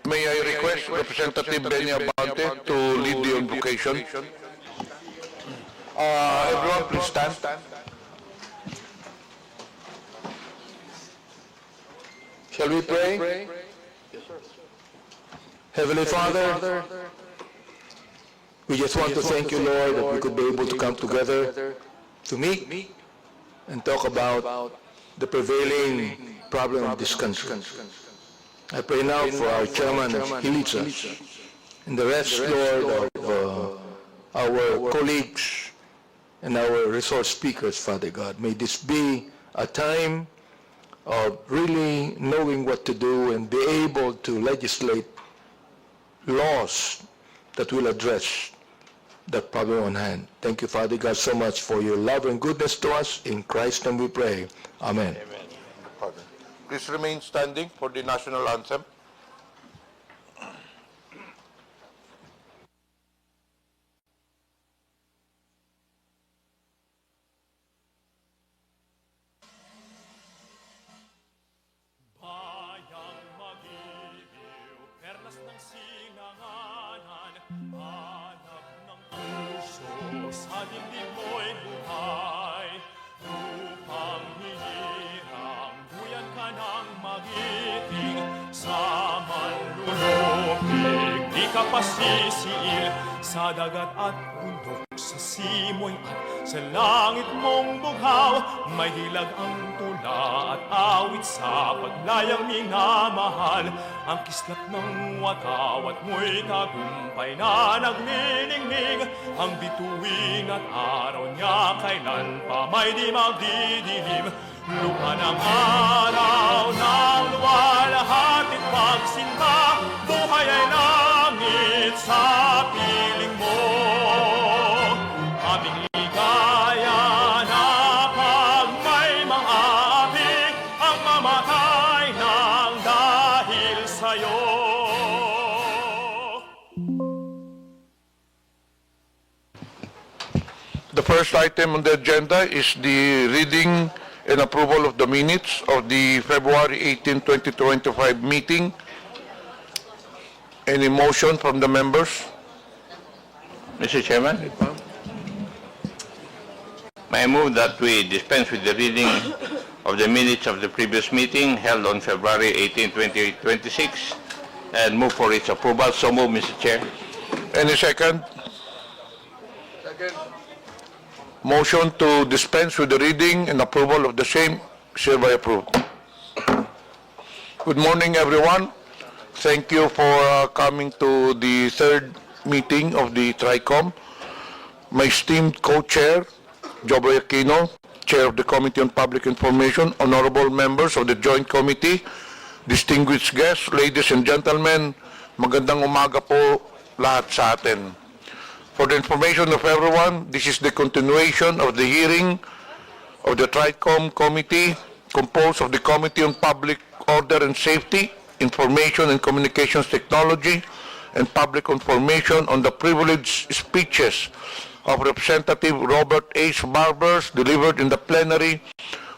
May I request Representative Benny Abante to lead the invocation? Everyone, please stand. Shall we pray? Heavenly Father, we just want to thank you, Lord, that we could be able to come together to meet and talk about the prevailing problem of this country. I pray now for our chairman as he leads us, and the rest, Lord, of our colleagues and our resource speakers, Father God. May this be a time of really knowing what to do and be able to legislate laws that will address the problem on hand. Thank you, Father God, so much for your love and goodness to us. In Christ's name we pray. Amen. Amen. Please remain standing for the national anthem. Bayang magiliw, perlas ng sinanganan, hanap ng puso, sa dibdib mo'y buhay. Lupang hinirang, duyan ka ng magiting, sa manlulupig, di ka pasisiil, sa dagat at bundok, sa simoy at sa langit mong bughaw, may hilag ang tula at awit sa paglayang minamahal. Ang kislap ng watawat mo'y tagumpay na nagniningning, ang bituin at araw niya kailan pa may di magdidilim. Lupa ng araw ng luwalhatit pagsinta, buhay ay langit sa piling mo. Aming ligaya na pag may mga api, ang mamatay ng dahil sa'yo. The first item on the agenda is the reading and approval of the minutes of the February 18, 2025 meeting. Any motion from the members? Mr. Chairman, may I move that we dispense with the reading of the minutes of the previous meeting held on February 18, 2026 and move for its approval. So move, Mr. Chair. Any second? Second. Motion to dispense with the reading and approval of the same is hereby approved. Good morning, everyone. Thank you for coming to the third meeting of the TRICOM. My esteemed co-chair, Joboy Aquino, Chair of the Committee on Public Information, honorable members of the Joint Committee, distinguished guests, ladies and gentlemen, magandang umaga po lahat sa atin. For the information of everyone, this is the continuation of the hearing of the TRICOM Committee, composed of the Committee on Public Order and Safety, Information and Communications Technology, and Public Information on the privileged speeches of Representative Robert H. Barbers delivered in the plenary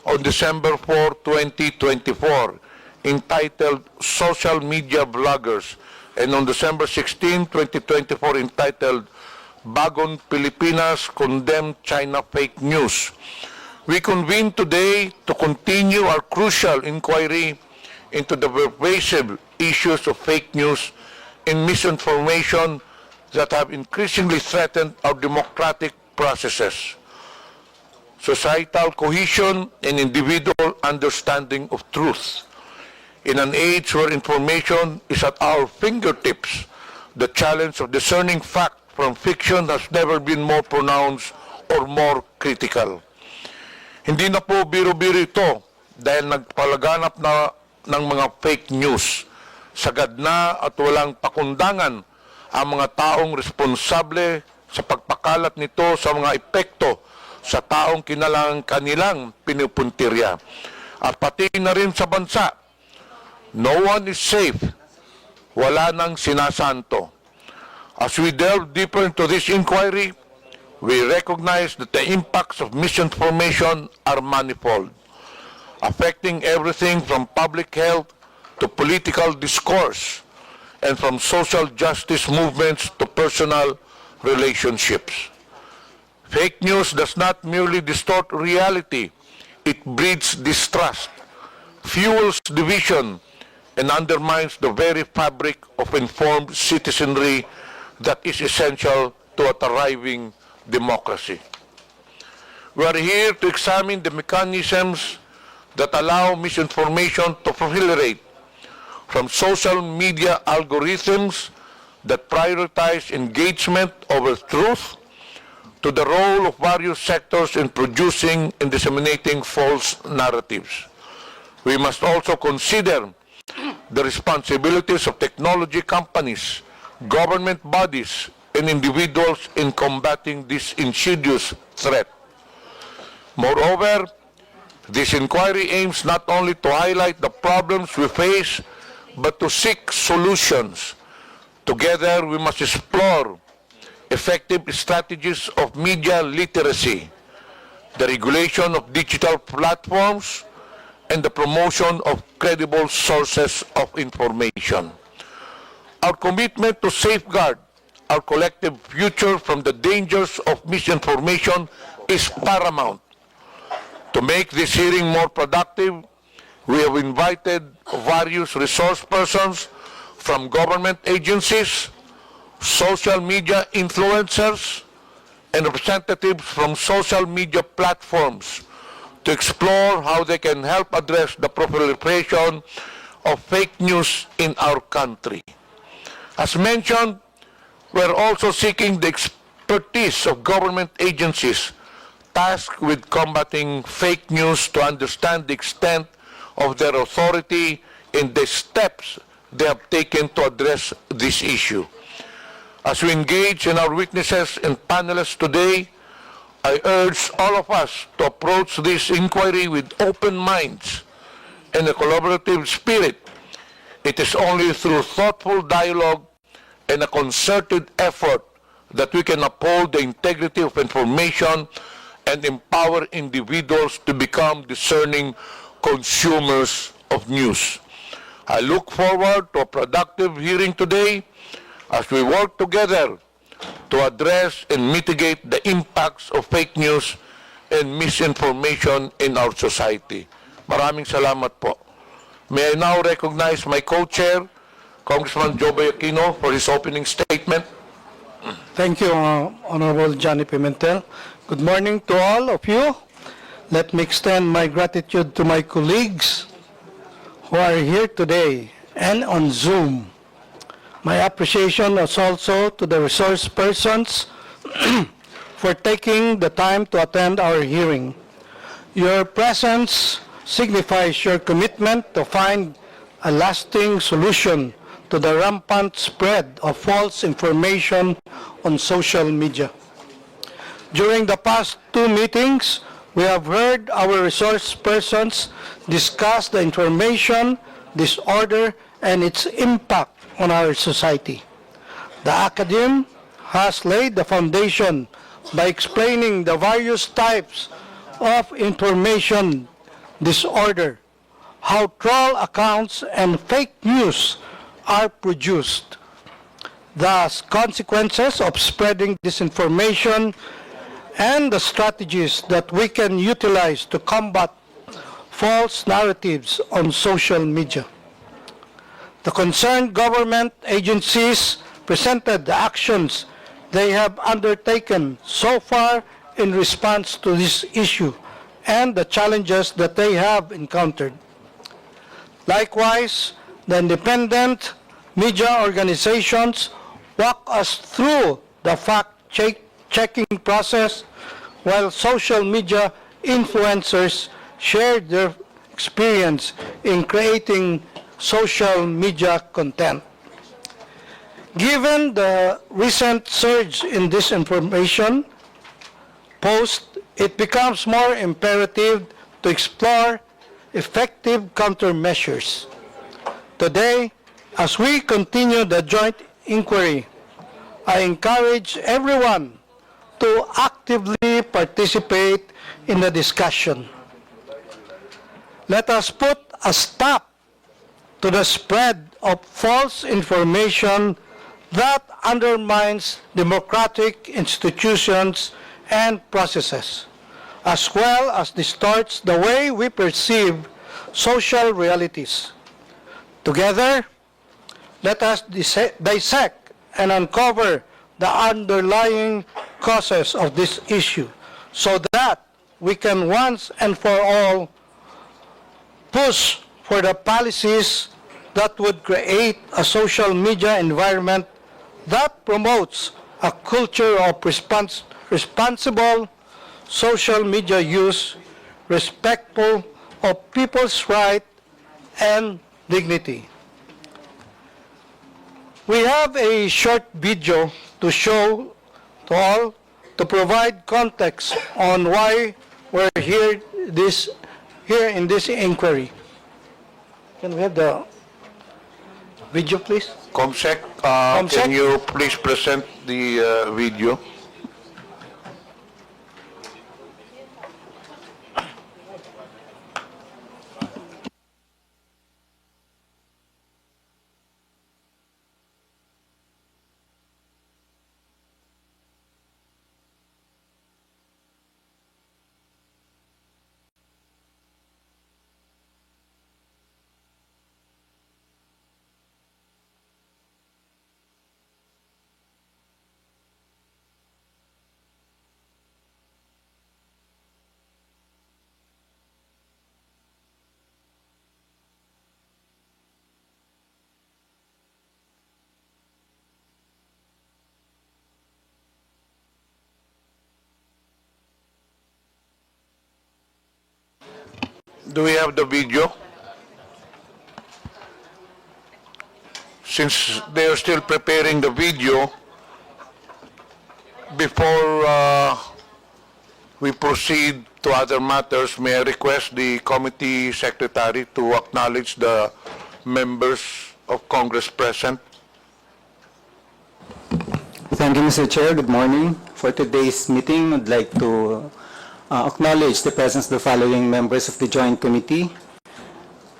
on December 4, 2024, entitled Social Media Vloggers, and on December 16, 2024, entitled Bagong Pilipinas Condemn China Fake News. We convene today to continue our crucial inquiry into the pervasive issues of fake news and misinformation that have increasingly threatened our democratic processes, societal cohesion, and individual understanding of truth. In an age where information is at our fingertips, the challenge of discerning fact from fiction has never been more pronounced or more critical. Hindi na po biro-biro ito dahil nagpalaganap na ng mga fake news. Sagad na at walang pakundangan ang mga taong responsable sa pagpakalat nito sa mga epekto sa taong kanilang pinupuntirya. At pati na rin sa bansa, no one is safe, wala nang sinasanto. As we delve deeper into this inquiry, we recognize that the impacts of misinformation are manifold, affecting everything from public health to political discourse and from social justice movements to personal relationships. Fake news does not merely distort reality, it breeds distrust, fuels division, and undermines the very fabric of informed citizenry that is essential to a thriving democracy. We are here to examine the mechanisms that allow misinformation to proliferate, from social media algorithms that prioritize engagement over truth, to the role of various sectors in producing and disseminating false narratives. We must also consider the responsibilities of technology companies, government bodies, and individuals in combating this insidious threat. Moreover, this inquiry aims not only to highlight the problems we face, but to seek solutions. Together, we must explore effective strategies of media literacy, the regulation of digital platforms, and the promotion of credible sources of information. Our commitment to safeguard our collective future from the dangers of misinformation is paramount. To make this hearing more productive, we have invited various resource persons from government agencies, social media influencers, and representatives from social media platforms to explore how they can help address the proliferation of fake news in our country. As mentioned, we are also seeking the expertise of government agencies tasked with combating fake news to understand the extent of their authority and the steps they have taken to address this issue. As we engage in our witnesses and panelists today, I urge all of us to approach this inquiry with open minds and a collaborative spirit. It is only through thoughtful dialogue and a concerted effort that we can uphold the integrity of information and empower individuals to become discerning consumers of news. I look forward to a productive hearing today as we work together to address and mitigate the impacts of fake news and misinformation in our society. Maraming salamat po. May I now recognize my co-chair, Congressman Joby Aquino, for his opening statement. Thank you, Honorable Johnny Pimentel. Good morning to all of you. Let me extend my gratitude to my colleagues who are here today and on Zoom. My appreciation is also to the resource persons for taking the time to attend our hearing. Your presence signifies your commitment to find a lasting solution to the rampant spread of false information on social media. During the past two meetings, we have heard our resource persons discuss the information disorder and its impact on our society. The academe has laid the foundation by explaining the various types of information disorder, how troll accounts and fake news are produced, the consequences of spreading disinformation, and the strategies that we can utilize to combat false narratives on social media. The concerned government agencies presented the actions they have undertaken so far in response to this issue and the challenges that they have encountered. Likewise, the independent media organizations walk us through the fact-checking process, while social media influencers shared their experience in creating social media content. Given the recent surge in disinformation posts, it becomes more imperative to explore effective countermeasures. Today, as we continue the joint inquiry, I encourage everyone to actively participate in the discussion. Let us put a stop to the spread of false information that undermines democratic institutions and processes, as well as distorts the way we perceive social realities. Together, let us dissect and uncover the underlying causes of this issue so that we can once and for all push for the policies that would create a social media environment that promotes a culture of responsible social media use, respectful of people's rights and dignity. We have a short video to show to all to provide context on why we're here in this inquiry. Can we have the video, please? Comsec, Comsec? can you please present the video? Do we have the video? Since they are still preparing the video, before we proceed to other matters, may I request the committee secretary to acknowledge the members of Congress present? Thank you, Mr. Chair. Good morning. For today's meeting, I'd like to acknowledge the presence of the following members of the Joint Committee.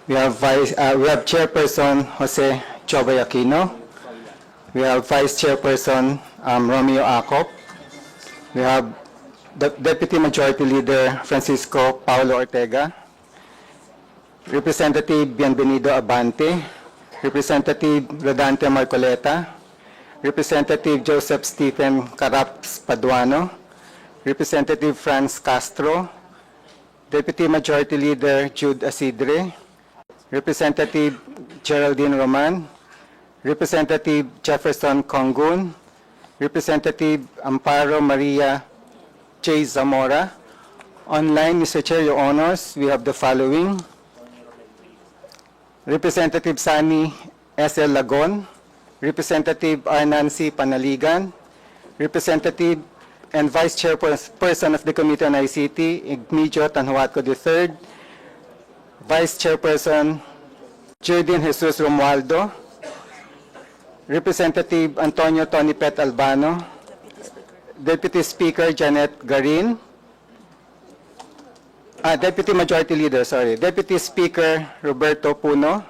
We have Chairperson Jose Chobay Aquino. We have Vice Chairperson Romeo Acop. We have the Deputy Majority Leader Francisco Paulo Ortega. Representative Bienvenido Abante. Representative Rodante Marcoleta. Representative Joseph Stephen Caraps Paduano. Representative Franz Castro, Deputy Majority Leader Jude Asidre, Representative Geraldine Roman, Representative Jefferson Congun, Representative Amparo Maria J. Zamora. Online, Mr. Chair, Your Honors, we have the following. Representative Sani S.L. Lagon, Representative Arnancy Panaligan, Representative and Vice Chairperson of the Committee on ICT, Igmedio Tanhuatco III, Vice Chairperson Jerdin Jesus Romualdo, Representative Antonio Tony Pet Albano, Deputy Speaker Janet Garin, Deputy Majority Leader, Deputy Speaker Roberto Puno,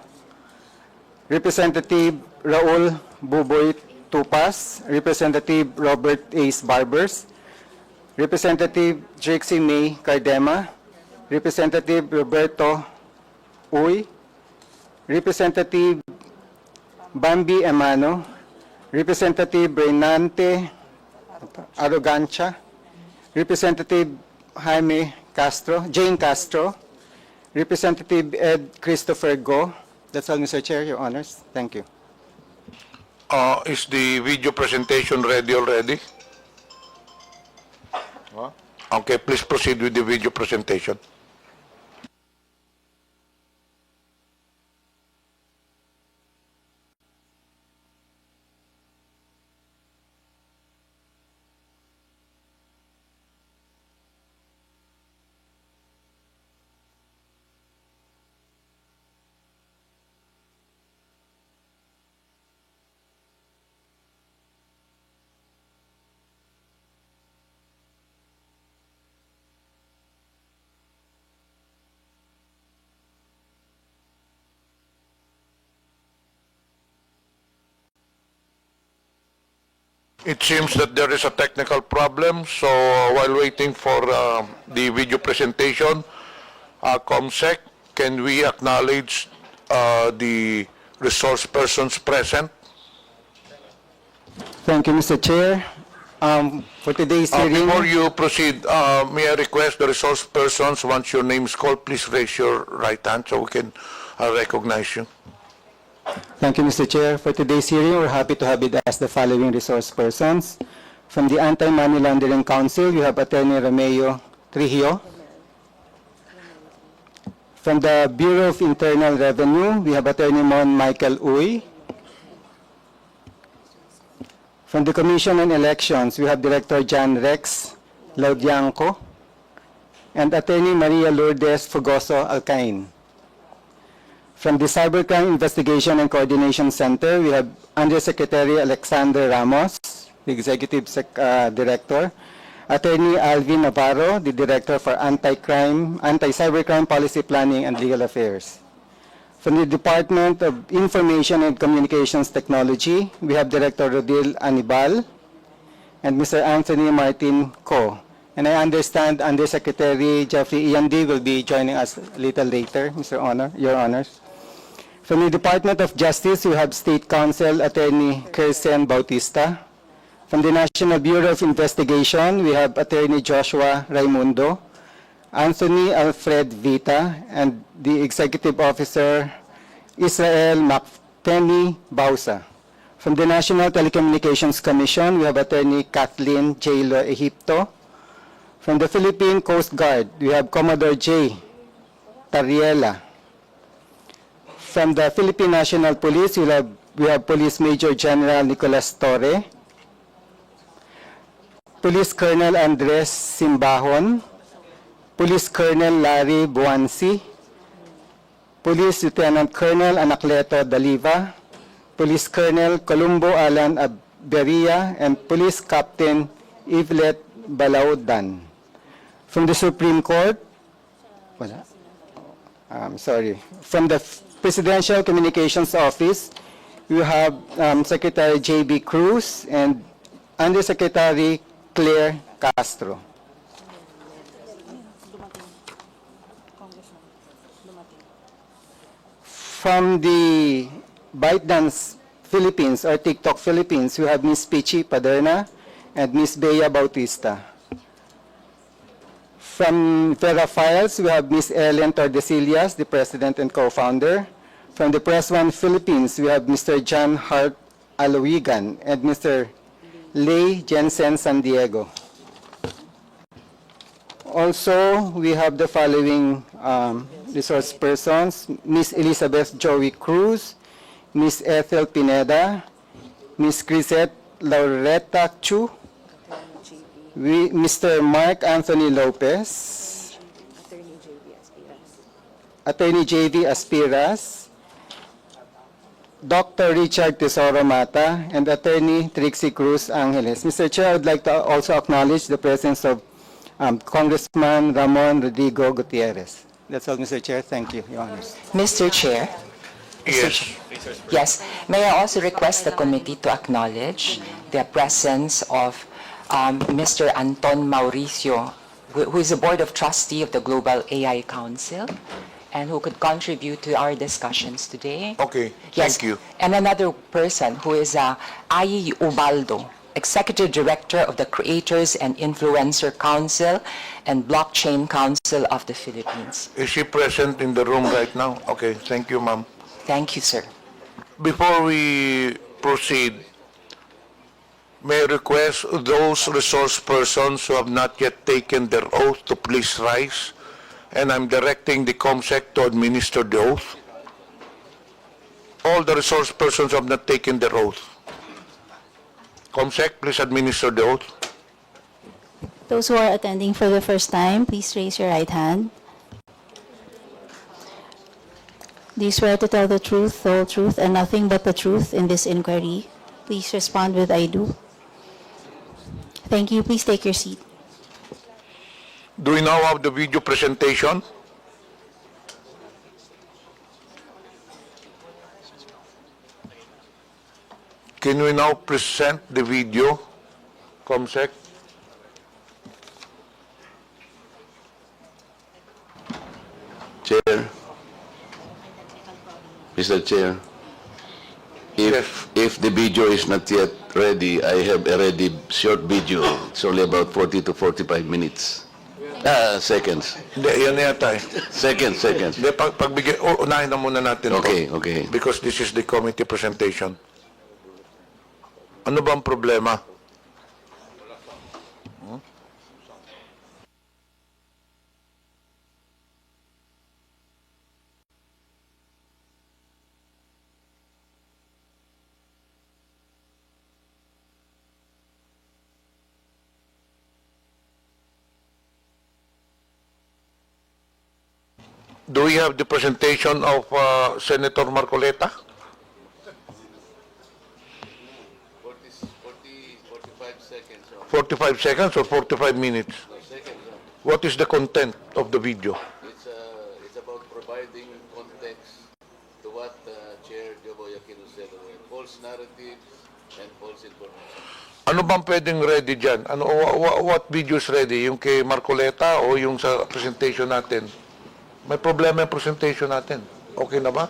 Representative Raul Buboy Tupas, Representative Robert Ace Barbers, Representative Trixie May Cardema, Representative Roberto Uy, Representative Bambi Emano, Representative Reynante Arrogancia, Representative Jaime Castro, Jane Castro, Representative Ed Christopher Go. That's all, Mr. Chair, Your Honors. Thank you. Is the video presentation ready already? Okay, please proceed with the video presentation. It seems that there is a technical problem, so while waiting for the video presentation, COMSEC, can we acknowledge the resource persons present? Thank you, Mr. Chair. For today's hearing, Before you proceed, may I request the resource persons, once your name is called, please raise your right hand so we can recognize you. thank you, Mr. Chair. For today's hearing, we're happy to have it as the following resource persons. From the Anti-Money Laundering Council, we have Attorney Romeo Trujillo. From the Bureau of Internal Revenue, we have Attorney Mon Michael Uy. From the Commission on Elections, we have Director John Rex Laudianco and Attorney Maria Lourdes Fugoso Alcain. From the Cybercrime Investigation and Coordination Center, we have Undersecretary Alexander Ramos, the Executive Director, Attorney Alvin Navarro, the Director for Anti-Cybercrime Policy Planning and Legal Affairs. From the Department of Information and Communications Technology, we have Director Rodil Anibal and Mr. Anthony Martin Co. And I understand Undersecretary Jeffrey Iandi will be joining us a little later, Your Honors. From the Department of Justice, we have State Counsel Attorney Kirsten Bautista. From the National Bureau of Investigation, we have Attorney Joshua Raimundo, Anthony Alfred Vita, and the Executive Officer Israel Macteni Bausa. From the National Telecommunications Commission, we have Attorney Kathleen J. Lo Egipto. From the Philippine Coast Guard, we have Commodore J. Tariela. From the Philippine National Police, we have Police Major General Nicolas Torre, Police Colonel Andres Simbahon, Police Colonel Larry Buansi, Police Lieutenant Colonel Anacleto Daliva, Police Colonel Columbo Alan Aberia, and Police Captain Yvette Balaudan. From the Supreme Court, from the Presidential Communications Office, we have Secretary J.B. Cruz and Undersecretary Claire Castro. From the ByteDance Philippines or TikTok Philippines, we have Ms. Pichi Paderna and Ms. Bea Bautista. From Vera Files, we have Ms. Ellen Tordesillas, the President and Co-Founder. From the Press One Philippines, we have Mr. John Hart Alawigan and Mr. Lei Jensen San Diego. Also, we have the following resource persons: Ms. Elizabeth Joey Cruz, Ms. Ethel Pineda, Ms. Crisette Laureta Chu, Mr. Mark Anthony Lopez, Attorney J.V. Aspiras, Dr. Richard Tesoro Mata, and Attorney Trixie Cruz Angeles. Mr. Chair, I would like to also acknowledge the presence of Congressman Ramon Rodrigo Gutierrez. That's all, Mr. Chair. Thank you, Your Honors. Mr. Chair. Yes. Yes. May I also request the committee to acknowledge the presence of Mr. Anton Mauricio, who is the Board of Trustee of the Global AI Council, and who could contribute to our discussions today. Okay, Yes. thank you. And another person who is Ai Ubaldo, Executive Director of the Creators and Influencer Council and Blockchain Council of the Philippines. Is she present in the room right now? Okay, thank you, ma'am. Thank you, sir. Before we proceed, may I request those resource persons who have not yet taken their oath to please rise, and I'm directing the COMSEC to administer the oath. All the resource persons who have not taken their oath. COMSEC, please administer the oath. Those who are attending for the first time, please raise your right hand. Do you swear to tell the truth, the whole truth, and nothing but the truth in this inquiry? Please respond with I do. Thank you. Please take your seat. Do we now have the video presentation? Can we now present the video? Comsec. Chair, Mr. Chair, if the video is not yet ready, I have a ready short video. It's only about 40 to 45 minutes. Seconds. Hindi, yan na yata eh. Seconds. Hindi, unahin na muna natin to. Okay. Because this is the committee presentation. Ano ba ang problema? Do we have the presentation of Senator Marcoleta? 45 seconds or 45 minutes? What is the content of the video? It's about providing context to what Chair Jobo Aquino said, false narratives and false information. Ano bang pwedeng ready dyan? What video is ready? Yung kay Marcoleta o yung sa presentation natin? May problema yung presentation natin. Okay na ba?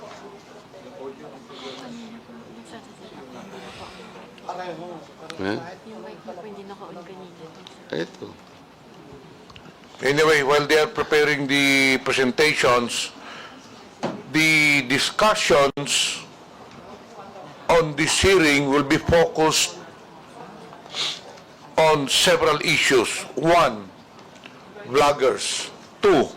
Ito. Anyway, while they are preparing the presentations, the discussions on this hearing will be focused on several issues. 1, vloggers. 2,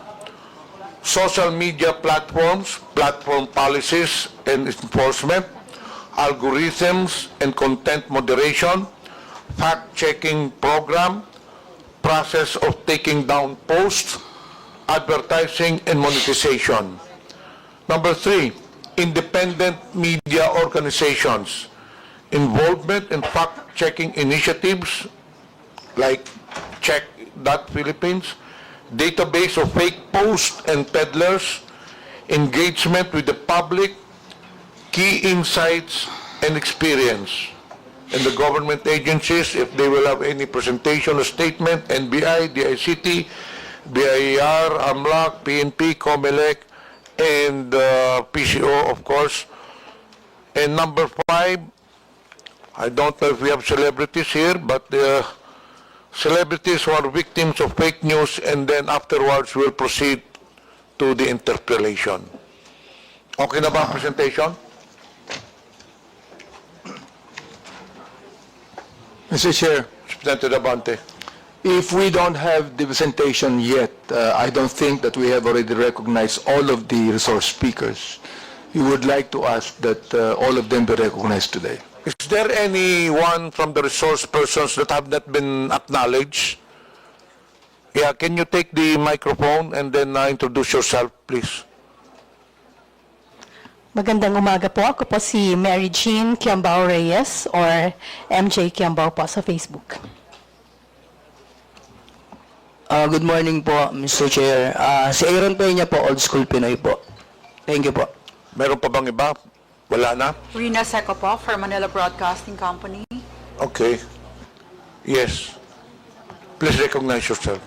social media platforms, platform policies and enforcement, algorithms and content moderation, fact-checking program, process of taking down posts, advertising and monetization. Number 3, independent media organizations, involvement in fact-checking initiatives like Check.Philippines, database of fake posts and peddlers, engagement with the public, key insights and experience. And the government agencies, if they will have any presentation or statement, NBI, DICT, BIR, AMLAC, PNP, COMELEC, and PCO, of course. And number 5, I don't know if we have celebrities here, but celebrities who are victims of fake news, and then afterwards we'll proceed to the interpellation. Okay na ba ang presentation? Mr. Chair, Representative Abante. if we don't have the presentation yet, I don't think that we have already recognized all of the resource speakers. We would like to ask that all of them be recognized today. Is there anyone from the resource persons that have not been acknowledged? Yeah, can you take the microphone and then introduce yourself, please? Magandang umaga po. Ako po si Mary Jean Kiambao Reyes or MJ Kiambao po sa Facebook. Good morning po, Mr. Chair. Si Aaron Peña po, Old School Pinoy po. Thank you po. Meron pa bang iba? Wala na? Rina Seco po for Manila Broadcasting Company. Okay. Yes. Please recognize yourself.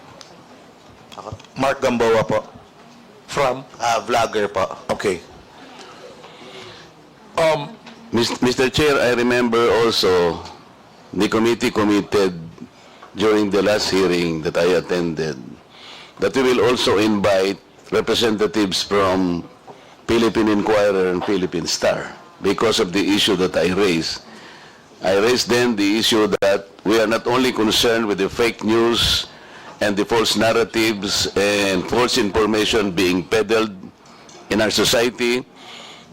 Mark Gamboa po. From? Vlogger po. Okay. Mr. Chair, I remember also the committee committed during the last hearing that I attended that we will also invite representatives from Philippine Inquirer and Philippine Star because of the issue that I raised. I raised then the issue that we are not only concerned with the fake news and the false narratives and false information being peddled in our society,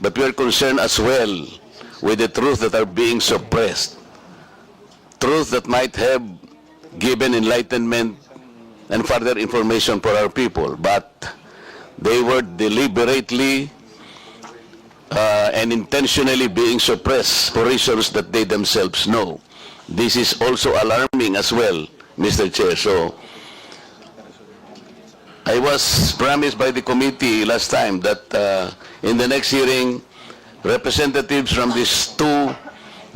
but we are concerned as well with the truth that are being suppressed. Truth that might have given enlightenment and further information for our people, but they were deliberately and intentionally being suppressed for reasons that they themselves know. This is also alarming as well, Mr. Chair. So, I was promised by the committee last time that in the next hearing, representatives from these two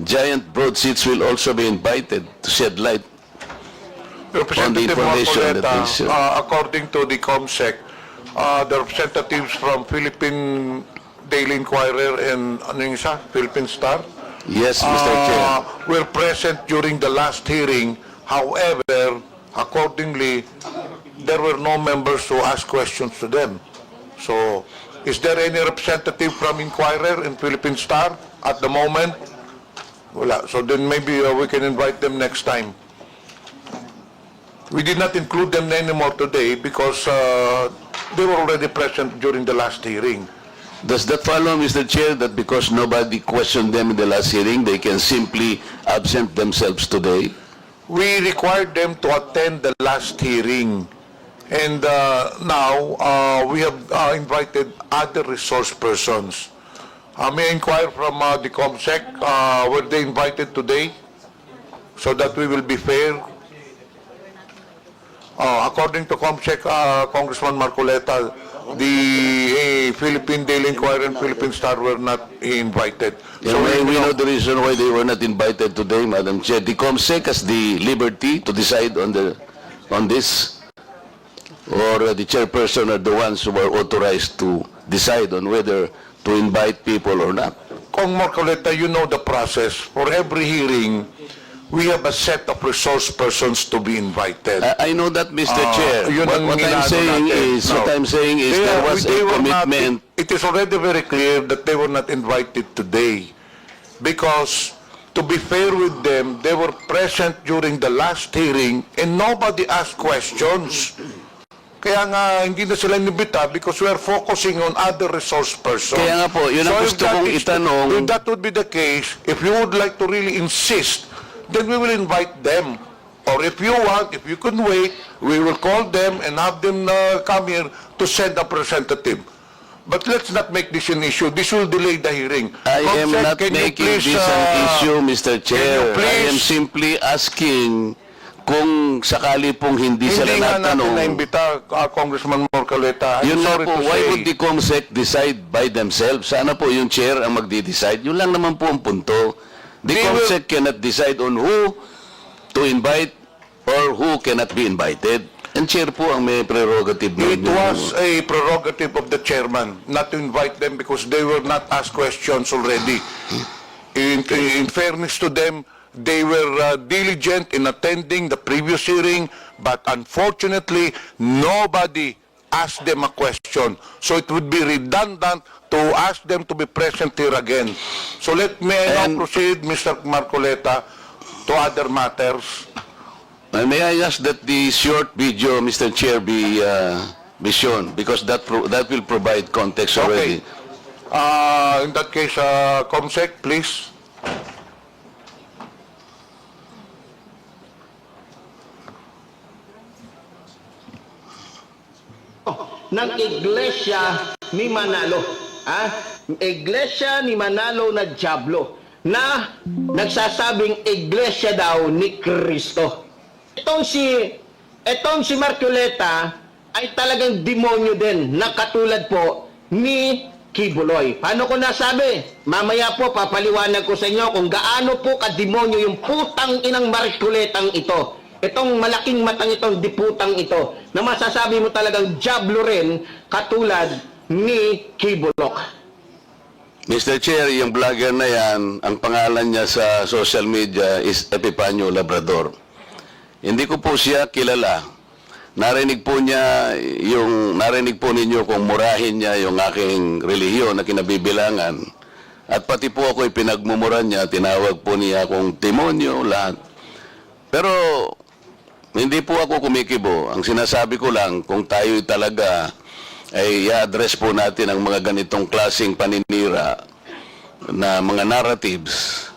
giant broadsheets will also be invited to shed light Representative information that Marcoleta, is... according to the COMSEC, the representatives from Philippine Daily Inquirer and ano yung isa? Philippine Star Yes, Mr. Chair. were present during the last hearing. However, accordingly, there were no members to ask questions to them. So, is there any representative from Inquirer and Philippine Star at the moment? Wala. So then maybe we can invite them next time. We did not include them anymore today because they were already present during the last hearing. Does that follow, Mr. Chair, that because nobody questioned them in the last hearing, they can simply absent themselves today? We required them to attend the last hearing. And now we have invited other resource persons. May I inquire from the COMSEC, were they invited today? So that we will be fair. According to COMSEC, Congressman Marcoleta, the Philippine Daily Inquirer and Philippine Star were not invited. So we know the reason why they were not invited today, Madam Chair. The COMSEC has the liberty to decide on this, or the chairperson are the ones who are authorized to decide on whether to invite people or not. Kong Marcoleta, you know the process. For every hearing, we have a set of resource persons to be invited. I know that, Mr. Chair. Yun ang What I'm inaano saying natin. is, what I'm saying is there was a they were commitment. It is already very clear that they were not invited today because, to be fair with them, they were present during the last hearing and nobody asked questions. Kaya nga, hindi na sila inibita because we are focusing on other resource persons. Kaya nga po, yun ang So if gusto that kong is- itanong. If that would be the case, if you would like to really insist, then we will invite them. Or if you want, if you can wait, we will call them and have them come here to send a representative. But let's not make this an issue. This will delay the hearing. I am Comsec, not can you making please, this an issue, Mr. Chair. I please- am simply asking kung sakali pong hindi sila Hindi nga natin natanong. na-imbita, Congressman Marcoleta. I'm Yun na sorry po, to why say. would the COMSEC decide by themselves? Sana po yung chair ang magdi-decide. Yun lang naman po ang punto. The They COMSEC cannot decide on who to invite or who cannot be invited. And chair po ang may prerogative. It was a prerogative of the chairman not to invite them because they were not asked questions already. In fairness to them, they were diligent in attending the previous hearing, but unfortunately, nobody asked them a question. So it would be redundant to ask them to be present here again. So let me now proceed, Mr. Marcoleta, to other matters. May I ask that the short video, Mr. Chair, be shown because that will provide context already. Okay. In that case, COMSEC, please. Ng Iglesia ni Manalo. Iglesia ni Manalo na Diablo na nagsasabing iglesia daw ni Kristo. Itong si Marcoleta ay talagang demonyo din na katulad po ni Kibuloy. Paano ko nasabi? Mamaya po papaliwanag ko sa inyo kung gaano po kademonyo yung putang inang Marcoletang ito. Itong malaking matang itong diputang ito na masasabi mo talagang diablo rin katulad ni Kibulok. Mr. Chair, yung vlogger na yan, ang pangalan niya sa social media is Epipanyo Labrador. Hindi ko po siya kilala. Narinig po ninyo kung murahin niya yung aking relihiyon na kinabibilangan. At pati po ako pinagmumura niya, tinawag po niya akong demonyo, lahat. Pero hindi po ako kumikibo. Ang sinasabi ko lang, kung tayo talaga ay i-address po natin ang mga ganitong klaseng paninira na mga narratives,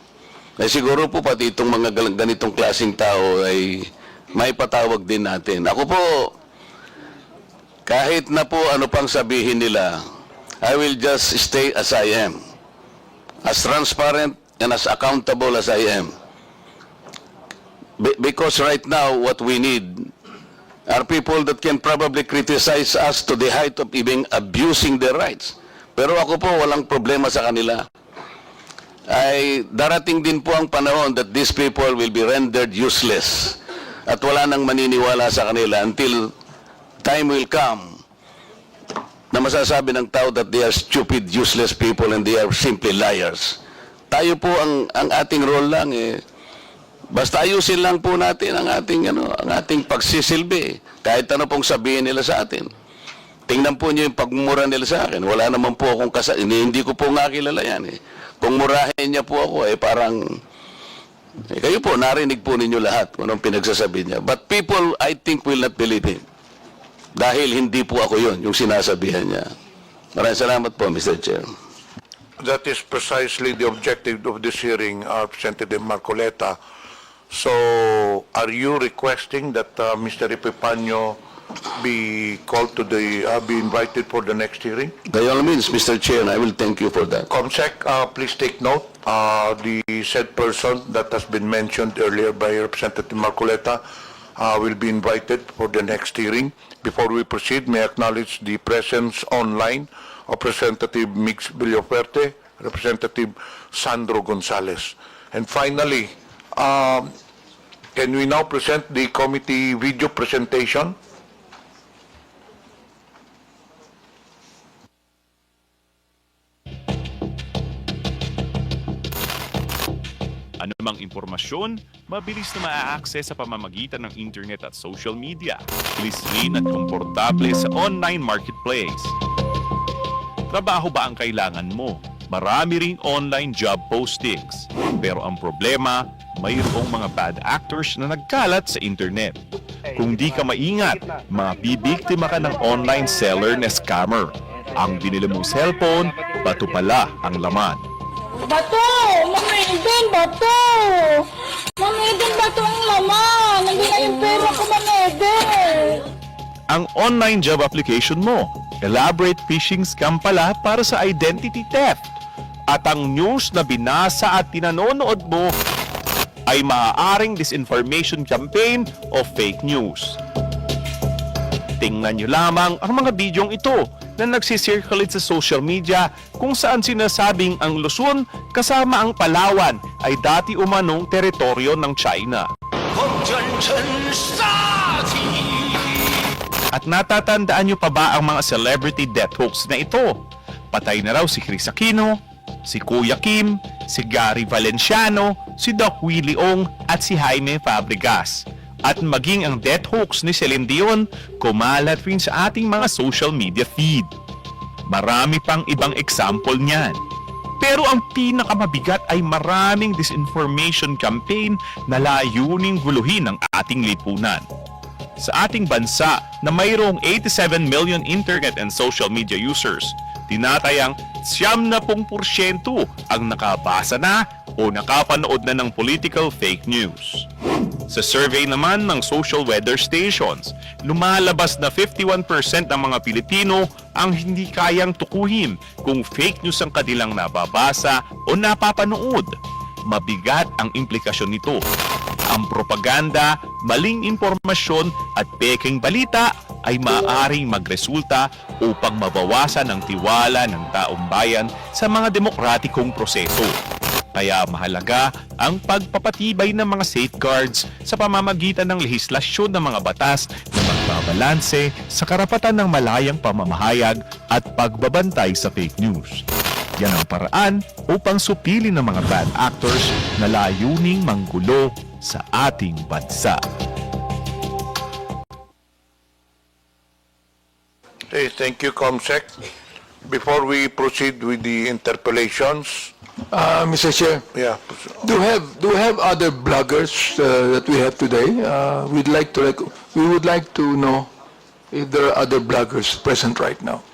ay siguro po pati itong mga ganitong klaseng tao ay may patawag din natin. Ako po, kahit na po ano pang sabihin nila, I will just stay as I am. As transparent and as accountable as I am. Because right now, what we need are people that can probably criticize us to the height of even abusing their rights. Pero ako po, walang problema sa kanila. Ay darating din po ang panahon that these people will be rendered useless. at wala nang maniniwala sa kanila until time will come na masasabi ng tao that they are stupid, useless people and they are simply liars. Tayo po ang ating role lang basta ayusin lang po natin ang ating pagsisilbi. Kahit ano pong sabihin nila sa atin. Tingnan po niyo yung pagmumura nila sa akin. Wala naman po akong hindi ko po nga kilala yan Kung murahin niya po ako parang kayo po narinig po ninyo lahat kung anong pinagsasabi niya. But people I think will not believe him. Dahil hindi po ako yun, yung sinasabihan niya. Maraming salamat po, Mr. Chair. That is precisely the objective of this hearing, Representative Marcoleta. So, are you requesting that Mr. Epipanyo be called to be invited for the next hearing? By all means, Mr. Chair, I will thank you for that. Comsec, please take note. The said person that has been mentioned earlier by Representative Marcoleta will be invited for the next hearing. Before we proceed, may I acknowledge the presence online of Representative Mix Villaferte, Representative Sandro Gonzales. And finally, can we now present the committee video presentation? Anumang impormasyon, mabilis na maa-access sa pamamagitan ng internet at social media. Clean at komportable sa online marketplace. Trabaho ba ang kailangan mo? Marami ring online job postings. Pero ang problema, mayroong mga bad actors na nagkalat sa internet. Kung di ka maingat, mabibiktima ka ng online seller na scammer. Ang binili mong cellphone, bato pala ang laman. Bato! Mama Eden, bato! Mama Eden, bato ang laman! Nandiyan na yung pera ko, Mama Eden! Ang online job application mo, elaborate phishing scam pala para sa identity theft. At ang news na binasa at tinanonood mo ay maaaring disinformation campaign o fake news. Tingnan nyo lamang ang mga bidyong ito na nagsisirculate sa social media kung saan sinasabing ang Luzon kasama ang Palawan ay dati umanong teritoryo ng China. At natatandaan nyo pa ba ang mga celebrity death hoax na ito? Patay na raw si Chris Aquino, si Kuya Kim, si Gary Valenciano, si Doc Willie Ong at si Jaime Fabregas. At maging ang death hoax ni Celine Dion, kumalat rin sa ating mga social media feed. Marami pang ibang example niyan. Pero ang pinakamabigat ay maraming disinformation campaign na layuning guluhin ang ating lipunan. Sa ating bansa na mayroong 87 million internet and social media users, tinatayang 70% ang nakabasa na o nakapanood na ng political fake news. Sa survey naman ng social weather stations, lumalabas na 51% ng mga Pilipino ang hindi kayang tukuhin kung fake news ang kanilang nababasa o napapanood. Mabigat ang implikasyon nito. Ang propaganda, maling impormasyon at peking balita ay maaaring magresulta upang mabawasan ang tiwala ng taong bayan sa mga demokratikong proseso. Kaya mahalaga ang pagpapatibay ng mga safeguards sa pamamagitan ng lehislasyon ng mga batas na magbabalanse sa karapatan ng malayang pamamahayag at pagbabantay sa fake news. Yan ang paraan upang supilin ng mga bad actors na layuning manggulo sa ating bansa. Okay, thank you, Comsec. Before we proceed with the interpellations, Mr. Chair, yeah, do we have other bloggers that we have today? We would like to know if there are other bloggers present right now.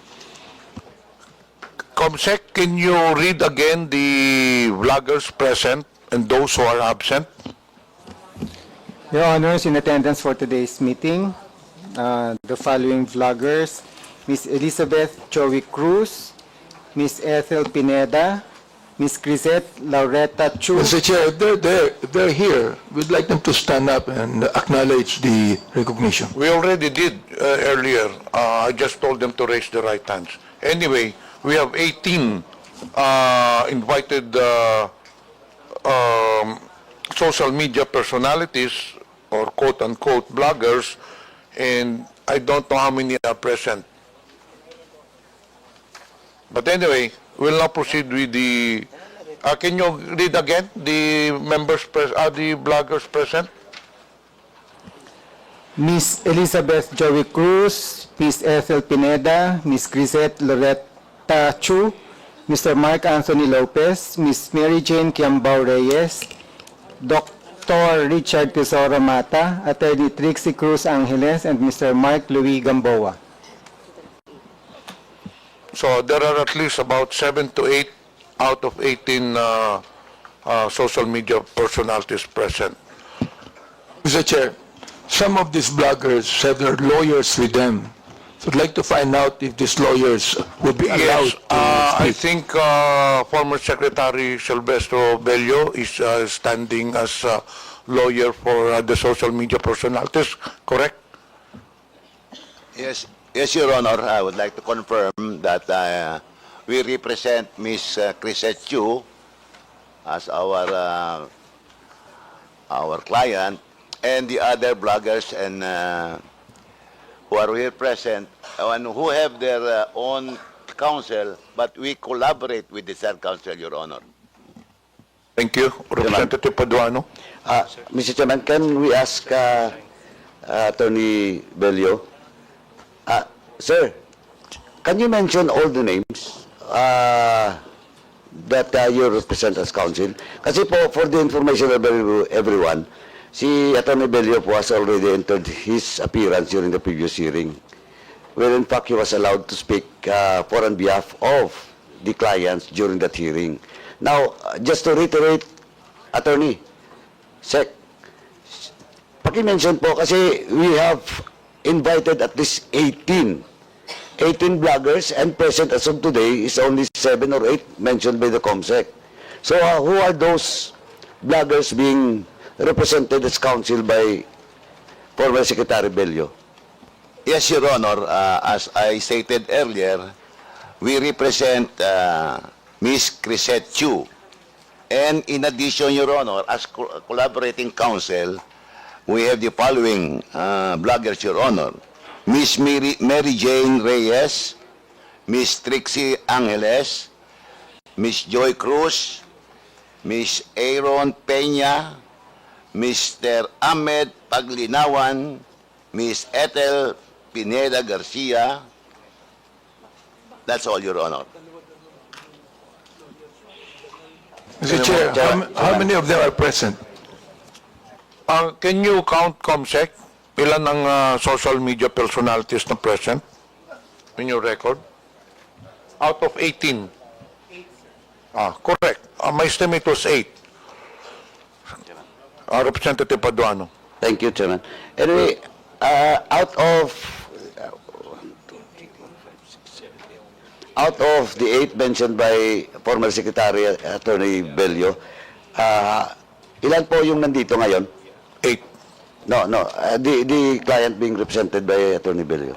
Comsec, can you read again the vloggers present and those who are absent? Your Honors, in attendance for today's meeting, the following vloggers: Ms. Elizabeth Joey Cruz, Ms. Ethel Pineda, Ms. Crisette Laureta Chu. Mr. Chair, if they're here, we'd like them to stand up and acknowledge the recognition. We already did earlier. I just told them to raise their right hands. Anyway, we have 18 invited social media personalities or quote-unquote bloggers, and I don't know how many are present. But anyway, we'll now proceed with the, can you read again the the bloggers present? Miss Elizabeth Joey Cruz, Miss Ethel Pineda, Miss Grisette Loretta Chu, Mr. Mark Anthony Lopez, Miss Mary Jane Kiambao Reyes, Dr. Richard Tesoro Mata, Attorney Trixie Cruz Angeles, and Mr. Mark Louis Gamboa. So there are at least about 7 to 8 out of 18 social media personalities present. Mr. Chair, some of these bloggers have their lawyers with them. So I'd like to find out if these lawyers would be allowed Yes, to I speak. think former Secretary Silvestro Bello is standing as lawyer for the social media personalities, correct? Yes, Your Honor, I would like to confirm that we represent Ms. Chrisette Chu as our client, and the other bloggers and who are here present and who have their own counsel, but we collaborate with the third counsel, Your Honor. Thank you. Representative Paduano. Mr. Chairman, can we ask Attorney Bello? Sir, can you mention all the names that you represent as counsel? Kasi po, for the information of everyone, si Attorney Bello po has already entered his appearance during the previous hearing, where in fact he was allowed to speak for on behalf of the clients during that hearing. Now, just to reiterate, Attorney, Sec, paki-mention po kasi we have invited at least 18 bloggers, and present as of today is only 7 or 8 mentioned by the COMSEC. So who are those bloggers being represented as counsel by former Secretary Bello? Yes, Your Honor, as I stated earlier, we represent Ms. Chrisette Chu. And in addition, Your Honor, as collaborating counsel, we have the following bloggers, Your Honor. Ms. Mary Jane Reyes, Ms. Trixie Angeles, Ms. Joy Cruz, Ms. Aaron Peña, Mr. Ahmed Paglinawan, Ms. Ethel Pineda Garcia. That's all, Your Honor. Mr. Chair, how many of them are present? Can you count, COMSEC? Ilan ang social media personalities na present in your record? Out of 18. Correct. My estimate was 8. Representative Paduano. Thank you, Chairman. Anyway, out of the 8 mentioned by former Secretary Attorney Bello, ilan po yung nandito ngayon? 8. No. The client being represented by Attorney Bello.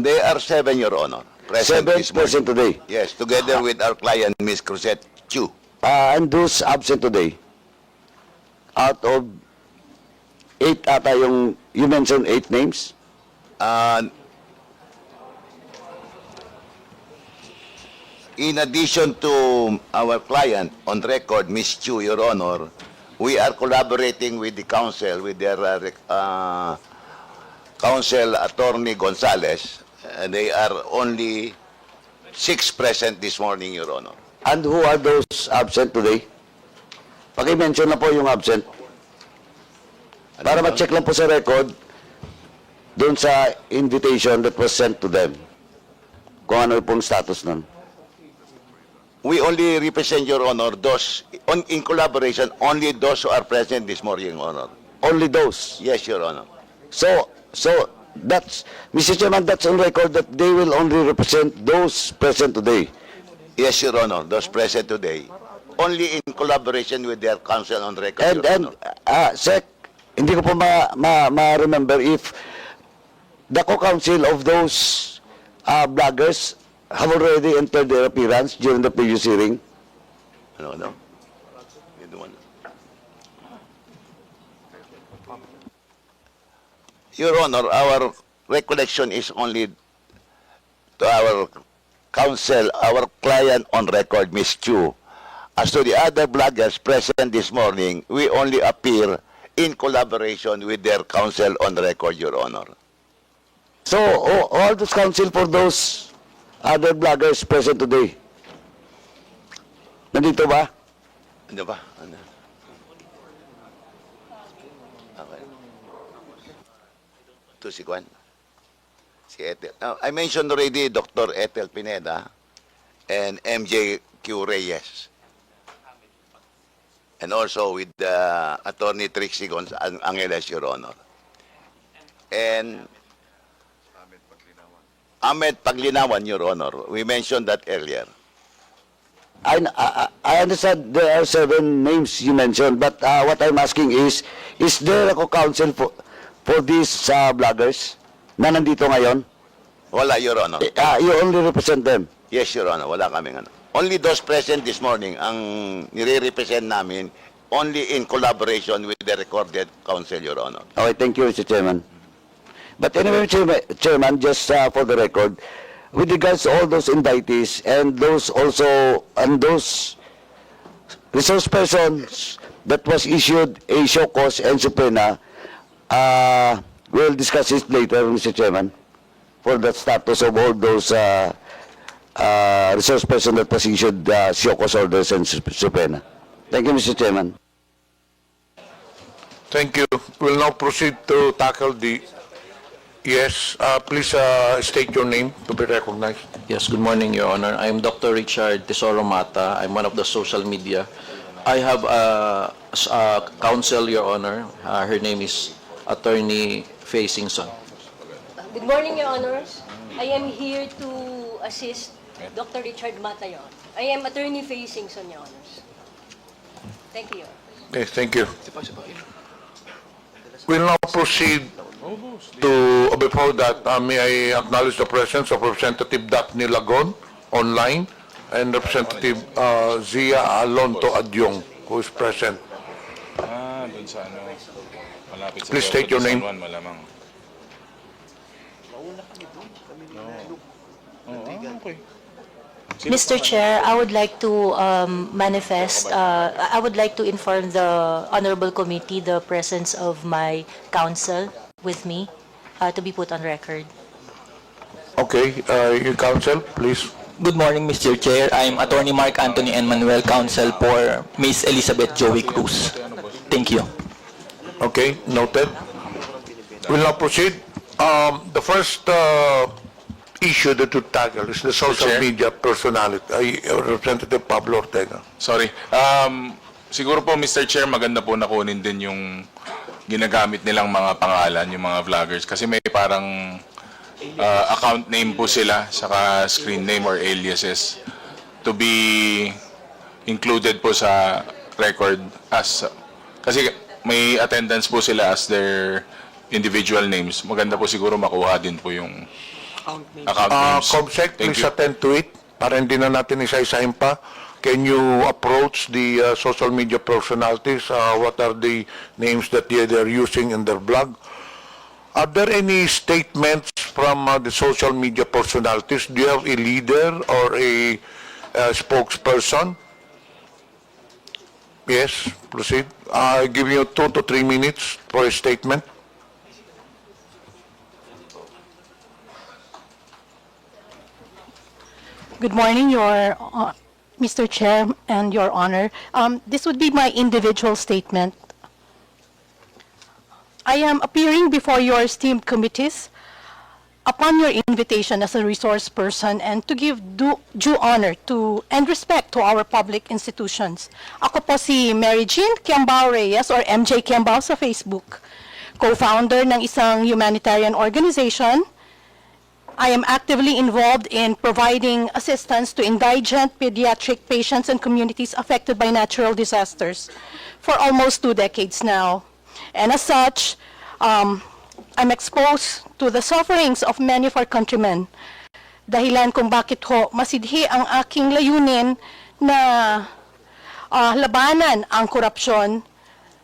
They are 7, Your Honor. Present 7 this morning. present today. Yes, together with our client, Ms. Chrisette Chu. And those absent today, out of 8 ata yung, you mentioned 8 names? In addition to our client on record, Ms. Chu, Your Honor, we are collaborating with the counsel, with their counsel, Attorney Gonzales. They are only 6 present this morning, Your Honor. And who are those absent today? Paki-mention na po yung absent. Para ma-check lang po sa record doon sa invitation that was sent to them. Kung ano pong status nun. We only represent, Your Honor, those, in collaboration, only those who are present this morning, Your Honor. Only those? Yes, Your Honor. So that's, Mr. Chairman, that's on record that they will only represent those present today. Yes, Your Honor, those present today. Only in collaboration with their counsel on record, Your Honor. Sec, hindi ko po ma-remember if the co-counsel of those bloggers have already entered their appearance during the previous hearing. No. You don't want Your Honor, our recollection is only to our counsel, our client on record, Ms. Chu. As to the other bloggers present this morning, we only appear in collaboration with their counsel on record, Your Honor. So, all those counsel for those other bloggers present today, nandito ba? Ano ba? Ano? Okay. Ito si Juan. Si Ethel. Now, I mentioned already Dr. Ethel Pineda and MJ Q. Reyes. And also with Attorney Trixie Angeles, Your Honor. And Ahmed Paglinawan, Your Honor. We mentioned that earlier. I understand there are 7 names you mentioned, but what I'm asking is there a co-counsel for these bloggers na nandito ngayon? Wala, Your Honor. You only represent them? Yes, Your Honor. Wala kaming ano. Only those present this morning ang nire-represent namin only in collaboration with the recorded counsel, Your Honor. Okay, thank you, Mr. Chairman. But anyway, Chairman, just for the record, with regards to all those invitees and those also, and those resource persons that was issued a show cause and subpoena, we'll discuss it later, Mr. Chairman, for the status of all those resource person that was issued show cause orders and subpoena. Thank you, Mr. Chairman. Thank you. We'll now proceed to tackle the... Yes, please state your name to be recognized. Yes, good morning, Your Honor. I'm Dr. Richard Tesoro Mata. I'm one of the social media. I have a counsel, Your Honor. Her name is Attorney Faye Singson. Good morning, Your Honors. I am here to assist Dr. Richard Mata, Your Honor. I am Attorney Faye Singson, Your Honors. Thank you, Your Honor. Okay, thank you. We'll now proceed to, before that, may I acknowledge the presence of Representative Daphne Lagon online and Representative Zia Alonto Adyong, who is present. Dun sa ano, malapit sa Please state your name. Malamang. Okay. Mr. Chair, I would like to I would like to inform the Honorable Committee the presence of my counsel with me to be put on record. Okay, your counsel, please. Good morning, Mr. Chair. I'm Attorney Mark Anthony and Manuel, counsel for Miss Elizabeth Joey Cruz. Thank you. Okay, noted. We'll now proceed. The first issue that to tackle is the social media personality. Representative Pablo Ortega. Sorry. Siguro po, Mr. Chair, maganda po na kunin din yung ginagamit nilang mga pangalan, yung mga vloggers. Kasi may parang account name po sila, saka screen name or aliases to be included po sa record as... Kasi may attendance po sila as their individual names. Maganda po siguro makuha din po yung account names. Comsec, please attend to it para hindi na natin isa-isahin pa. Can you approach the social media personalities? What are the names that they're using in their blog? Are there any statements from the social media personalities? Do you have a leader or a spokesperson? Yes, proceed. I'll give you 2 to 3 minutes for a statement. Good morning, Mr. Chair and Your Honor. This would be my individual statement. I am appearing before your esteemed committees upon your invitation as a resource person and to give due honor to and respect to our public institutions. Ako po si Mary Jean Kiambao Reyes or MJ Kiambao sa Facebook, co-founder ng isang humanitarian organization. I am actively involved in providing assistance to indigent pediatric patients and communities affected by natural disasters for almost 2 decades now. And as such, I'm exposed to the sufferings of many of our countrymen. Dahilan kung bakit ho masidhi ang aking layunin na labanan ang korupsyon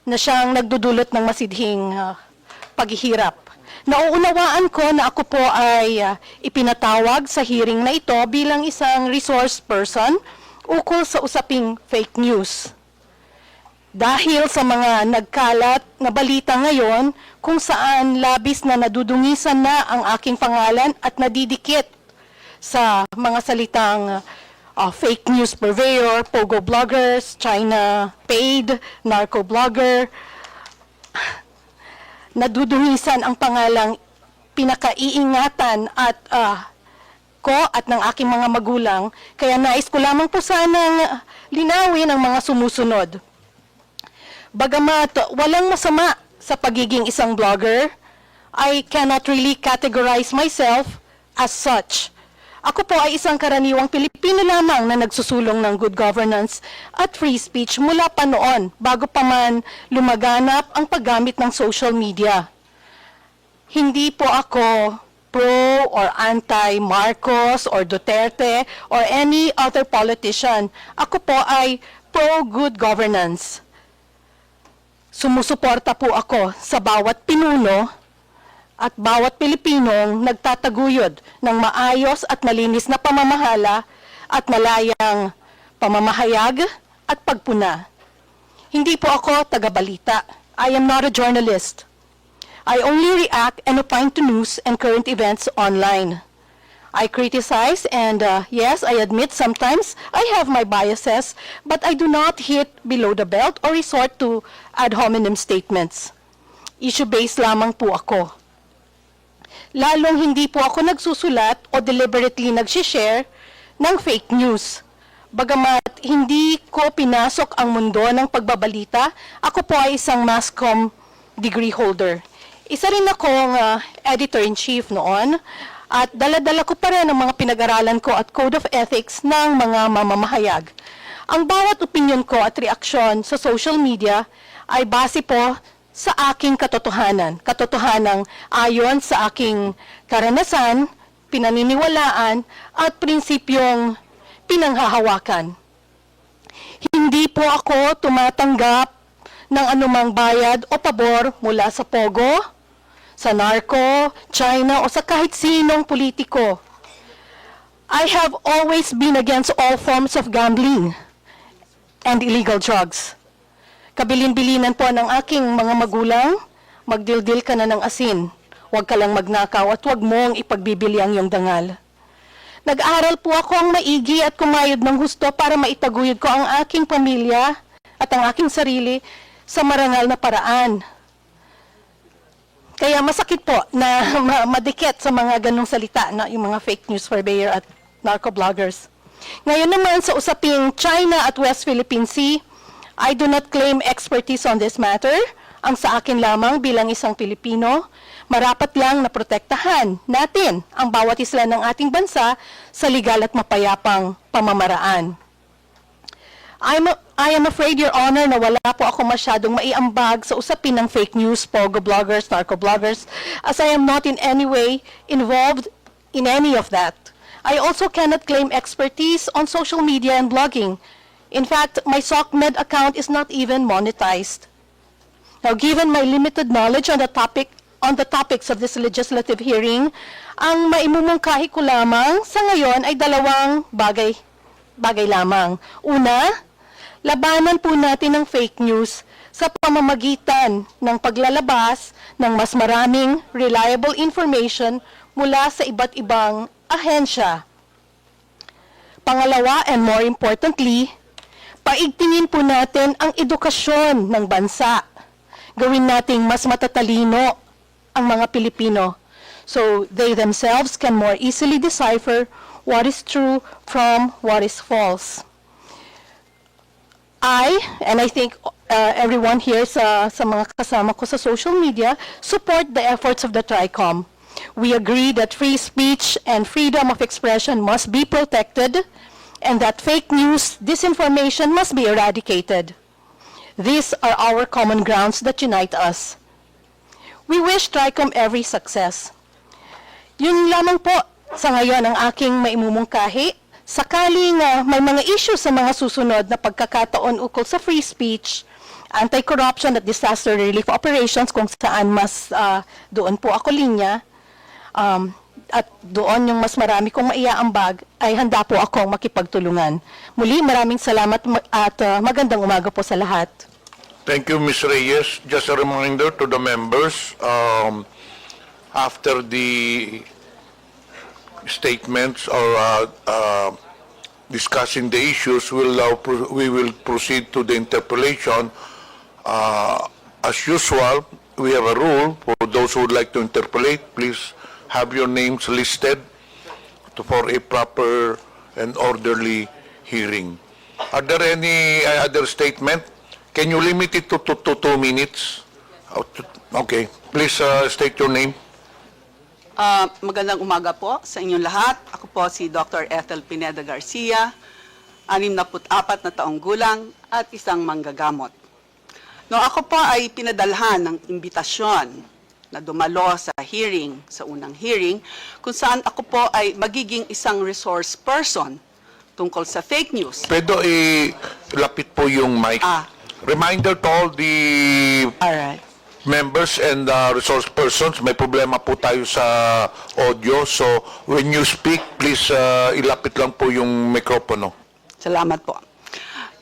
na siyang nagdudulot ng masidhing paghihirap. Nauunawaan ko na ako po ay ipinatawag sa hearing na ito bilang isang resource person ukol sa usaping fake news. Dahil sa mga nagkalat na balita ngayon kung saan labis na nadudungisan na ang aking pangalan at nadidikit sa mga salitang fake news purveyor, pogo bloggers, China paid, narco blogger, nadudungisan ang pangalang pinakaiingatan at ko at ng aking mga magulang, kaya nais ko lamang po sanang linawin ang mga sumusunod. Bagamat walang masama sa pagiging isang blogger, I cannot really categorize myself as such. Ako po ay isang karaniwang Pilipino lamang na nagsusulong ng good governance at free speech mula pa noon, bago pa man lumaganap ang paggamit ng social media. Hindi po ako pro or anti-Marcos or Duterte or any other politician. Ako po ay pro-good governance. Sumusuporta po ako sa bawat pinuno at bawat Pilipinong nagtataguyod ng maayos at malinis na pamamahala at malayang pamamahayag at pagpuna. Hindi po ako taga-balita. I am not a journalist. I only react and opine to news and current events online. I criticize and yes, I admit sometimes I have my biases, but I do not hit below the belt or resort to ad hominem statements. Issue-based lamang po ako. Lalong hindi po ako nagsusulat o deliberately nag-share ng fake news. Bagamat hindi ko pinasok ang mundo ng pagbabalita, ako po ay isang mass comm degree holder. Isa rin akong editor-in-chief noon at dala-dala ko pa rin ang mga pinag-aralan ko at code of ethics ng mga mamamahayag. Ang bawat opinion ko at reaksyon sa social media ay base po sa aking katotohanan. Katotohanang ayon sa aking karanasan, pinaniniwalaan at prinsipyong pinanghahawakan. Hindi po ako tumatanggap ng anumang bayad o pabor mula sa pogo, sa narco, China o sa kahit sinong politiko. I have always been against all forms of gambling and illegal drugs. Kabilin-bilinan po ng aking mga magulang, magdildil ka na ng asin, huwag ka lang magnakaw at huwag mong ipagbibili ang iyong dangal. Nag-aral po ako ang maigi at kumayod ng husto para maitaguyod ko ang aking pamilya at ang aking sarili sa marangal na paraan. Kaya masakit po na madikit sa mga ganong salita na yung mga fake news purveyor at narco-bloggers. Ngayon naman sa usaping China at West Philippine Sea, I do not claim expertise on this matter. Ang sa akin lamang bilang isang Pilipino, marapat lang na protektahan natin ang bawat isla ng ating bansa sa legal at mapayapang pamamaraan. I am afraid, Your Honor, na wala po ako masyadong maiambag sa usapin ng fake news, pogo bloggers, narco bloggers, as I am not in any way involved in any of that. I also cannot claim expertise on social media and blogging. In fact, my SOCMED account is not even monetized. Now, given my limited knowledge on the topics of this legislative hearing, ang maimumungkahi ko lamang sa ngayon ay dalawang bagay lamang. Una, labanan po natin ang fake news sa pamamagitan ng paglalabas ng mas maraming reliable information mula sa iba't ibang ahensya. Pangalawa, and more importantly, paigtingin po natin ang edukasyon ng bansa. Gawin nating mas matatalino ang mga Pilipino so they themselves can more easily decipher what is true from what is false. And I think everyone here sa mga kasama ko sa social media, support the efforts of the TRICOM. We agree that free speech and freedom of expression must be protected and that fake news, disinformation must be eradicated. These are our common grounds that unite us. We wish TRICOM every success. Yun lamang po sa ngayon ang aking maimumungkahi. Sakaling may mga issue sa mga susunod na pagkakataon ukol sa free speech anti-corruption at disaster relief operations kung saan mas doon po ako linya. At doon yung mas marami kong maiaambag ay handa po akong makipagtulungan. Muli, maraming salamat at magandang umaga po sa lahat. Thank you, Ms. Reyes. Just a reminder to the members, after the statements or discussing the issues, we will proceed to the interpellation. As usual, we have a rule for those who would like to interpellate. Please have your names listed for a proper and orderly hearing. Are there any other statement? Can you limit it to 2 minutes? Okay. Please state your name. Magandang umaga po sa inyong lahat. Ako po si Dr. Ethel Pineda Garcia, 64 na taong gulang at isang manggagamot. Noong ako po ay pinadalhan ng imbitasyon na dumalo sa hearing, sa unang hearing, kung saan ako po ay magiging isang resource person tungkol sa fake news. Pwede ilapit po yung mic. Reminder to all the members and resource persons, may problema po tayo sa audio. So, when you speak, please ilapit lang po yung mikropono. Salamat po.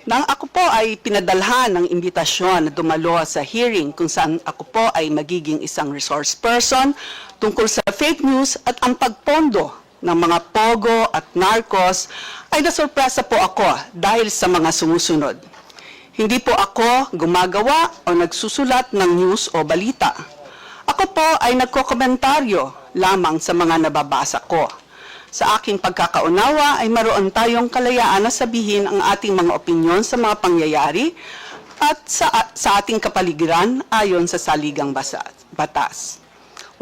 Nang ako po ay pinadalhan ng imbitasyon na dumalo sa hearing kung saan ako po ay magiging isang resource person tungkol sa fake news at ang pagpondo ng mga pogo at narcos, ay nasurpresa po ako dahil sa mga sumusunod. Hindi po ako gumagawa o nagsusulat ng news o balita. Ako po ay nagkokomentaryo lamang sa mga nababasa ko. Sa aking pagkakaunawa ay maroon tayong kalayaan na sabihin ang ating mga opinyon sa mga pangyayari at sa ating kapaligiran ayon sa saligang batas.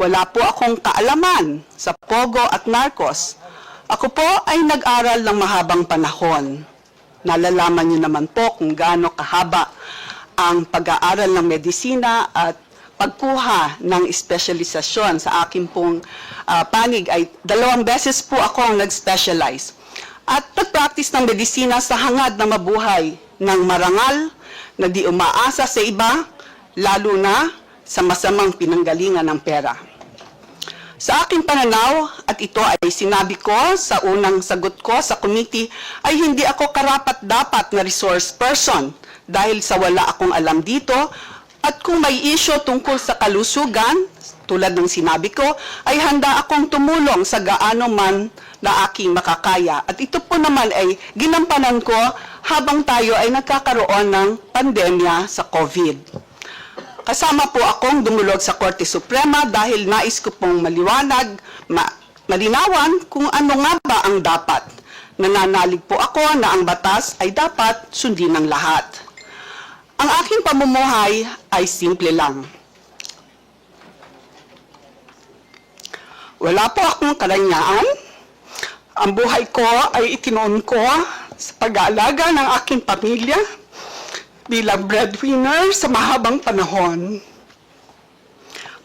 Wala po akong kaalaman sa pogo at narcos. Ako po ay nag-aral ng mahabang panahon. Nalalaman niyo naman po kung gaano kahaba ang pag-aaral ng medisina at pagkuha ng espesyalisasyon sa aking pong panig ay 2 beses po akong nag-specialize. At nag-practice ng medisina sa hangad na mabuhay ng marangal na di umaasa sa iba, lalo na sa masamang pinanggalingan ng pera. Sa aking pananaw, at ito ay sinabi ko sa unang sagot ko sa committee, ay hindi ako karapat-dapat na resource person dahil sa wala akong alam dito. At kung may issue tungkol sa kalusugan, tulad ng sinabi ko, ay handa akong tumulong sa gaano man na aking makakaya. At ito po naman ay ginampanan ko habang tayo ay nagkakaroon ng pandemya sa COVID. Kasama po akong dumulog sa Korte Suprema dahil nais ko pong malinawan kung ano nga ba ang dapat. Nananalig po ako na ang batas ay dapat sundin ng lahat. Ang aking pamumuhay ay simple lang. Wala po akong karanyaan. Ang buhay ko ay itinoon ko sa pag-aalaga ng aking pamilya bilang breadwinner sa mahabang panahon.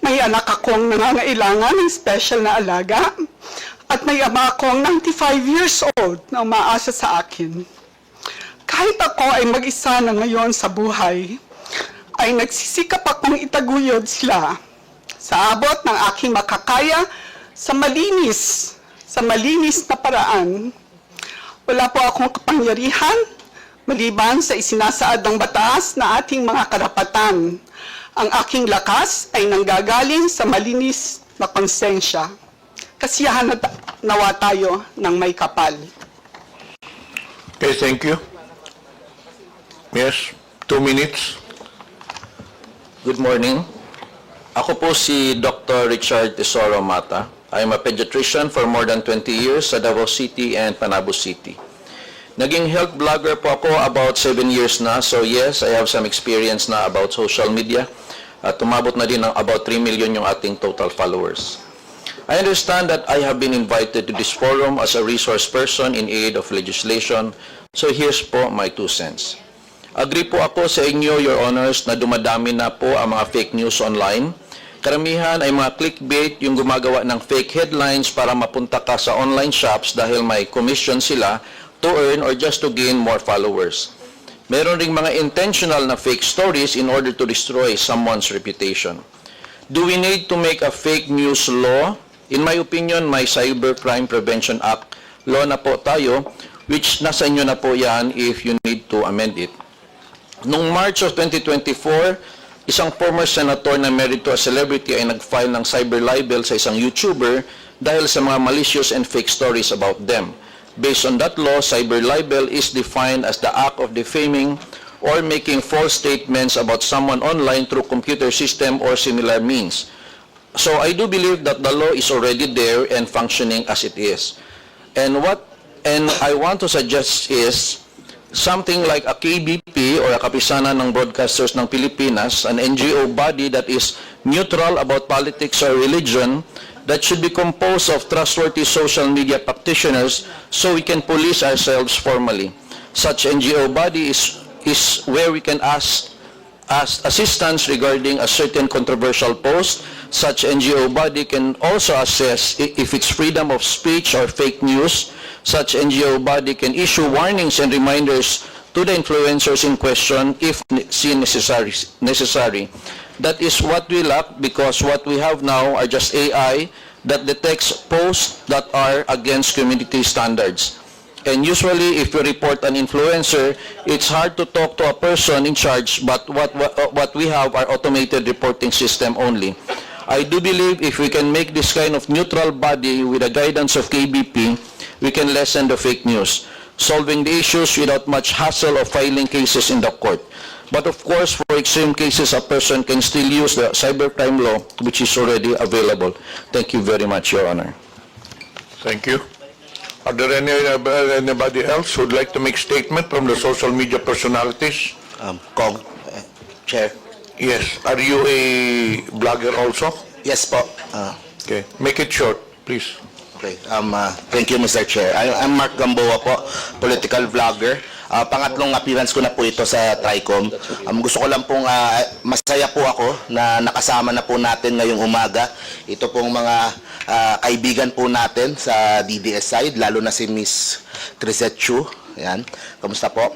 May anak akong nangangailangan ng special na alaga at may ama akong 95 years old na umaasa sa akin. Kahit ako ay mag-isa na ngayon sa buhay, ay nagsisikap akong itaguyod sila sa abot ng aking makakaya sa malinis na paraan. Wala po akong kapangyarihan maliban sa isinasaad ng batas na ating mga karapatan. Ang aking lakas ay nanggagaling sa malinis na konsensya. Kasiyahan nawa tayo ng may kapal. Okay, thank you. Yes, 2 minutes. Good morning. Ako po si Dr. Richard Tesoro Mata. I am a pediatrician for more than 20 years sa Davao City and Panabo City. Naging health blogger po ako about 7 years na. So yes, I have some experience na about social media. At umabot na din ng about 3 million yung ating total followers. I understand that I have been invited to this forum as a resource person in aid of legislation. So here's po my 2 cents. Agree po ako sa inyo, Your Honors, na dumadami na po ang mga fake news online. Karamihan ay mga clickbait, yung gumagawa ng fake headlines para mapunta ka sa online shops dahil may commission sila to earn or just to gain more followers. Meron ring mga intentional na fake stories in order to destroy someone's reputation. Do we need to make a fake news law? In my opinion, may Cybercrime Prevention Act law na po tayo, which nasa inyo na po yan if you need to amend it. Noong March of 2024, isang former senator na married to a celebrity ay nag-file ng cyber libel sa isang YouTuber dahil sa mga malicious and fake stories about them. Based on that law, cyber libel is defined as the act of defaming or making false statements about someone online through computer system or similar means. So I do believe that the law is already there and functioning as it is. And I want to suggest is something like a KBP or a Kapisanan ng Broadcasters ng Pilipinas, an NGO body that is neutral about politics or religion, that should be composed of trustworthy social media practitioners so we can police ourselves formally. Such NGO body is where we can ask assistance regarding a certain controversial post. Such NGO body can also assess if it's freedom of speech or fake news. Such NGO body can issue warnings and reminders to the influencers in question if seen necessary. That is what we lack, because what we have now are just AI that detects posts that are against community standards. And usually, if you report an influencer, it's hard to talk to a person in charge, but what we have are automated reporting system only. I do believe if we can make this kind of neutral body with the guidance of KBP, we can lessen the fake news, solving the issues without much hassle of filing cases in the court. But of course, for extreme cases, a person can still use the cybercrime law, which is already available. Thank you very much, Your Honor. Thank you. Are there anybody else who would like to make statement from the social media personalities? Chair. Yes. Are you a blogger also? Yes po. Okay. Make it short, please. Okay. Thank you, Mr. Chair. I'm Mark Gamboa po, political vlogger. Pangatlong appearance ko na po ito sa TRICOM. Gusto ko lang pong masaya po ako na nakasama na po natin ngayong umaga. Ito pong mga kaibigan po natin sa DDS side, lalo na si Miss Trisette Chu. Ayan. Kamusta po?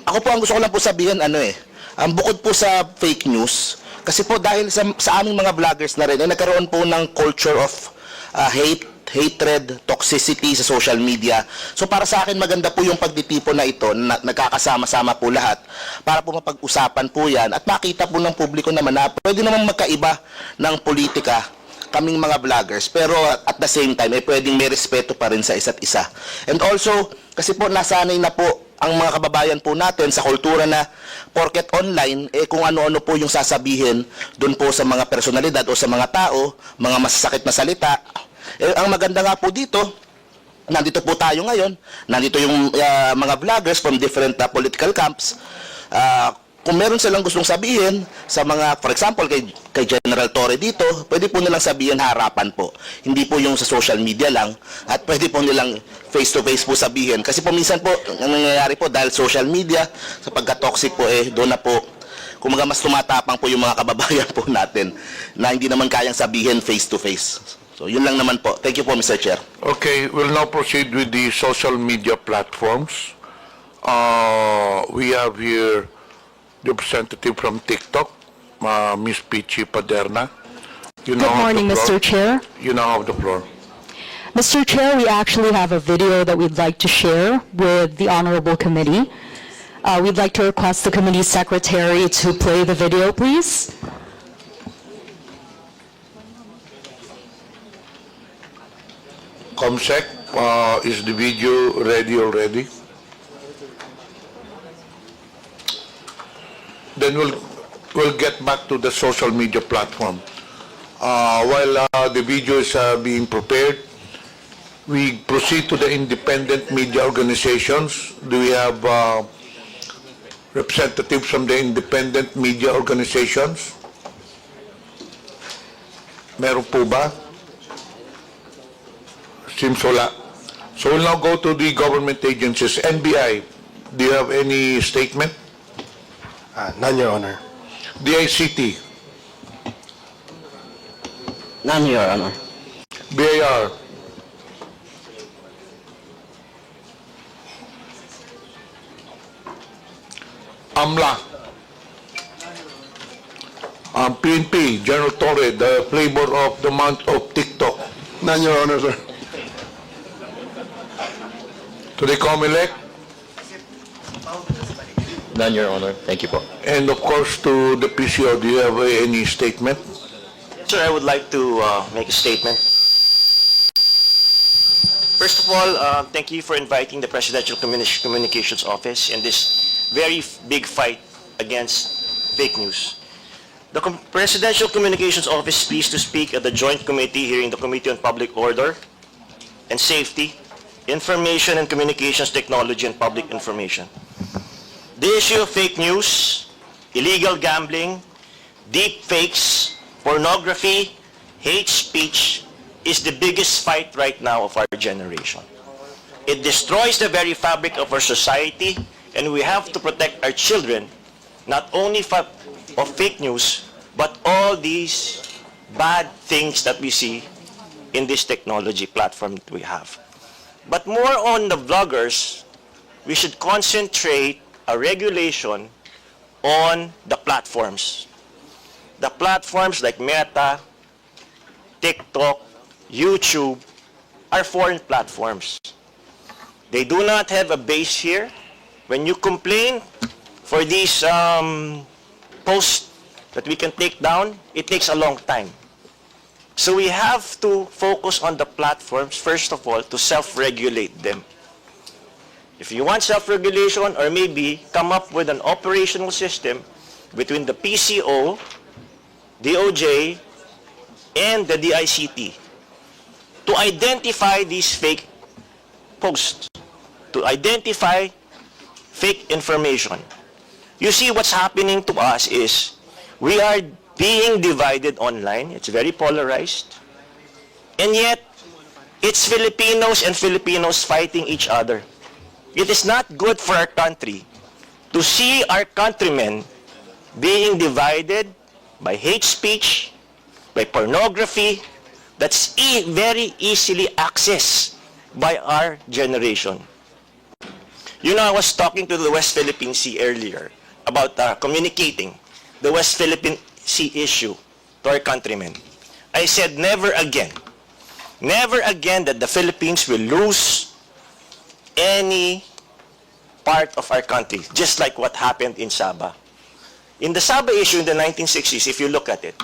Ako po ang gusto ko lang po sabihin, bukod po sa fake news, kasi po dahil sa aming mga vloggers na rin, nagkaroon po ng culture of hatred, toxicity sa social media. So para sa akin, maganda po yung pagtitipon na ito, na nagkakasama-sama po lahat, para po mapag-usapan po yan at makita po ng publiko naman na pwede naman magkaiba ng politika kaming mga vloggers, pero at the same time, pwedeng may respeto pa rin sa isa't isa. And also, kasi po nasanay na po ang mga kababayan po natin sa kultura na porket online, kung ano-ano po yung sasabihin doon po sa mga personalidad o sa mga tao, mga masasakit na salita. Ang maganda nga po dito, nandito po tayo ngayon, nandito yung mga vloggers from different political camps. Kung meron silang gustong sabihin sa mga, for example, kay General Torre dito, pwede po nilang sabihin harapan po. Hindi po yung sa social media lang, at pwede po nilang face-to-face po sabihin. Kasi po minsan po, ang nangyayari po dahil social media, sa pagka-toxic po, doon na po, kumaga mas tumatapang po yung mga kababayan po natin na hindi naman kayang sabihin face-to-face. So, yun lang naman po. Thank you po, Mr. Chair. Okay, we'll now proceed with the social media platforms. We have here the representative from TikTok, Ms. Pichi Paderna. Good morning, Mr. Chair. You now have the floor. Mr. Chair, we actually have a video that we'd like to share with the Honorable Committee. We'd like to request the committee secretary to play the video, please. Comsec, is the video ready already? Then we'll get back to the social media platform. While the video is being prepared, we proceed to the independent media organizations. Do we have representatives from the independent media organizations? Meron po ba? Seems wala. So we'll now go to the government agencies. NBI, do you have any statement? None, Your Honor. DICT? None, Your Honor. BIR? AMLA. PNP, General Torre, the flavor of the month of TikTok. None, Your Honor, sir. To the COMELEC, None, Your Honor. Thank you po. and of course to the PCO. Do you have any statement? Sir, I would like to make a statement. First of all, thank you for inviting the Presidential Communications Office in this very big fight against fake news. The Presidential Communications Office is pleased to speak at the Joint Committee hearing the Committee on Public Order and Safety, Information and Communications Technology and Public Information. The issue of fake news, illegal gambling, deep fakes, pornography, hate speech is the biggest fight right now of our generation. It destroys the very fabric of our society, and we have to protect our children not only of fake news, but all these bad things that we see in this technology platform that we have. But more on the vloggers, we should concentrate a regulation on the platforms. The platforms like Meta, TikTok, YouTube are foreign platforms. They do not have a base here. When you complain for these posts that we can take down, it takes a long time. So we have to focus on the platforms, first of all, to self-regulate them. If you want self-regulation, or maybe come up with an operational system between the PCO, DOJ, and the DICT to identify these fake posts, to identify fake information. You see, what's happening to us is we are being divided online. It's very polarized. And yet, it's Filipinos and Filipinos fighting each other. It is not good for our country to see our countrymen being divided by hate speech, by pornography, that's very easily accessed by our generation. You know, I was talking to the West Philippine Sea earlier about communicating the West Philippine Sea issue to our countrymen. I said never again that the Philippines will lose any part of our country, just like what happened in Sabah. In the Sabah issue in the 1960s, if you look at it,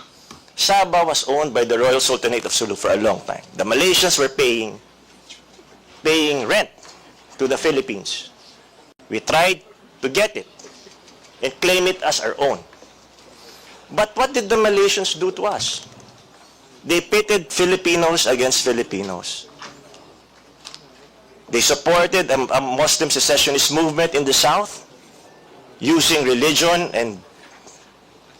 Sabah was owned by the Royal Sultanate of Sulu for a long time. The Malaysians were paying rent to the Philippines. We tried to get it and claim it as our own. But what did the Malaysians do to us? They pitted Filipinos against Filipinos. They supported a Muslim secessionist movement in the South using religion and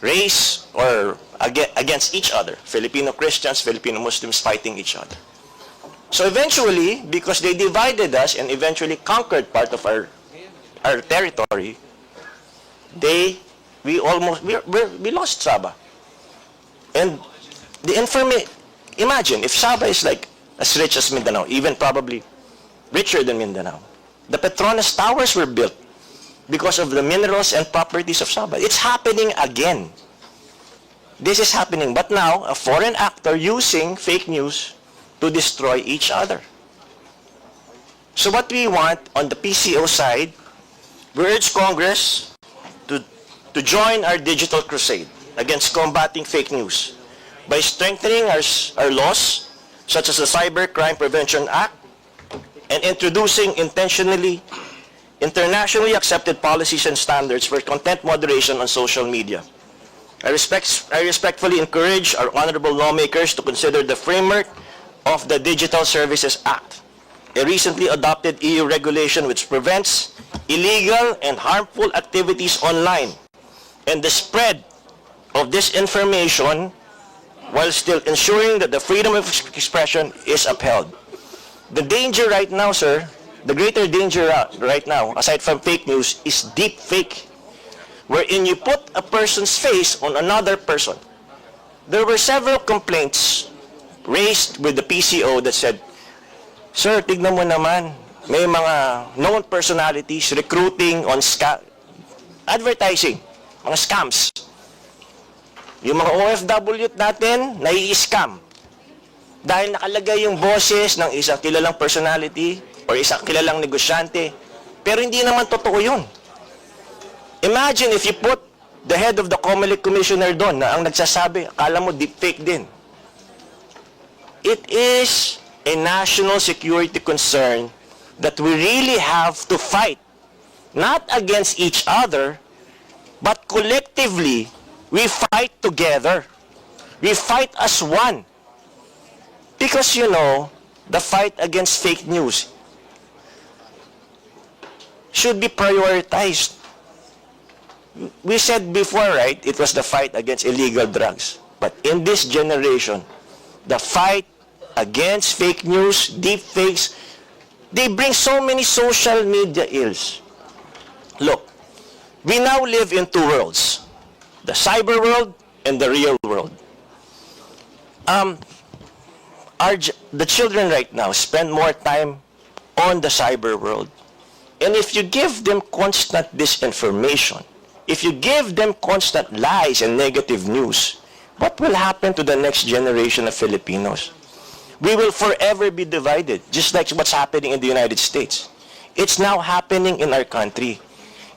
race or against each other. Filipino Christians, Filipino Muslims fighting each other. So eventually, because they divided us and eventually conquered part of our territory, we lost Sabah. And imagine if Sabah is like as rich as Mindanao, even probably richer than Mindanao. The Petronas Towers were built because of the minerals and properties of Sabah. It's happening again. This is happening, but now a foreign actor using fake news to destroy each other. So what we want on the PCO side, we urge Congress to join our digital crusade against combating fake news by strengthening our laws, such as the Cybercrime Prevention Act, and introducing internationally accepted policies and standards for content moderation on social media. I respectfully encourage our honorable lawmakers to consider the framework of the Digital Services Act, a recently adopted EU regulation which prevents illegal and harmful activities online and the spread of disinformation while still ensuring that the freedom of expression is upheld. The danger right now, sir, the greater danger right now, aside from fake news, is deep fake, wherein you put a person's face on another person. There were several complaints raised with the PCO that said, sir, tignan mo naman, may mga known personalities recruiting on advertising, mga scams. Yung mga OFW natin, nai-scam. Dahil nakalagay yung boses ng isang kilalang personality or isang kilalang negosyante. Pero hindi naman totoo yun. Imagine if you put the head of the Comelec Commissioner doon na ang nagsasabi, akala mo deepfake din. It is a national security concern that we really have to fight, not against each other, but collectively, we fight together. We fight as one. Because, you know, the fight against fake news should be prioritized. We said before, right, it was the fight against illegal drugs. But in this generation, the fight against fake news, deep fakes, they bring so many social media ills. Look, we now live in two worlds, the cyber world and the real world. The children right now spend more time on the cyber world. And if you give them constant disinformation, if you give them constant lies and negative news, what will happen to the next generation of Filipinos? We will forever be divided, just like what's happening in the United States. It's now happening in our country.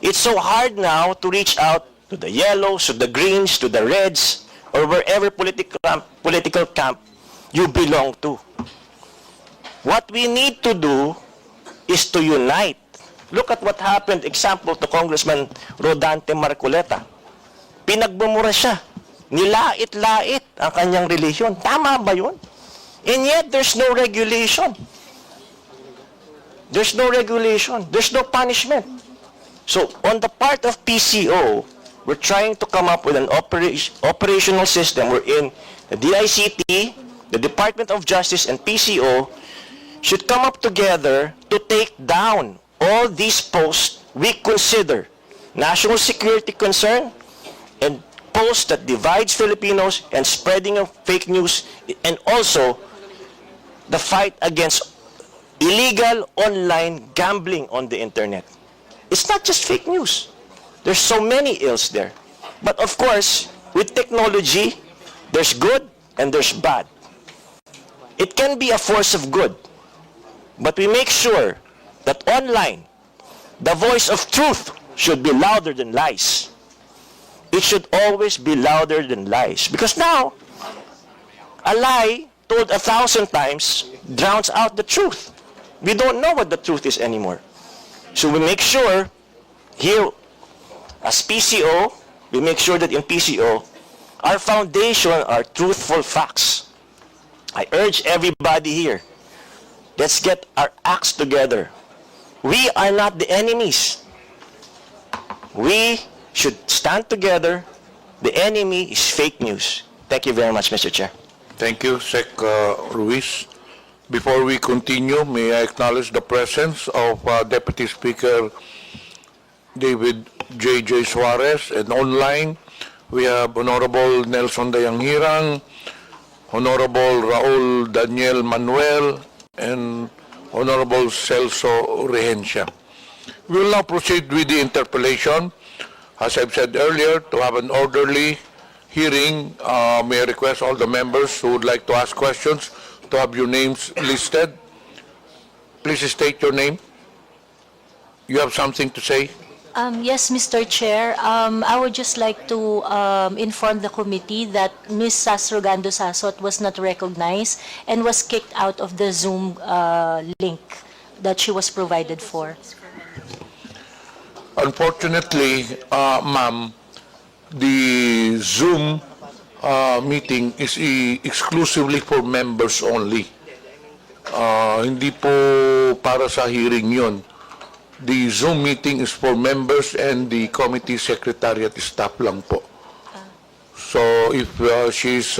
It's so hard now to reach out to the yellows, to the greens, to the reds, or wherever political camp you belong to. What we need to do is to unite. Look at what happened, example, to Congressman Rodante Marcoleta. Pinagbumura siya. Nilait-lait ang kanyang relihiyon. Tama ba yun? And yet, there's no regulation. There's no regulation. There's no punishment. So, on the part of PCO, we're trying to come up with an operational system wherein the DICT, the Department of Justice, and PCO should come up together to take down all these posts we consider national security concern and posts that divides Filipinos and spreading of fake news, and also the fight against illegal online gambling on the internet. It's not just fake news. There's so many ills there. But of course, with technology, there's good and there's bad. It can be a force of good, but we make sure that online, the voice of truth should be louder than lies. It should always be louder than lies. Because now, a lie told 1,000 times drowns out the truth. We don't know what the truth is anymore. So we make sure here, as PCO, we make sure that in PCO, our foundation are truthful facts. I urge everybody here, let's get our acts together. We are not the enemies. We should stand together. The enemy is fake news. Thank you very much, Mr. Chair. Thank you, Sec. Ruiz. Before we continue, may I acknowledge the presence of Deputy Speaker David J.J. Suarez, and online we have Honorable Nelson Dayanghirang, Honorable Raul Daniel Manuel, and Honorable Celso Rehencia. We will now proceed with the interpellation. As I've said earlier, to have an orderly hearing, may I request all the members who would like to ask questions to have your names listed. Please state your name. You have something to say? Yes, Mr. Chair. I would just like to inform the committee that Ms. Sasrogando Sasot was not recognized and was kicked out of the Zoom link that she was provided for. Unfortunately, ma'am, the Zoom meeting is exclusively for members only. Hindi po para sa hearing yon. The Zoom meeting is for members and the committee secretariat staff lang po. So if she's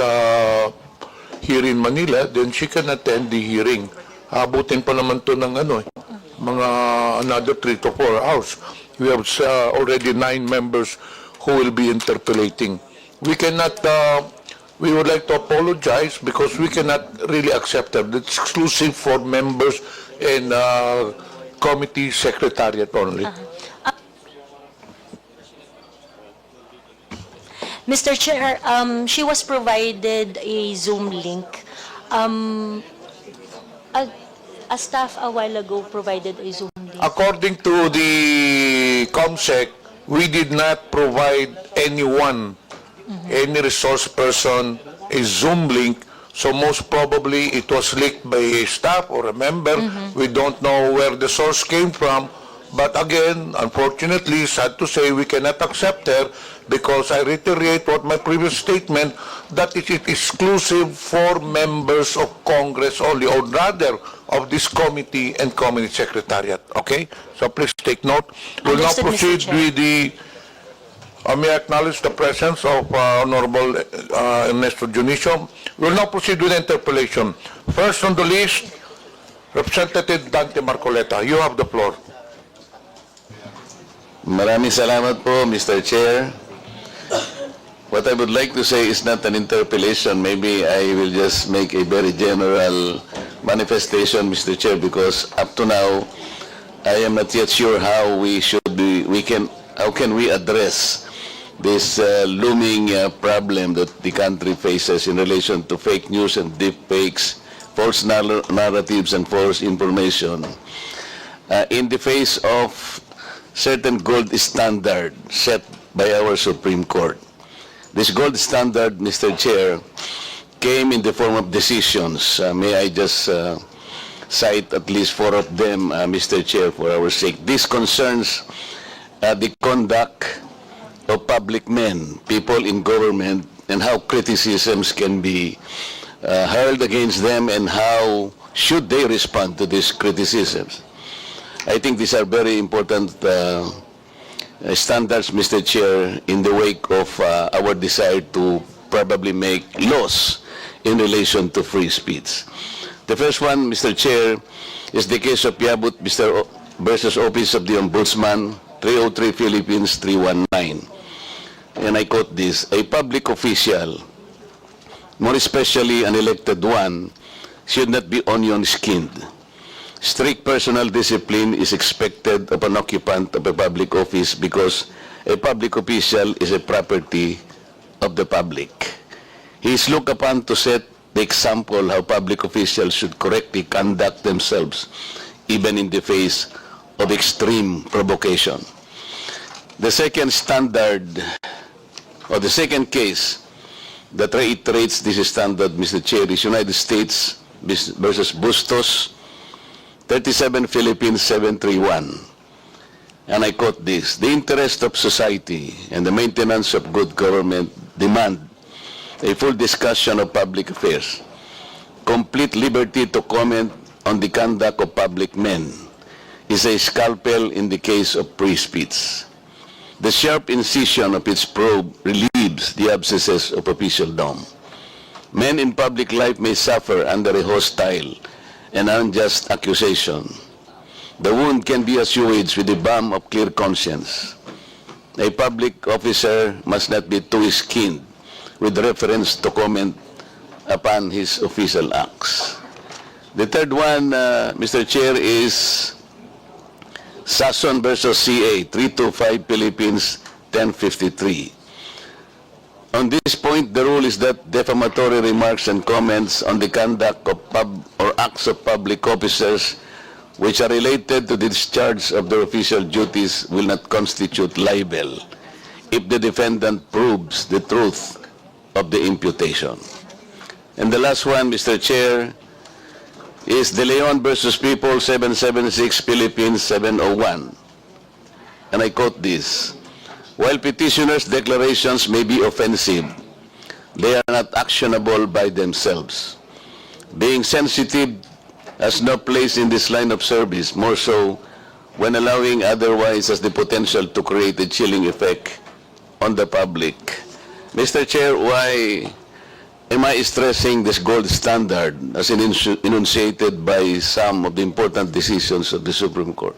here in Manila, then she can attend the hearing. Abutin pa naman to ng mga another 3 to 4 hours. We have already 9 members who will be interpolating. We cannot, we would like to apologize because we cannot really accept that. It's exclusive for members and committee secretariat only. Mr. Chair, she was provided a Zoom link. A staff a while ago provided a Zoom link. According to the COMSEC, we did not provide anyone, any resource person, a Zoom link. So most probably it was leaked by a staff or a member. We don't know where the source came from. But again, unfortunately, sad to say, we cannot accept her because I reiterate what my previous statement, that it is exclusive for members of Congress only, or rather of this committee and committee secretariat. Okay? So please take note. We'll now Understood, Mr. proceed Chair. with the, may I acknowledge the presence of Honorable Ernesto Junicio. We'll now proceed with the interpellation. First on the list, Representative Dante Marcoleta. You have the floor. Maraming salamat po, Mr. Chair. What I would like to say is not an interpellation. Maybe I will just make a very general manifestation, Mr. Chair, because up to now, I am not yet sure how how can we address this looming problem that the country faces in relation to fake news and deep fakes, false narratives and false information. In the face of certain gold standard set by our Supreme Court. This gold standard, Mr. Chair, came in the form of decisions. May I just cite at least 4 of them, Mr. Chair, for our sake. This concerns the conduct of public men, people in government, and how criticisms can be hurled against them and how should they respond to these criticisms. I think these are very important standards, Mr. Chair, in the wake of our desire to probably make laws in relation to free speech. The first one, Mr. Chair, is the case of Yabut versus Office of the Ombudsman, 303 Philippines 319. And I quote this: a public official, more especially an elected one, should not be onion-skinned. Strict personal discipline is expected of an occupant of a public office because a public official is a property of the public. He is looked upon to set the example how public officials should correctly conduct themselves, even in the face of extreme provocation. The second standard, or the second case that reiterates this standard, Mr. Chair, is United States versus Bustos, 37 Philippines 731. And I quote this: the interest of society and the maintenance of good government demand a full discussion of public affairs, complete liberty to comment on the conduct of public men is a scalpel in the case of free speech. The sharp incision of its probe relieves the abscesses of officialdom. Men in public life may suffer under a hostile and unjust accusation. The wound can be assuaged with the balm of clear conscience. A public officer must not be too skinned with reference to comment upon his official acts. The third one, Mr. Chair, is Sason versus CA, 325 Philippines 1053. On this point, the rule is that defamatory remarks and comments on the conduct of acts of public officers which are related to the discharge of their official duties will not constitute libel if the defendant proves the truth of the imputation. And the last one, Mr. Chair, is De Leon versus People 776 Philippines 701. And I quote this: while petitioners' declarations may be offensive, they are not actionable by themselves. Being sensitive has no place in this line of service, more so when allowing otherwise has the potential to create a chilling effect on the public. Mr. Chair, why am I stressing this gold standard as enunciated by some of the important decisions of the Supreme Court?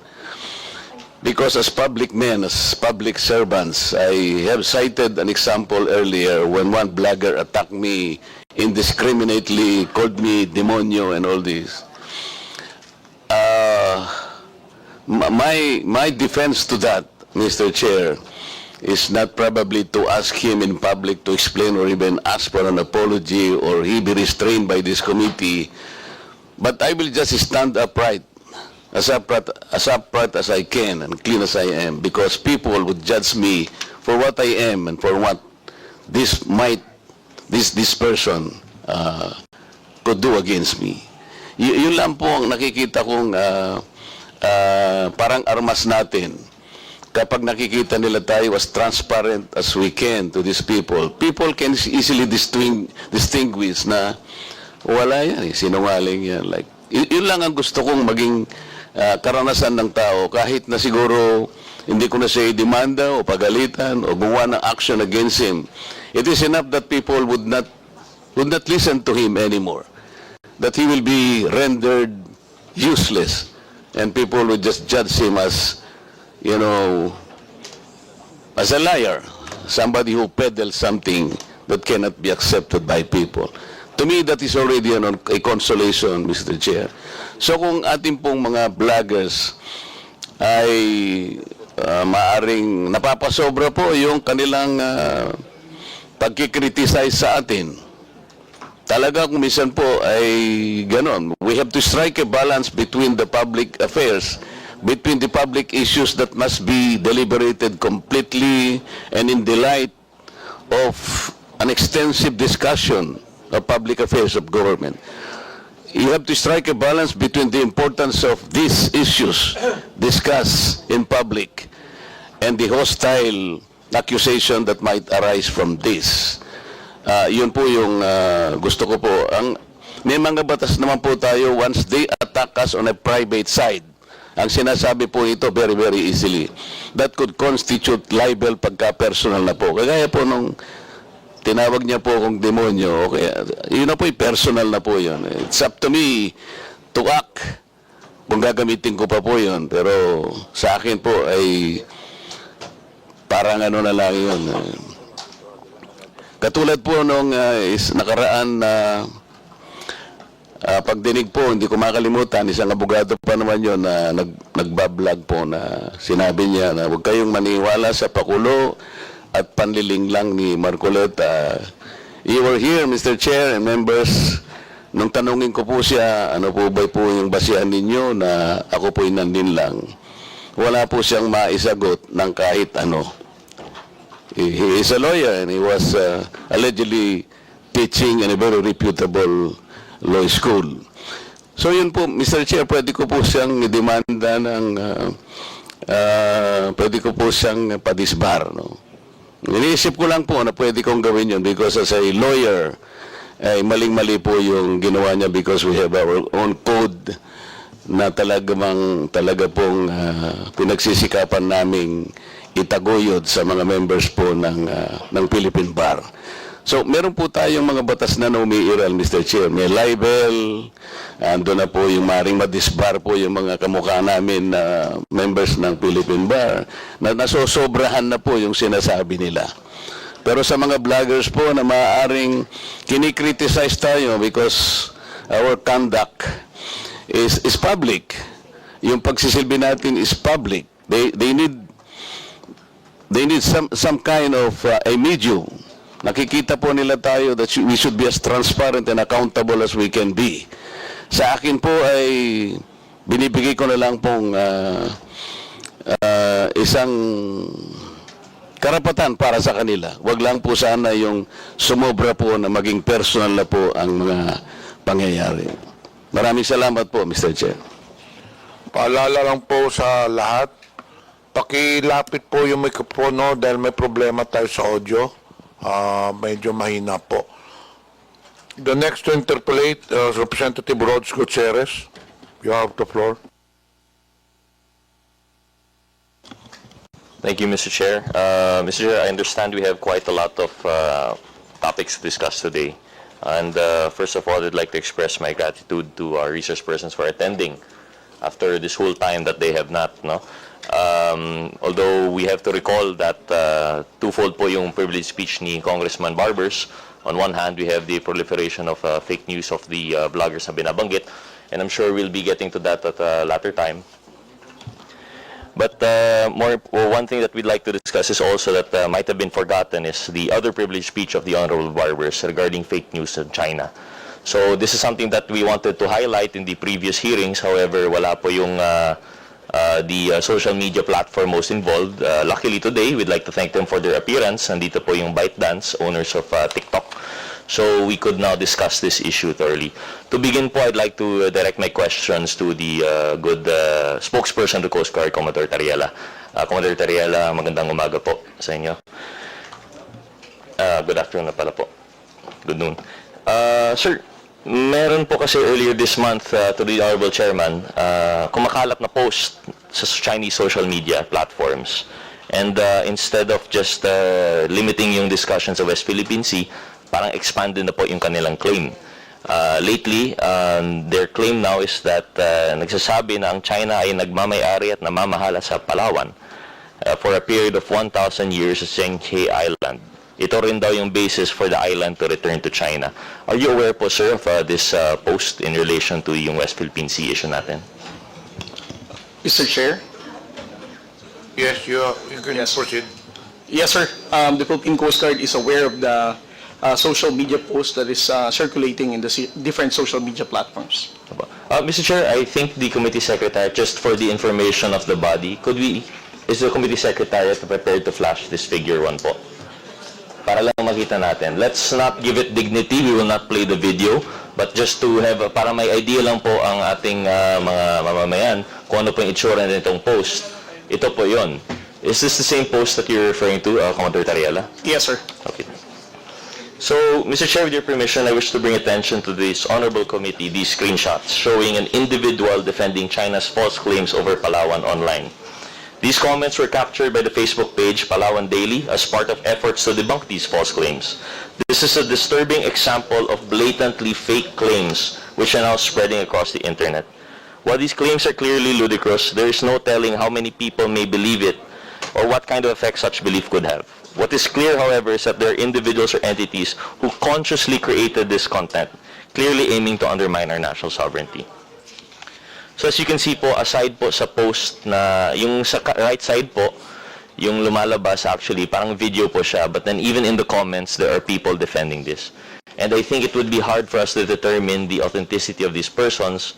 Because as public men, as public servants, I have cited an example earlier when one blogger attacked me indiscriminately, called me demonyo and all this. My defense to that, Mr. Chair, is not probably to ask him in public to explain or even ask for an apology or he be restrained by this committee. But I will just stand upright, as upright as I can and clean as I am, because people would judge me for what I am and for what this person could do against me. Yun lang po ang nakikita kong parang armas natin. Kapag nakikita nila tayo as transparent as we can to these people, people can easily distinguish na wala yan, sinungaling yan. Like, yun lang ang gusto kong maging karanasan ng tao, kahit na siguro hindi ko na siya demanda o pagalitan o gumawa ng action against him. It is enough that people would not listen to him anymore. That he will be rendered useless and people would just judge him as, you know, as a liar, somebody who peddles something that cannot be accepted by people. To me, that is already a consolation, Mr. Chair. So kung ating pong mga vloggers ay maaring napapasobra po yung kanilang pagkikriticize sa atin, talaga kung minsan po ay ganon. We have to strike a balance between the public affairs, between the public issues that must be deliberated completely and in the light of an extensive discussion of public affairs of government. You have to strike a balance between the importance of these issues discussed in public and the hostile accusation that might arise from this. Yun po yung gusto ko po. May mga batas naman po tayo, once they attack us on a private side, ang sinasabi po ito very, very easily, that could constitute libel pagka-personal na po. Kagaya po nung tinawag niya po akong demonyo, okay, yun na po, personal na po yun. It's up to me to act kung gagamitin ko pa po yun. Pero sa akin po ay parang ano na lang yun. Katulad po nung nakaraan na pagdinig po, hindi ko makalimutan, isang abogado pa naman yun na nagbablog po na sinabi niya na huwag kayong maniwala sa pakulo at panliling lang ni Marcoleta. You were here, Mr. Chair and members, nung tanungin ko po siya, ano po ba po yung basihan ninyo na ako po'y nandin lang. Wala po siyang maisagot ng kahit ano. He is a lawyer and he was allegedly teaching in a very reputable law school. So yun po, Mr. Chair, pwede ko po siyang demanda ng, pwede ko po siyang padisbar. No? Iniisip ko lang po na pwede kong gawin yun because as a lawyer, ay maling-mali po yung ginawa niya because we have our own code na talaga pong pinagsisikapan naming itaguyod sa mga members po ng Philippine Bar. So, meron po tayong mga batas na umiiral, Mr. Chair. May libel, ando na po yung maring madisbar po yung mga kamukha namin na members ng Philippine Bar, na nasosobrahan na po yung sinasabi nila. Pero sa mga vloggers po na maaaring kinikriticize tayo because our conduct is public. Yung pagsisilbi natin is public. They need some kind of a medium. Nakikita po nila tayo that we should be as transparent and accountable as we can be. Sa akin po ay binibigay ko na lang pong isang karapatan para sa kanila. Wag lang po sana yung sumobra po na maging personal na po ang mga pangyayari. Maraming salamat po, Mr. Chair. Paalala lang po sa lahat, pakilapit po yung mikropono dahil may problema tayo sa audio. Medyo mahina po. The next to interpolate, Representative Rods Gutierrez. You have the floor. Thank you, Mr. Chair. Mr. Chair, I understand we have quite a lot of topics to discuss today. And first of all, I'd like to express my gratitude to our resource persons for attending after this whole time that they have not, no? Although we have to recall that twofold po yung privileged speech ni Congressman Barbers. On one hand, we have the proliferation of fake news of the vloggers na binabanggit, and I'm sure we'll be getting to that at a later time. But one thing that we'd like to discuss is also that might have been forgotten is the other privileged speech of the Honorable Barbers regarding fake news in China. So this is something that we wanted to highlight in the previous hearings. However, wala po yung the social media platform most involved. Luckily today, we'd like to thank them for their appearance. Nandito po yung ByteDance, owners of TikTok. So we could now discuss this issue thoroughly. To begin po, I'd like to direct my questions to the good spokesperson of the Coast Guard, Commodore Tariela. Commodore Tariela, magandang umaga po sa inyo. Good afternoon na pala po. Good noon. Sir, meron po kasi earlier this month to the Honorable Chairman, kumakalat na post sa Chinese social media platforms. And instead of just limiting yung discussion sa West Philippine Sea, parang expanded na po yung kanilang claim. Lately, their claim now is that nagsasabi na ang China ay nagmamay-ari at namamahala sa Palawan for a period of 1,000 years sa Zhenghe Island. Ito rin daw yung basis for the island to return to China. Are you aware po, sir, of this post in relation to yung West Philippine Sea issue natin? Mr. Chair? Yes, you can proceed. Yes, sir. The Philippine Coast Guard is aware of the social media post that is circulating in the different social media platforms. Mr. Chair, I think the committee secretary, just for the information of the body, is the committee secretary prepared to flash this figure 1 po? Para lang makita natin. Let's not give it dignity. We will not play the video. But just to have, para may idea lang po ang ating mga mamamayan kung ano po yung itsura nitong post. Ito po yon. Is this the same post that you're referring to, Commodore Tariela? Yes, sir. Okay. So, Mr. Chair, with your permission, I wish to bring attention to this honorable committee these screenshots showing an individual defending China's false claims over Palawan online. These comments were captured by the Facebook page Palawan Daily as part of efforts to debunk these false claims. This is a disturbing example of blatantly fake claims which are now spreading across the internet. While these claims are clearly ludicrous, there is no telling how many people may believe it or what kind of effect such belief could have. What is clear, however, is that there are individuals or entities who consciously created this content, clearly aiming to undermine our national sovereignty. So as you can see po, aside po sa post na, yung sa right side po, yung lumalabas actually, parang video po siya, but then even in the comments, there are people defending this. And I think it would be hard for us to determine the authenticity of these persons,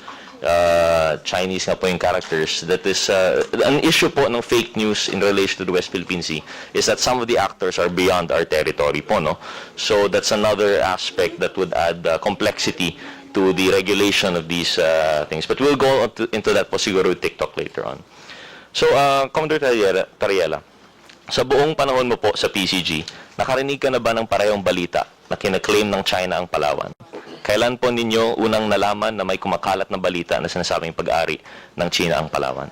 Chinese nga po yung characters, that is, an issue po ng fake news in relation to the West Philippine Sea is that some of the actors are beyond our territory po, no? So that's another aspect that would add complexity to the regulation of these things. But we'll go into that po siguro with TikTok later on. So, Commodore Tariela, sa buong panahon mo po sa PCG, nakarinig ka na ba ng parehong balita na kinaklaim ng China ang Palawan? Kailan po ninyo unang nalaman na may kumakalat na balita na sinasabing pag-ari ng China ang Palawan?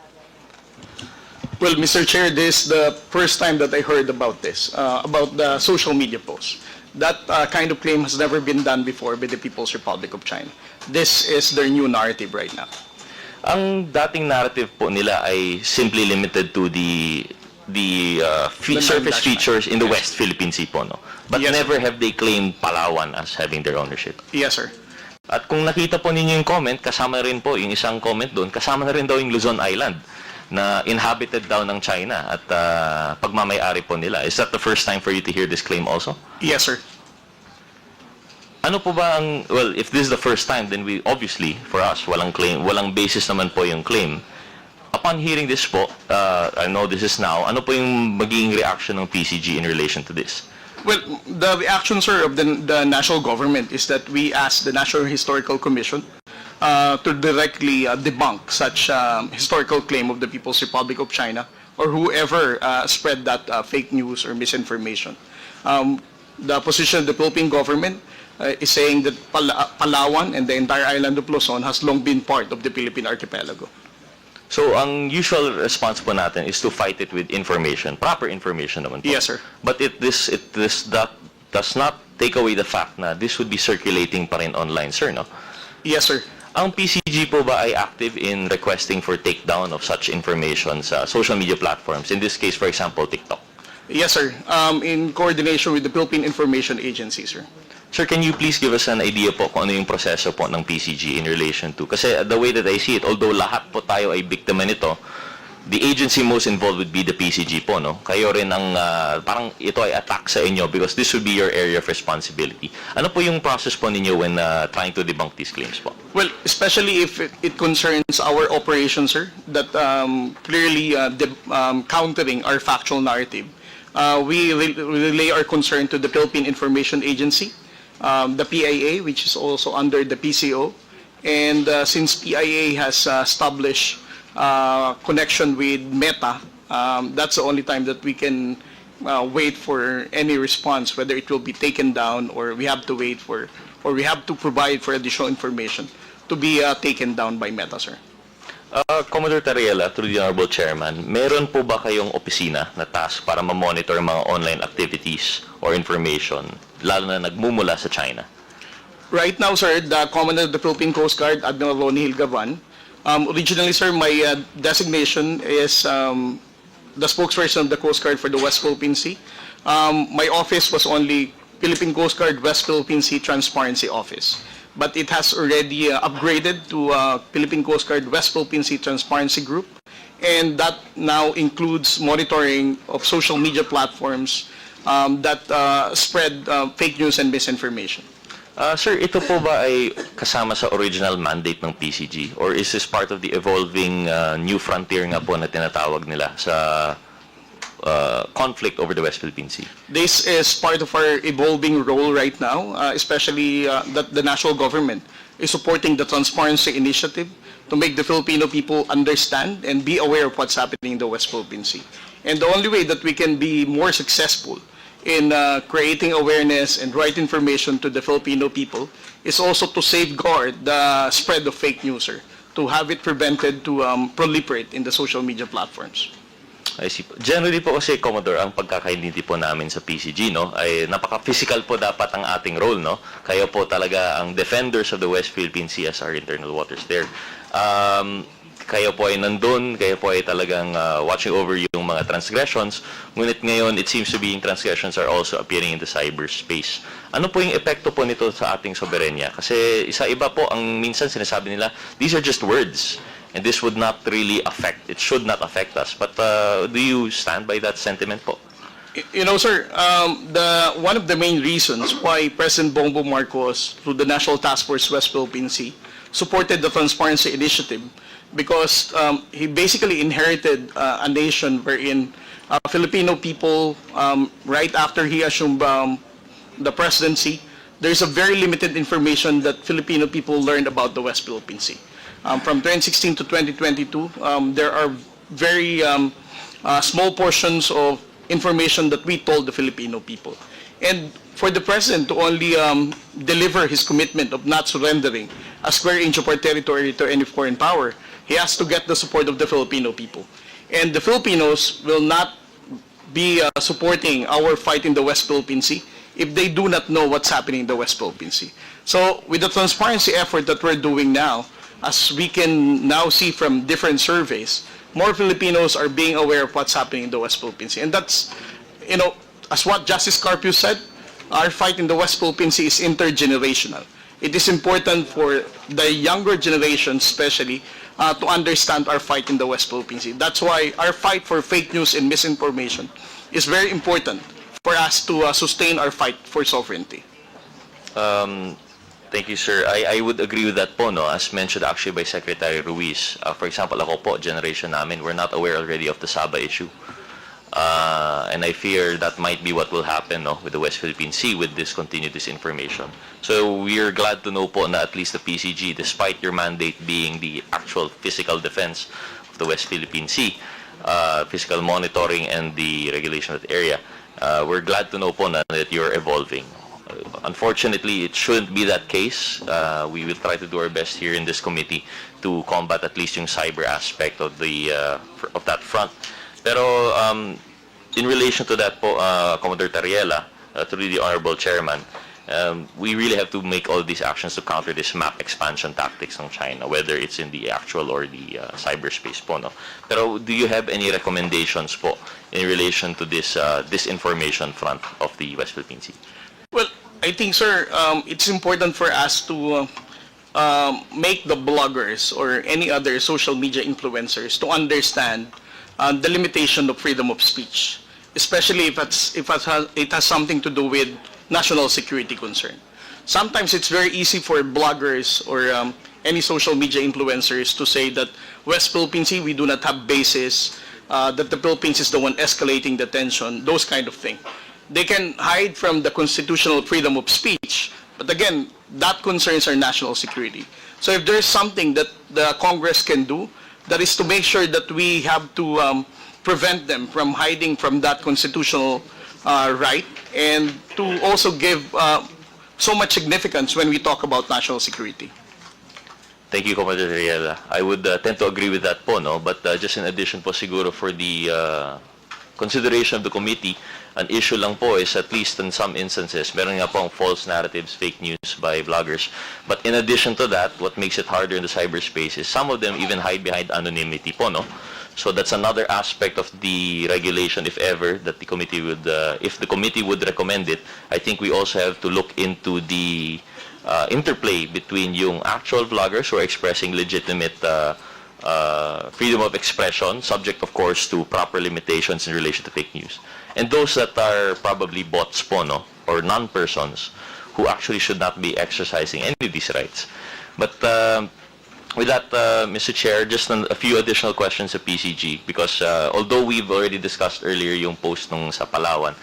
Well, Mr. Chair, this is the first time that I heard about this, about the social media post. That kind of claim has never been done before by the People's Republic of China. This is their new narrative right now. Ang dating narrative po nila ay simply limited to the surface features in the West Philippine Sea po, no? But yes, never have they claimed Palawan as having their ownership. Yes, sir. At kung nakita po ninyo yung comment, kasama rin po, yung isang comment doon, kasama na rin daw yung Luzon Island na inhabited daw ng China at pagmamay-ari po nila. Is that the first time for you to hear this claim also? Yes, sir. Ano po ba ang, well, if this is the first time, then we, obviously, for us, walang claim, walang basis naman po yung claim. Upon hearing this po, I know this is now, ano po yung magiging reaction ng PCG in relation to this? Well, the reaction, sir, of the national government is that we asked the National Historical Commission to directly debunk such historical claim of the People's Republic of China or whoever spread that fake news or misinformation. The position of the Philippine government is saying that Palawan and the entire island of Luzon has long been part of the Philippine archipelago. So, ang usual response po natin is to fight it with information, proper information naman po. Yes, sir. But that does not take away the fact na this would be circulating pa rin online, sir, no? Yes, sir. Ang PCG po ba ay active in requesting for takedown of such information sa social media platforms? In this case, for example, TikTok. Yes, sir. In coordination with the Philippine Information Agency, sir. Sir, can you please give us an idea po kung ano yung proseso po ng PCG in relation to? Kasi the way that I see it, although lahat po tayo ay biktima nito, the agency most involved would be the PCG po, no? Kayo rin ang parang ito ay attack sa inyo because this would be your area of responsibility. Ano po yung process po ninyo when trying to debunk these claims po? Well, especially if it concerns our operations, sir, that clearly countering our factual narrative. We relay our concern to the Philippine Information Agency, the PIA, which is also under the PCO. And since PIA has established connection with Meta, that's the only time that we can wait for any response, whether it will be taken down or we have to wait for, or we have to provide for additional information to be taken down by Meta, sir. Commodore Tariela, through the Honorable Chairman, meron po ba kayong opisina na task para ma-monitor mga online activities or information, lalo na nagmumula sa China? Right now, sir, the Commander of the Philippine Coast Guard, Admiral Ronnie Hilgavan. Originally, sir, my designation is the spokesperson of the Coast Guard for the West Philippine Sea. My office was only Philippine Coast Guard West Philippine Sea Transparency Office. But it has already upgraded to Philippine Coast Guard West Philippine Sea Transparency Group. And that now includes monitoring of social media platforms that spread fake news and misinformation. Sir, ito po ba ay kasama sa original mandate ng PCG? Or is this part of the evolving new frontier nga po na tinatawag nila sa conflict over the West Philippine Sea? This is part of our evolving role right now, especially that the national government is supporting the Transparency Initiative to make the Filipino people understand and be aware of what's happening in the West Philippine Sea. And the only way that we can be more successful in creating awareness and right information to the Filipino people is also to safeguard the spread of fake news, sir, to have it prevented to proliferate in the social media platforms. I see po. Generally po kasi, Commodore, ang pagkakaintindi po namin sa PCG, no, ay napaka-physical po dapat ang ating role, no? Kayo po talaga ang defenders of the West Philippine Sea as our internal waters there. Kayo po ay nandun, kayo po ay talagang watching over yung mga transgressions, ngunit ngayon, it seems to be yung transgressions are also appearing in the cyberspace. Ano po yung epekto po nito sa ating soberenya? Kasi isa-iba po, ang minsan sinasabi nila, these are just words. And this would not really affect, it should not affect us. But do you stand by that sentiment po? You know, sir, one of the main reasons why President Bongbong Marcos, through the National Task Force West Philippine Sea, supported the Transparency Initiative because he basically inherited a nation wherein Filipino people, right after he assumed the presidency, there's a very limited information that Filipino people learned about the West Philippine Sea. From 2016 to 2022, there are very small portions of information that we told the Filipino people. And for the President to only deliver his commitment of not surrendering a square inch of our territory to any foreign power, he has to get the support of the Filipino people. And the Filipinos will not be supporting our fight in the West Philippine Sea if they do not know what's happening in the West Philippine Sea. So with the transparency effort that we're doing now, as we can now see from different surveys, more Filipinos are being aware of what's happening in the West Philippine Sea. And that's, you know, as what Justice Carpio said, our fight in the West Philippine Sea is intergenerational. It is important for the younger generation, especially, to understand our fight in the West Philippine Sea. That's why our fight for fake news and misinformation is very important for us to sustain our fight for sovereignty. Thank you, sir. I would agree with that po, no? As mentioned actually by Secretary Ruiz. For example, ako po, generation namin, we're not aware already of the Sabah issue. And I fear that might be what will happen, no, with the West Philippine Sea with this continued disinformation. So we're glad to know po na at least the PCG, despite your mandate being the actual physical defense of the West Philippine Sea, physical monitoring and the regulation of the area, we're glad to know po na that you're evolving. Unfortunately, it shouldn't be that case. We will try to do our best here in this committee to combat at least yung cyber aspect of the of that front. Pero in relation to that po, Commodore Tariela, through the Honorable Chairman, we really have to make all these actions to counter this map expansion tactics ng China, whether it's in the actual or the cyberspace po, no? Pero do you have any recommendations po in relation to this disinformation front of the West Philippine Sea? Well, I think, sir, it's important for us to make the bloggers or any other social media influencers to understand the limitation of freedom of speech, especially if it has something to do with national security concern. Sometimes it's very easy for bloggers or any social media influencers to say that West Philippine Sea, we do not have bases, that the Philippines is the one escalating the tension, those kind of thing. They can hide from the constitutional freedom of speech, but again, that concerns our national security. So if there's something that the Congress can do, that is to make sure that we have to prevent them from hiding from that constitutional right, and to also give so much significance when we talk about national security. Thank you, Commander Riela. I would tend to agree with that po, no? But just in addition po siguro for the consideration of the committee, an issue lang po is at least in some instances, meron nga pong false narratives, fake news by bloggers. But in addition to that, what makes it harder in the cyberspace is some of them even hide behind anonymity po, no? So that's another aspect of the regulation, if ever, that the committee would, if the committee would recommend it, I think we also have to look into the interplay between yung actual vloggers who are expressing legitimate freedom of expression, subject of course to proper limitations in relation to fake news, and those that are probably bots po, no? Or non-persons who actually should not be exercising any of these rights. But with that, Mr. Chair, just a few additional questions to PCG, because although we've already discussed earlier yung post nung sa Palawan,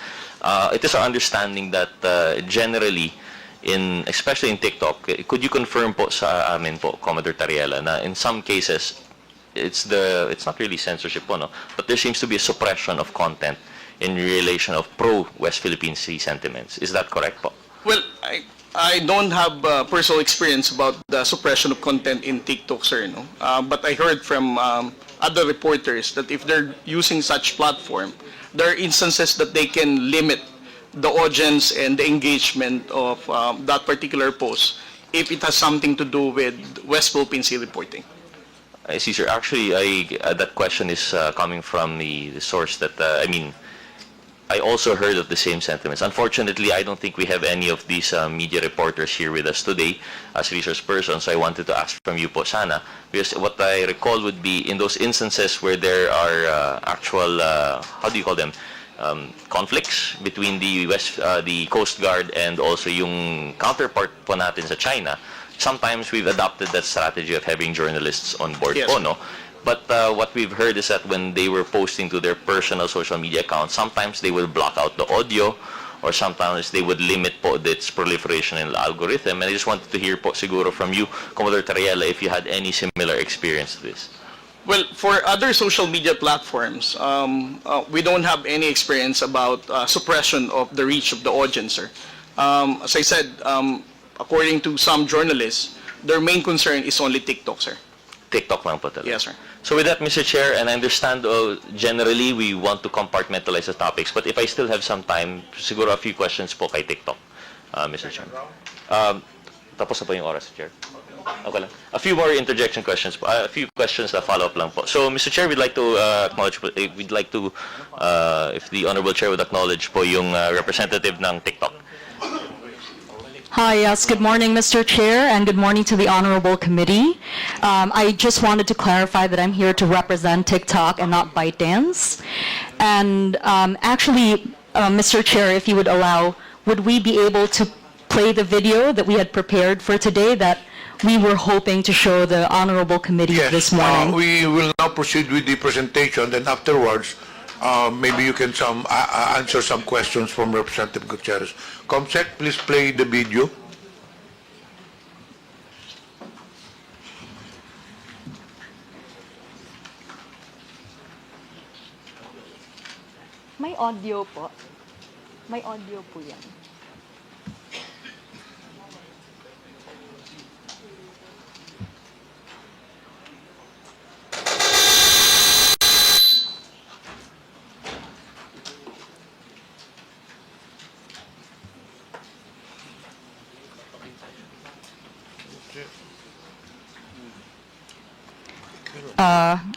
it is our understanding that generally, especially in TikTok, could you confirm po sa amin po, Commodore Tariela, na in some cases, it's not really censorship po, no? But there seems to be a suppression of content in relation of pro-West Philippine Sea sentiments. Is that correct po? Well, I don't have personal experience about the suppression of content in TikTok, sir, no? But I heard from other reporters that if they're using such platform, there are instances that they can limit the audience and the engagement of that particular post if it has something to do with West Philippine Sea reporting. I see, sir. Actually, that question is coming from the source that, I also heard of the same sentiments. Unfortunately, I don't think we have any of these media reporters here with us today as resource persons, so I wanted to ask from you po sana, because what I recall would be in those instances where there are actual, how do you call them, conflicts between the Coast Guard and also yung counterpart po natin sa China. Sometimes we've adopted that strategy of having journalists on board po, no? But what we've heard is that when they were posting to their personal social media accounts, sometimes they would block out the audio, or sometimes they would limit po its proliferation in the algorithm. And I just wanted to hear po siguro from you, Commodore Tariela, if you had any similar experience to this. Well, for other social media platforms, we don't have any experience about suppression of the reach of the audience, sir. As I said, according to some journalists, their main concern is only TikTok, sir. TikTok lang po talaga. Yes, sir. So with that, Mr. Chair, and I understand generally we want to compartmentalize the topics, but if I still have some time, siguro a few questions po kay TikTok, Mr. Chair. Tapos na po yung oras, Chair. Okay lang. A few more interjection questions, a few questions na follow-up lang po. So, Mr. Chair, we'd like to acknowledge, if the Honorable Chair would acknowledge po yung representative ng TikTok. Hi, yes, good morning, Mr. Chair, and good morning to the Honorable Committee. I just wanted to clarify that I'm here to represent TikTok and not ByteDance. And actually, Mr. Chair, if you would allow, would we be able to play the video that we had prepared for today that we were hoping to show the Honorable Committee this morning? We will now proceed with the presentation, then afterwards, maybe you can answer some questions from Representative Gutierrez. Comsec, please play the video. May audio po. May audio po yan.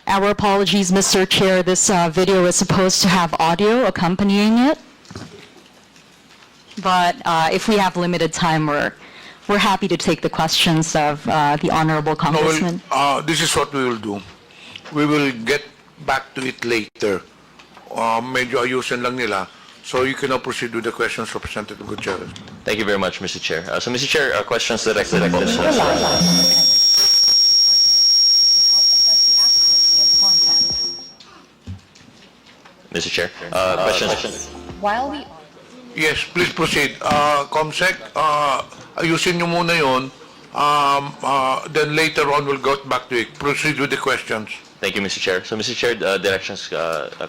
Our apologies, Mr. Chair. This video is supposed to have audio accompanying it. But if we have limited time, we're happy to take the questions of the Honorable Congressman. This is what we will do. We will get back to it later. Medyo ayusin lang nila. So you can now proceed with the questions, Representative Gutierrez. Thank you very much, Mr. Chair. So, Mr. Chair, questions directed at Mr. Chair, questions. While we Yes, please proceed. Comsec, ayusin nyo muna yun. Then later on, we'll go back to it. Proceed with the questions. Thank you, Mr. Chair. So, Mr. Chair,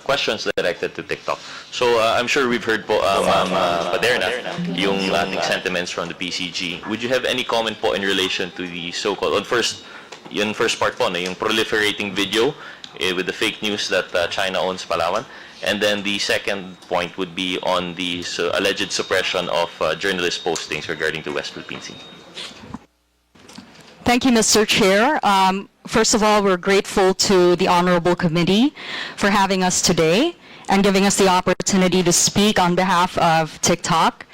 questions directed to TikTok. So, I'm sure we've heard po, Ma'am Paderna, yung ating sentiments from the PCG. Would you have any comment po in relation to the so-called, yung first part po, yung proliferating video with the fake news that China owns Palawan? And then the second point would be on the alleged suppression of journalist postings regarding to West Philippine Sea. Thank you, Mr. Chair. First of all, we're grateful to the Honorable Committee for having us today and giving us the opportunity to speak on behalf of TikTok.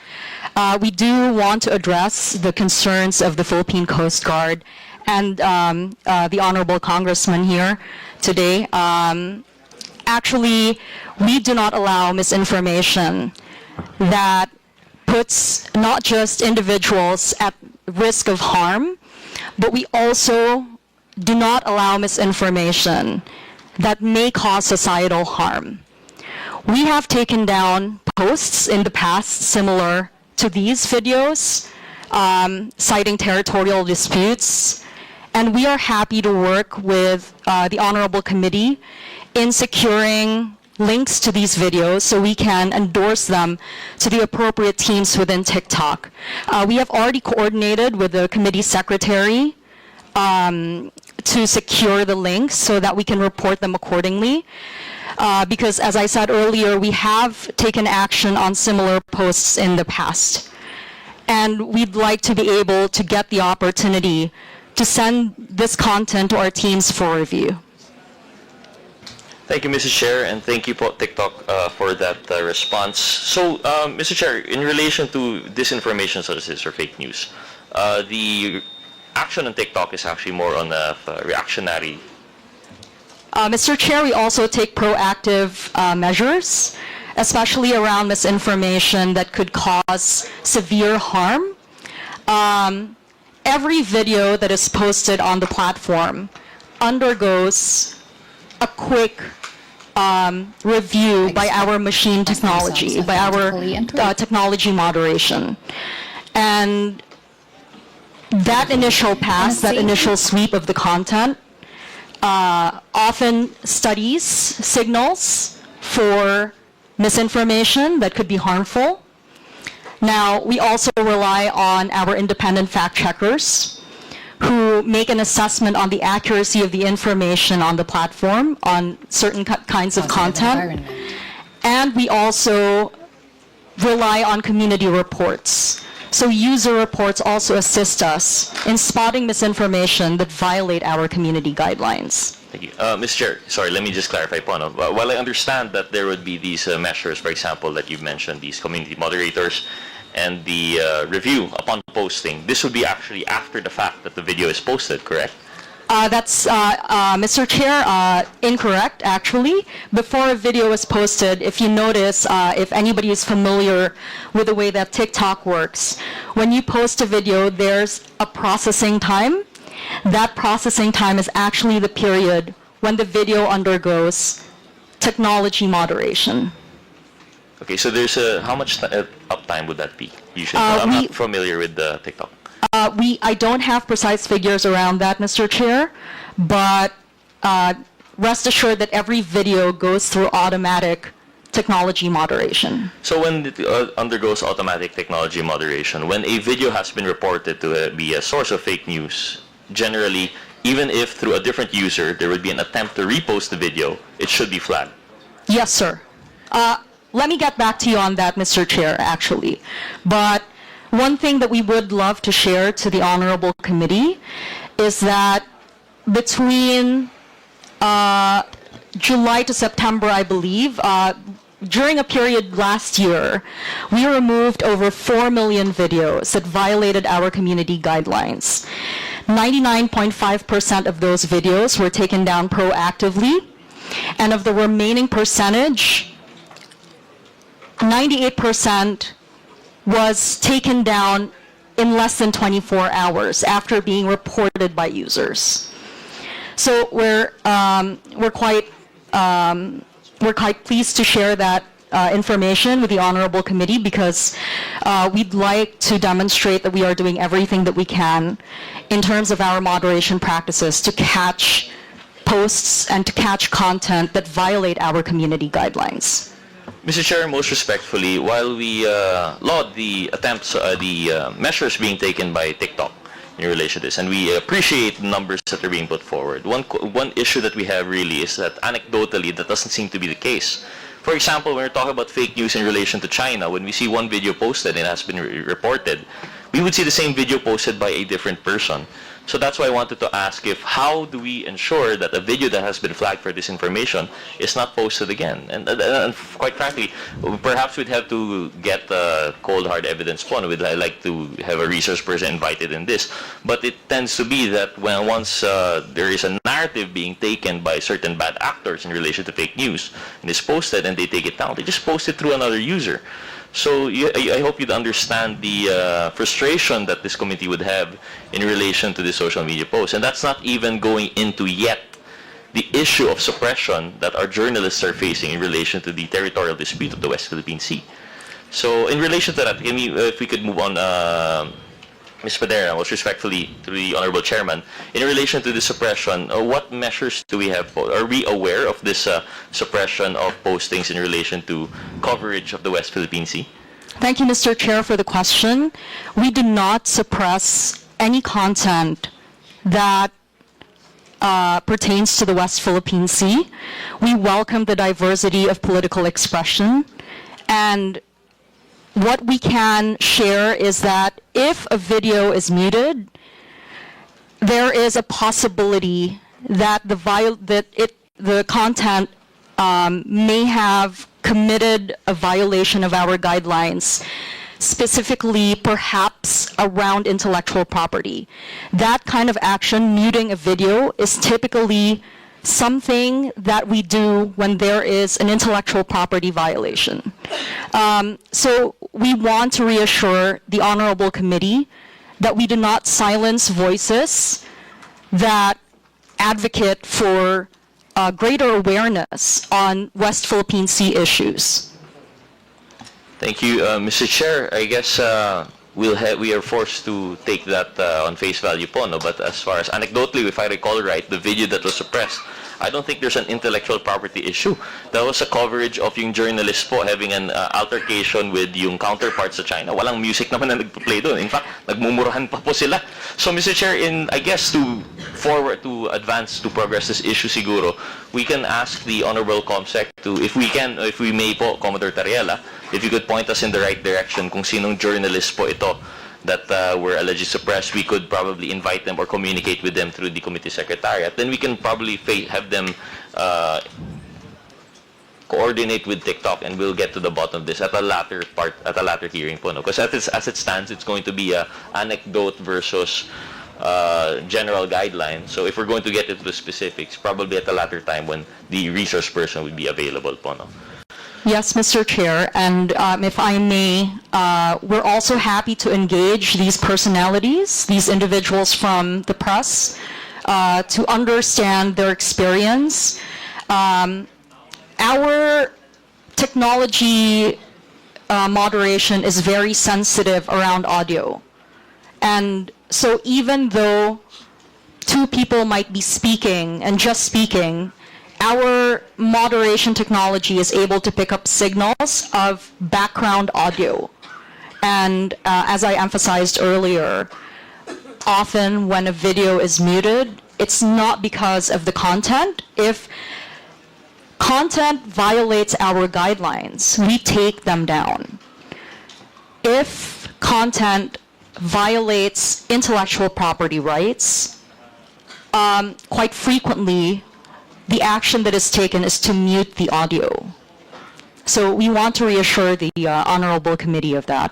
We do want to address the concerns of the Philippine Coast Guard and the Honorable Congressman here today. Actually, we do not allow misinformation that puts not just individuals at risk of harm, but we also do not allow misinformation that may cause societal harm. We have taken down posts in the past similar to these videos, citing territorial disputes, and we are happy to work with the Honorable Committee in securing links to these videos so we can endorse them to the appropriate teams within TikTok. We have already coordinated with the committee secretary to secure the links so that we can report them accordingly. Because as I said earlier, we have taken action on similar posts in the past. And we'd like to be able to get the opportunity to send this content to our teams for review. Thank you, Mr. Chair, and thank you po, TikTok, for that response. So, Mr. Chair, in relation to disinformation such as this or fake news, the action on TikTok is actually more on a reactionary. Mr. Chair, we also take proactive measures, especially around misinformation that could cause severe harm. Every video that is posted on the platform undergoes a quick review by our machine technology, by our technology moderation. And that initial pass, that initial sweep of the content often studies signals for misinformation that could be harmful. Now, we also rely on our independent fact checkers who make an assessment on the accuracy of the information on the platform on certain kinds of content. And we also rely on community reports. So user reports also assist us in spotting misinformation that violate our community guidelines. Thank you. Mr. Chair, sorry, let me just clarify po. No? While I understand that there would be these measures, for example, that you've mentioned, these community moderators, and the review upon posting, this would be actually after the fact that the video is posted, correct? That's, Mr. Chair, incorrect, actually. Before a video is posted, if you notice, if anybody is familiar with the way that TikTok works, when you post a video, there's a processing time. That processing time is actually the period when the video undergoes technology moderation. Okay, so there's how much uptime would that be usually? I'm not familiar with the TikTok. I don't have precise figures around that, Mr. Chair, but rest assured that every video goes through automatic technology moderation. So when it undergoes automatic technology moderation, when a video has been reported to be a source of fake news, generally, even if through a different user there would be an attempt to repost the video, it should be flagged. Yes, sir. Let me get back to you on that, Mr. Chair, actually. But one thing that we would love to share to the Honorable Committee is that between July to September, I believe, during a period last year, we removed over 4 million videos that violated our community guidelines. 99.5% of those videos were taken down proactively, And of the remaining percentage, 98% was taken down in less than 24 hours after being reported by users. So we're quite pleased to share that information with the Honorable Committee because we'd like to demonstrate that we are doing everything that we can in terms of our moderation practices to catch posts and to catch content that violate our community guidelines. Mr. Chair, most respectfully, while we laud the attempts, the measures being taken by TikTok in relation to this, and we appreciate the numbers that are being put forward, one issue that we have really is that anecdotally that doesn't seem to be the case. For example, when we're talking about fake news in relation to China, when we see one video posted and it has been reported, we would see the same video posted by a different person. So that's why I wanted to ask if how do we ensure that a video that has been flagged for disinformation is not posted again? And quite frankly, perhaps we'd have to get cold hard evidence on. We'd like to have a research person invited in this. But it tends to be that when once there is a narrative being taken by certain bad actors in relation to fake news and is posted and they take it down, they just post it through another user. So I hope you'd understand the frustration that this committee would have in relation to the social media posts. And that's not even going into yet the issue of suppression that our journalists are facing in relation to the territorial dispute of the West Philippine Sea. So in relation to that, if we could move on, Ms. Padera, most respectfully to the Honorable Chairman, in relation to the suppression, what measures do we have? Are we aware of this suppression of postings in relation to coverage of the West Philippine Sea? Thank you, Mr. Chair, for the question. We do not suppress any content that pertains to the West Philippine Sea. We welcome the diversity of political expression, and what we can share is that if a video is muted, there is a possibility that the content may have committed a violation of our guidelines, specifically perhaps around intellectual property. That kind of action, muting a video, is typically something that we do when there is an intellectual property violation. So we want to reassure the Honorable Committee that we do not silence voices that advocate for greater awareness on West Philippine Sea issues. Thank you, Mr. Chair. I guess we are forced to take that on face value po, no? But as far as anecdotally, if I recall right, the video that was suppressed, I don't think there's an intellectual property issue. That was a coverage of yung journalist po having an altercation with yung counterparts sa China. Walang music naman na nagpa-play doon. In fact, nagmumurahan pa po sila. So, Mr. Chair, I guess to advance, to progress this issue siguro, we can ask the Honorable Comsec to, if we may po, Commodore Tariela, if you could point us in the right direction kung sinong journalist po ito that were allegedly suppressed, we could probably invite them or communicate with them through the committee secretariat. Then we can probably have them coordinate with TikTok, and we'll get to the bottom of this at a later hearing po, no? Because as it stands, it's going to be a anecdote versus general guideline. So if we're going to get into the specifics, probably at a later time when the resource person would be available po, no? Yes, Mr. Chair, and if I may, we're also happy to engage these personalities, these individuals from the press, to understand their experience. Our technology moderation is very sensitive around audio. And so even though two people might be speaking and just speaking, our moderation technology is able to pick up signals of background audio. And as I emphasized earlier, often when a video is muted, it's not because of the content. If content violates our guidelines, we take them down. If content violates intellectual property rights, quite frequently, the action that is taken is to mute the audio. So we want to reassure the Honorable Committee of that.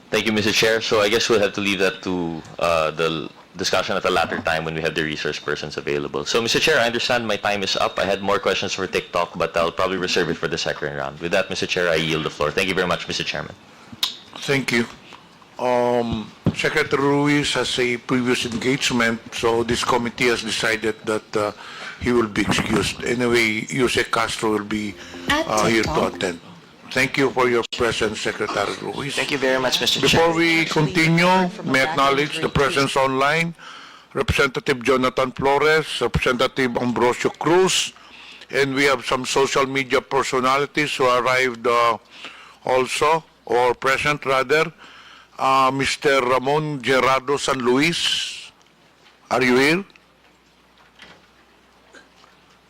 Thank you, Mr. Chair. So I guess we'll have to leave that to the discussion at a later time when we have the resource persons available. So, Mr. Chair, I understand my time is up. I had more questions for TikTok, but I'll probably reserve it for the second round. With that, Mr. Chair, I yield the floor. Thank you very much, Mr. Chairman. Thank you. Secretary Ruiz has a previous engagement, so this committee has decided that he will be excused. Anyway, Jose Castro will be here to attend. Thank you for your presence, Secretary Ruiz. Thank you very much, Mr. Before Chair. we continue, may I acknowledge the presence online, Representative Jonathan Flores, Representative Ambrosio Cruz, and we have some social media personalities who arrived also, or present rather. Mr. Ramon Gerardo San Luis, are you here?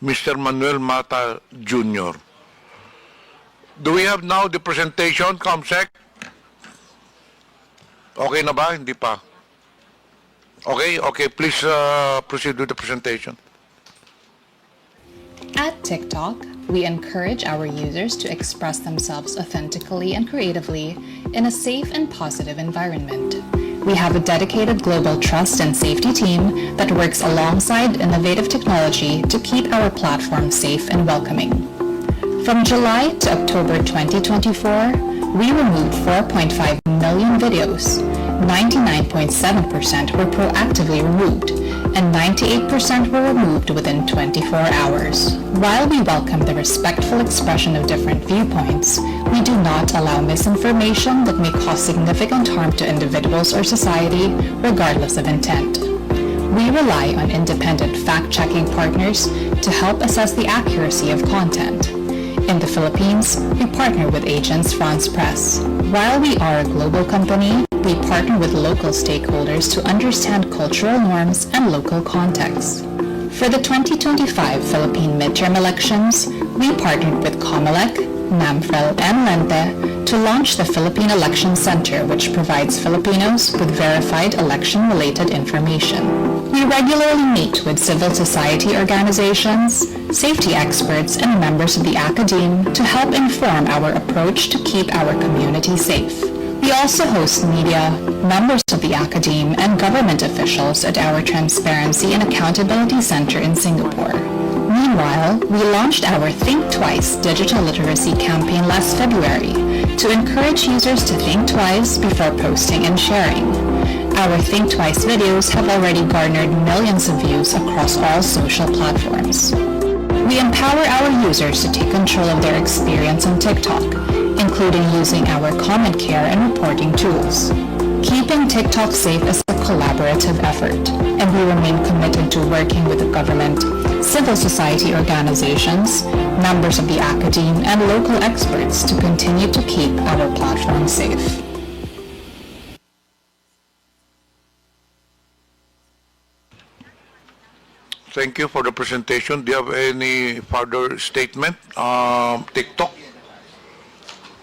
Mr. Manuel Mata Jr. Do we have now the presentation, Comsec? Okay na ba? Hindi pa. Okay, please proceed with the presentation. At TikTok, we encourage our users to express themselves authentically and creatively in a safe and positive environment. We have a dedicated global trust and safety team that works alongside innovative technology to keep our platform safe and welcoming. From July to October 2024, we removed 4.5 million videos. 99.7% were proactively removed, and 98% were removed within 24 hours. While we welcome the respectful expression of different viewpoints, we do not allow misinformation that may cause significant harm to individuals or society, regardless of intent. We rely on independent fact-checking partners to help assess the accuracy of content. In the Philippines, we partner with Agence France Presse. While we are a global company, we partner with local stakeholders to understand cultural norms and local contexts. For the 2025 Philippine midterm elections, we partnered with COMELEC, NAMFREL, and LENTE to launch the Philippine Election Center, which provides Filipinos with verified election-related information. We regularly meet with civil society organizations, safety experts, and members of the academe to help inform our approach to keep our community safe. We also host media, members of the academe, and government officials at our Transparency and Accountability Center in Singapore. Meanwhile, we launched our Think Twice digital literacy campaign last February to encourage users to think twice before posting and sharing. Our Think Twice videos have already garnered millions of views across all social platforms. We empower our users to take control of their experience on TikTok, including using our comment care and reporting tools. Keeping TikTok safe is a collaborative effort, and we remain committed to working with the government, civil society organizations, members of the academe, and local experts to continue to keep our platform safe. Thank you for the presentation. Do you have any further statement? TikTok?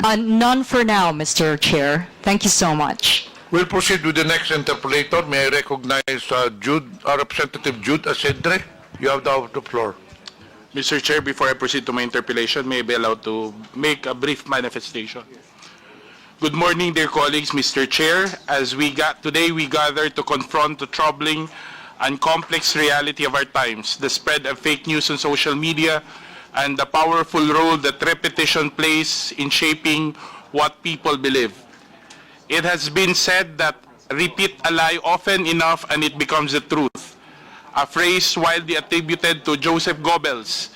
None for now, Mr. Chair. Thank you so much. We'll proceed with the next interpolator. May I recognize Representative Jude Asedre? You have the floor. Mr. Chair, before I proceed to my interpellation, may I be allowed to make a brief manifestation? Good morning, dear colleagues, Mr. Chair. Today we gather to confront the troubling and complex reality of our times, the spread of fake news on social media, and the powerful role that repetition plays in shaping what people believe. It has been said that repeat a lie often enough and it becomes the truth, a phrase widely attributed to Joseph Goebbels,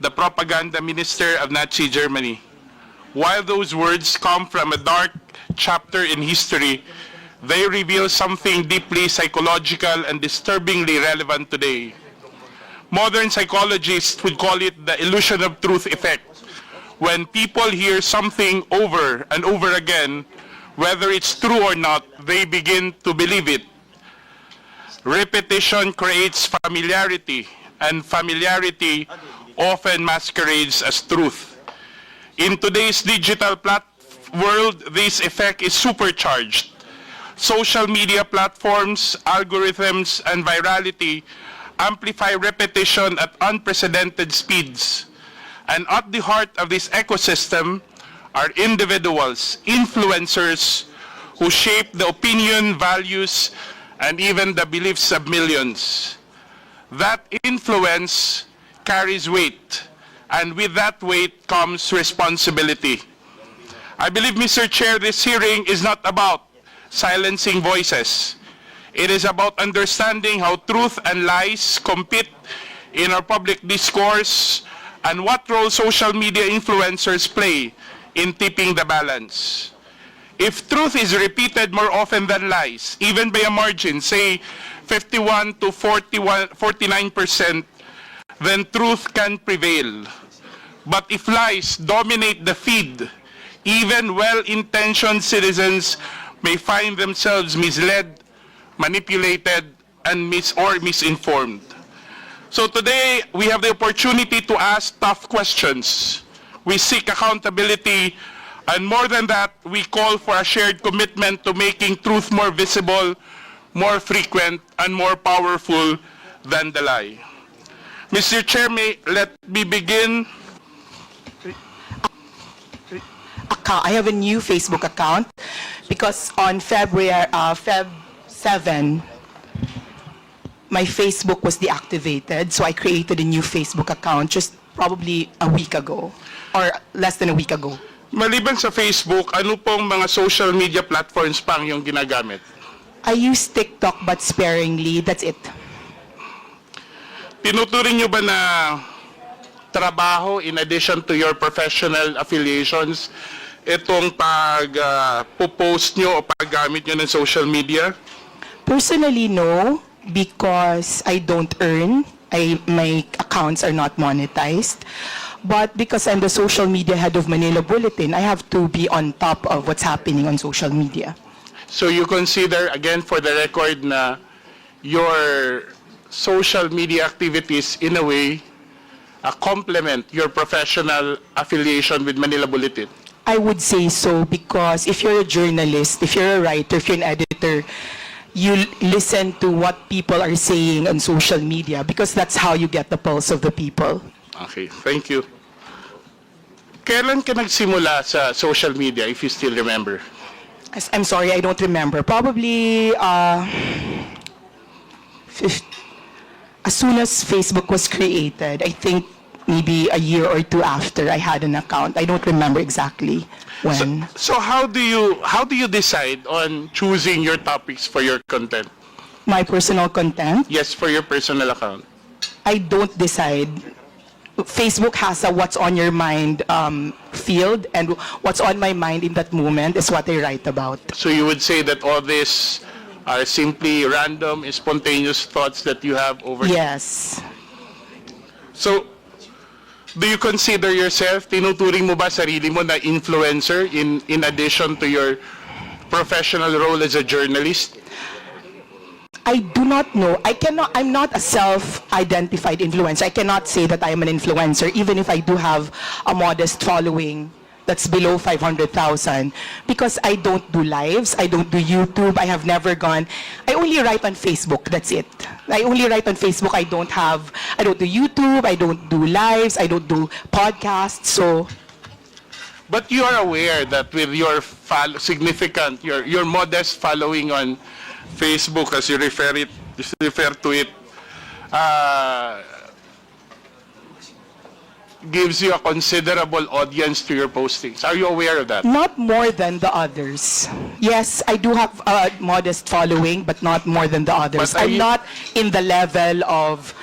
the propaganda minister of Nazi Germany. While those words come from a dark chapter in history, they reveal something deeply psychological and disturbingly relevant today. Modern psychologists would call it the illusion of truth effect. When people hear something over and over again, whether it's true or not, they begin to believe it. Repetition creates familiarity, and familiarity often masquerades as truth. In today's digital world, this effect is supercharged. Social media platforms, algorithms, and virality amplify repetition at unprecedented speeds. And at the heart of this ecosystem are individuals, influencers, who shape the opinion, values, and even the beliefs of millions. That influence carries weight, and with that weight comes responsibility. I believe, Mr. Chair, this hearing is not about silencing voices. It is about understanding how truth and lies compete in our public discourse and what role social media influencers play in tipping the balance. If truth is repeated more often than lies, even by a margin, say 51 to 49%, then truth can prevail. But if lies dominate the feed, even well-intentioned citizens may find themselves misled, manipulated, and misinformed. So today, we have the opportunity to ask tough questions. We seek accountability, and more than that, we call for a shared commitment to making truth more visible, more frequent, and more powerful than the lie. Mr. Chair, let me begin. I have a new Facebook account because on Feb 7, my Facebook was deactivated, so I created a new Facebook account just probably a week ago or less than a week ago. Maliban sa Facebook, ano pong mga social media platforms pang yung ginagamit? I use TikTok but sparingly, that's it. Tinuturing nyo ba na trabaho in addition to your professional affiliations itong pag-post nyo o paggamit nyo ng social media? Personally, no, because I don't earn. My accounts are not monetized. But because I'm the social media head of Manila Bulletin, I have to be on top of what's happening on social media. So you consider, again for the record, na your social media activities in a way complement your professional affiliation with Manila Bulletin? I would say so because if you're a journalist, if you're a writer, if you're an editor, you listen to what people are saying on social media because that's how you get the pulse of the people. Okay, thank you. Kailan ka nagsimula sa social media, if you still remember? I'm sorry, I don't remember. Probably as soon as Facebook was created, I think maybe a year or two after I had an account. I don't remember exactly when. So how do you decide on choosing your topics for your content? My personal content? Yes, for your personal account. I don't decide. Facebook has a what's on your mind field, and what's on my mind in that moment is what I write about. So you would say that all this are simply random, spontaneous thoughts that you have over? Yes. So, do you consider yourself, tinuturing mo ba sarili mo na influencer in addition to your professional role as a journalist? I do not know. I'm not a self-identified influencer. I cannot say that I am an influencer, even if I do have a modest following that's below 500,000, because I don't do lives, I don't do YouTube, I have never gone. I only write on Facebook, that's it. I only write on Facebook. I don't do YouTube, I don't do lives, I don't do podcasts, so. But you are aware that with your significant, your modest following on Facebook, as you refer to it, gives you a considerable audience to your postings. Are you aware of that? Not more than the others. Yes, I do have a modest following, but not more than the others. I'm not in the level of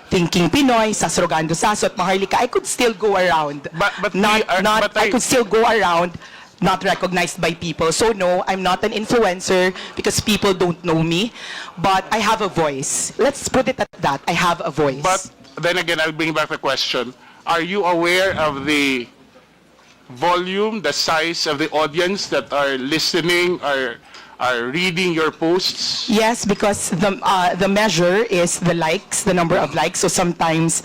Thinking Pinoy, Sasrogando Sasot, Maharlika. I could still go around. I could still go around not recognized by people. So no, I'm not an influencer because people don't know me, but I have a voice. Let's put it at that. I have a voice. But then again, I'll bring back the question. Are you aware of the volume, the size of the audience that are listening, are reading your posts? Yes, because the measure is the likes, the number of likes. So sometimes,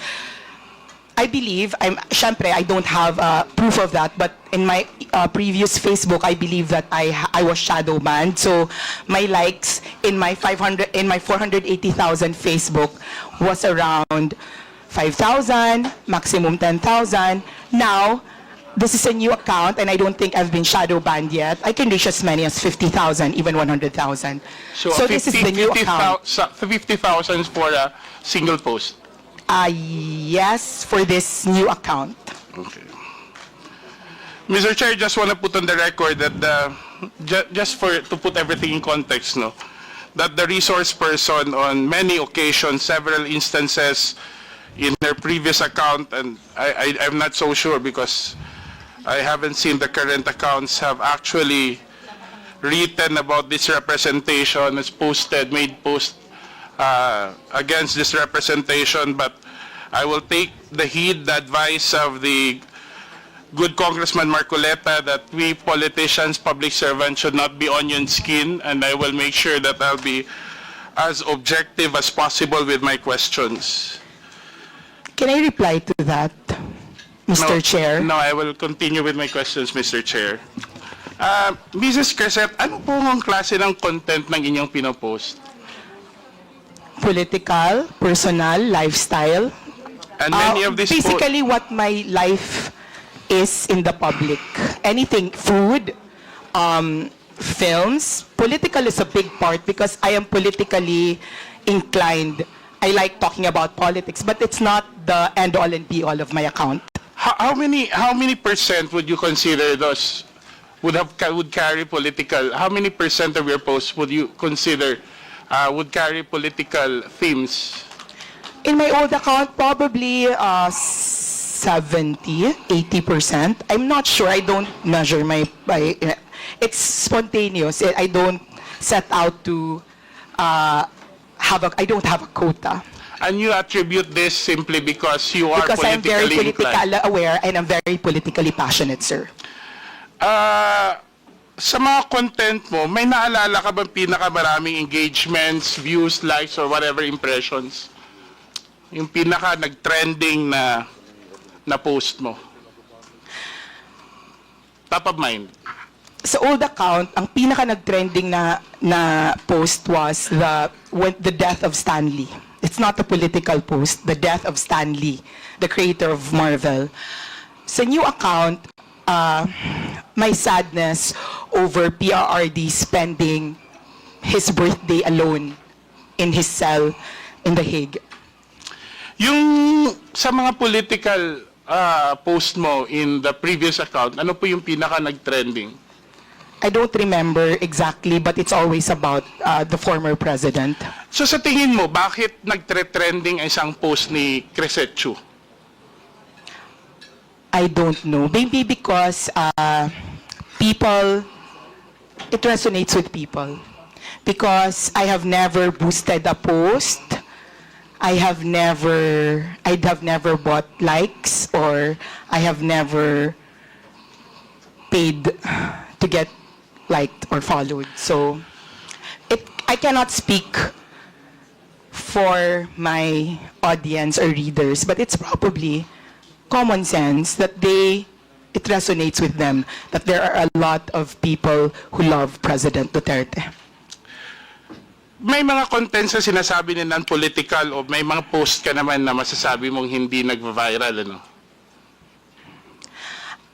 I believe, syempre, I don't have proof of that, but in my previous Facebook, I believe that I was shadow banned. So my likes in my 480,000 Facebook was around 5,000, maximum 10,000. Now, this is a new account, and I don't think I've been shadow banned yet. I can reach as many as 50,000, even 100,000. So this is the new account. 50,000 for a single post. Yes, for this new account. Okay. Mr. Chair, just want to put on the record that to put everything in context, no, that the resource person on many occasions, several instances in her previous account, and I'm not so sure because I haven't seen the current accounts, have actually written about this representation, has posted, made post against this representation, but I will take the heed, the advice of the good Congressman Marcoleta that we politicians, public servants should not be onion skin, and I will make sure that I'll be as objective as possible with my questions. Can I reply to that, Mr. Chair? No, I will continue with my questions, Mr. Chair. Mrs. Crescent, ano po ang klase ng content ng inyong pinopost? Political, personal, lifestyle. And many of these basically what my life is in the public. Anything, food, films. Political is a big part because I am politically inclined. I like talking about politics, but it's not the end-all and be-all of my account. How many percent would you consider those would carry political? How many percent of your posts would you consider would carry political themes? In my old account, probably 70, 80%. I'm not sure. I don't measure it's spontaneous. I don't set out to I don't have a quota. And you attribute this simply because you are because I'm very politically politically aware and I'm very politically passionate, sir. Sa mga content mo, may naalala ka bang pinakamaraming engagements, views, likes, or whatever impressions? Yung pinaka nag-trending na post mo? Top of mind. Sa old account, ang pinaka nag-trending na post was the death of Stan Lee. It's not a political post, the death of Stan Lee, the creator of Marvel. Sa new account, my sadness over PRRD spending his birthday alone in his cell in The Hague. Yung sa mga political post mo in the previous account, ano po yung pinaka nag-trending? I don't remember exactly, but it's always about the former president. So sa tingin mo, bakit nag-trending isang post ni Crescent? I don't know. Maybe because it resonates with people. Because I have never boosted a post. I'd have never bought likes, or I have never paid to get liked or followed. So I cannot speak for my audience or readers, but it's probably common sense that it resonates with them that there are a lot of people who love President Duterte. May mga contents na sinasabi na non-political o may mga post ka naman na masasabi mong hindi nag-viral, ano?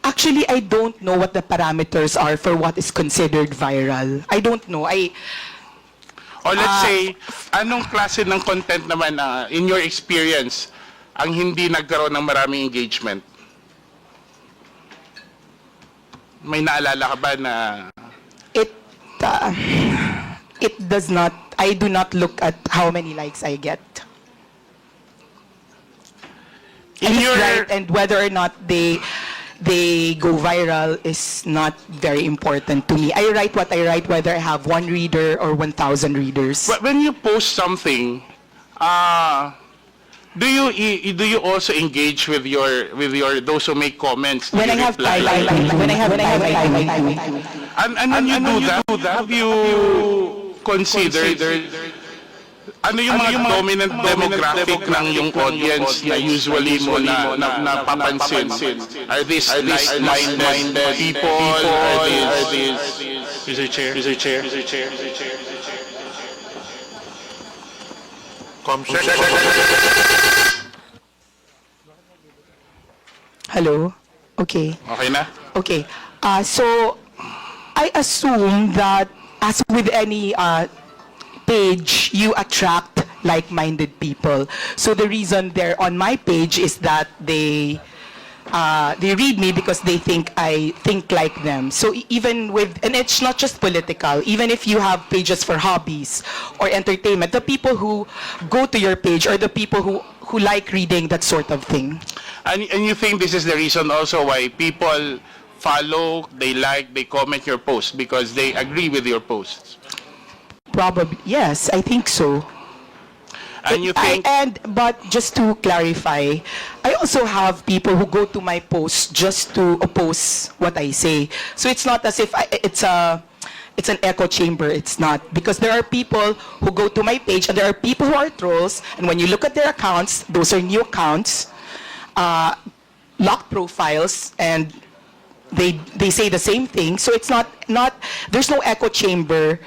Actually, I don't know what the parameters are for what is considered viral. I don't know. Or let's say, anong klase ng content naman in your experience ang hindi nagkaroon ng maraming engagement? May naalala ka ba na... It does not, I do not look at how many likes I get. And whether or not they go viral is not very important to me. I write what I write, whether I have 1 reader or 1,000 readers. But when you post something, do you also engage with your those who make comments? When I have time, and when you do that, have you considered ano yung mga dominant demographic ng yung audience na usually mo napapansin? Are these like-minded people? Are these... Mr. Chair. Hello? Okay. Okay na? Okay. So, I assume that as with any page, you attract like-minded people. So the reason they're on my page is that they read me because they think I think like them. So even with, and it's not just political, even if you have pages for hobbies or entertainment, the people who go to your page are the people who like reading that sort of thing. And you think this is the reason also why people follow, they like, they comment your posts because they agree with your posts? Probably, yes, I think so. And you think... But just to clarify, I also have people who go to my posts just to oppose what I say. So it's not as if it's an echo chamber. It's not. Because there are people who go to my page and there are people who are trolls. And when you look at their accounts, those are new accounts, locked profiles, and they say the same thing. So it's not there's no echo chamber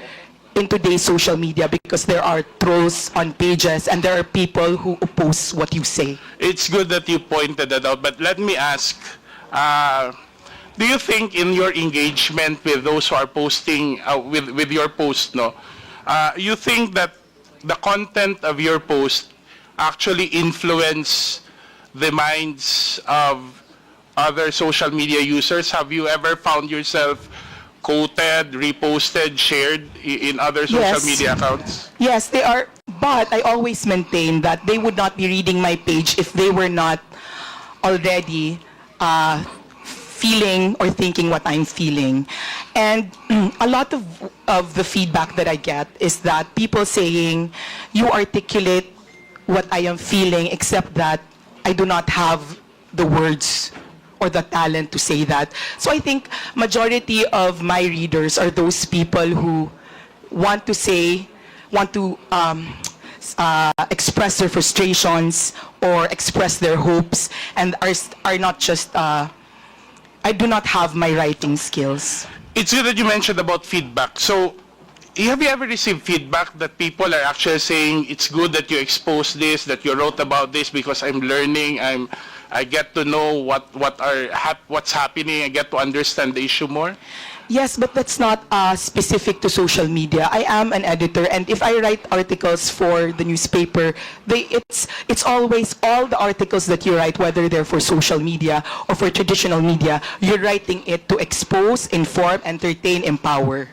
in today's social media because there are trolls on pages and there are people who oppose what you say. It's good that you pointed that out, but let me ask, do you think in your engagement with those who are posting, with your post, you think that the content of your post actually influence the minds of other social media users? Have you ever found yourself quoted, reposted, shared in other social media accounts? Yes, they are, but I always maintain that they would not be reading my page if they were not already feeling or thinking what I'm feeling. And a lot of the feedback that I get is that people saying, you articulate what I am feeling, except that I do not have the words or the talent to say that. So I think majority of my readers are those people who want to express their frustrations or express their hopes and are not just, I do not have my writing skills. It's good that you mentioned about feedback. So, have you ever received feedback that people are actually saying, it's good that you exposed this, that you wrote about this because I'm learning, I get to know what's happening, I get to understand the issue more? Yes, but that's not specific to social media. I am an editor, and if I write articles for the newspaper, it's always all the articles that you write, whether they're for social media or for traditional media, you're writing it to expose, inform, entertain, empower.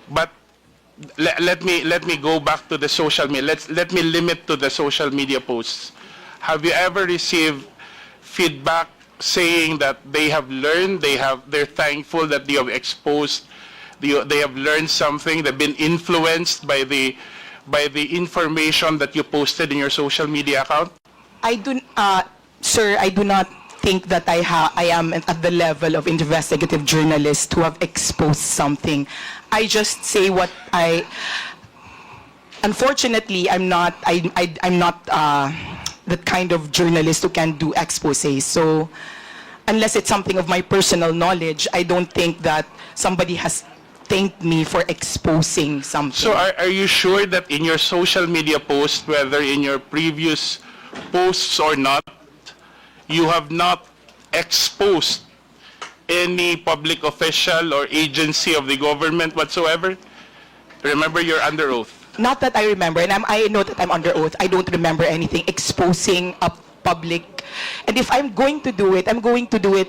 But let me go back to the social media. Let me limit to the social media posts. Have you ever received feedback saying that they have learned, they're thankful that you have exposed, they have learned something, they've been influenced by the information that you posted in your social media account? Sir, I do not think that I am at the level of investigative journalist who have exposed something. I just say what unfortunately, I'm not the kind of journalist who can do exposés. So unless it's something of my personal knowledge, I don't think that somebody has thanked me for exposing something. So are you sure that in your social media posts, whether in your previous posts or not, you have not exposed any public official or agency of the government whatsoever? Remember, you're under oath. Not that I remember, and I know that I'm under oath. I don't remember anything exposing a public. And if I'm going to do it, I'm going to do it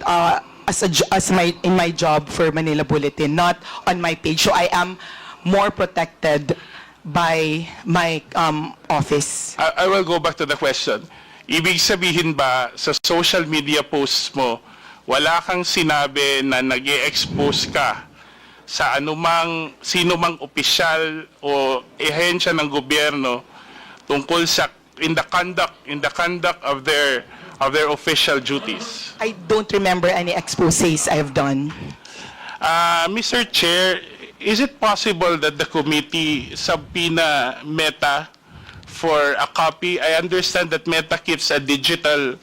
in my job for Manila Bulletin, not on my page. So I am more protected by my office. I will go back to the question. Ibig sabihin ba sa social media posts mo, wala kang sinabi na nag-i-expose ka sa sino mang opisyal o ehensya ng gobyerno tungkol sa in the conduct of their official duties? I don't remember any exposés I have done. Mr. Chair, is it possible that the committee subpoena Meta for a copy? I understand that Meta keeps a digital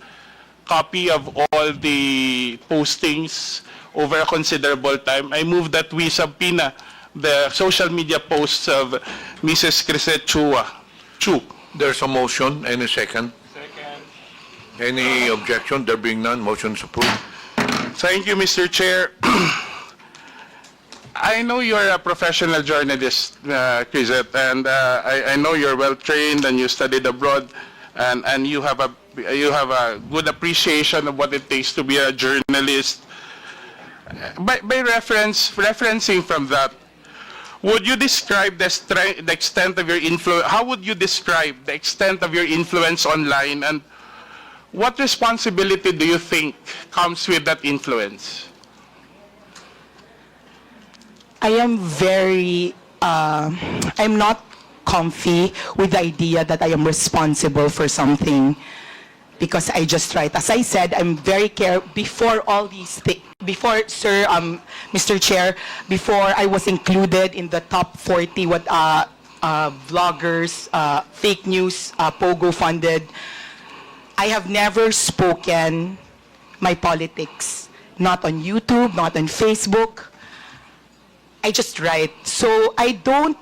copy of all the postings over a considerable time. I move that we subpoena the social media posts of Mrs. Crisette Chu. There's a motion. Any second? Second. Any objection? There being none, motion is approved. Thank you, Mr. Chair. I know you're a professional journalist, Crisette, and I know you're well trained and you studied abroad, and you have a good appreciation of what it takes to be a journalist. By referencing from that, would you describe the extent of your influence? How would you describe the extent of your influence online, and what responsibility do you think comes with that influence? I am I'm not comfy with the idea that I am responsible for something because I just write. As I said, I'm very careful before all these things. Before, sir, Mr. Chair, before I was included in the top 40 vloggers, fake news, Pogo funded, I have never spoken my politics. Not on YouTube, not on Facebook. I just write. So I don't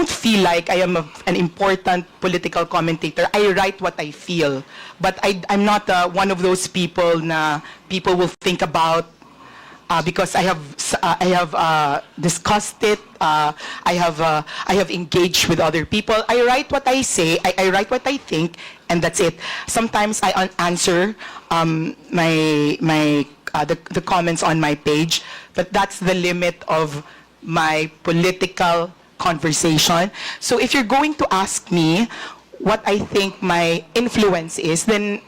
feel like I am an important political commentator. I write what I feel. But I'm not one of those people na people will think about because I have discussed it. I have engaged with other people. I write what I say. I write what I think, and that's it. Sometimes I answer the comments on my page, but that's the limit of my political conversation. So if you're going to ask me what I think my influence is, then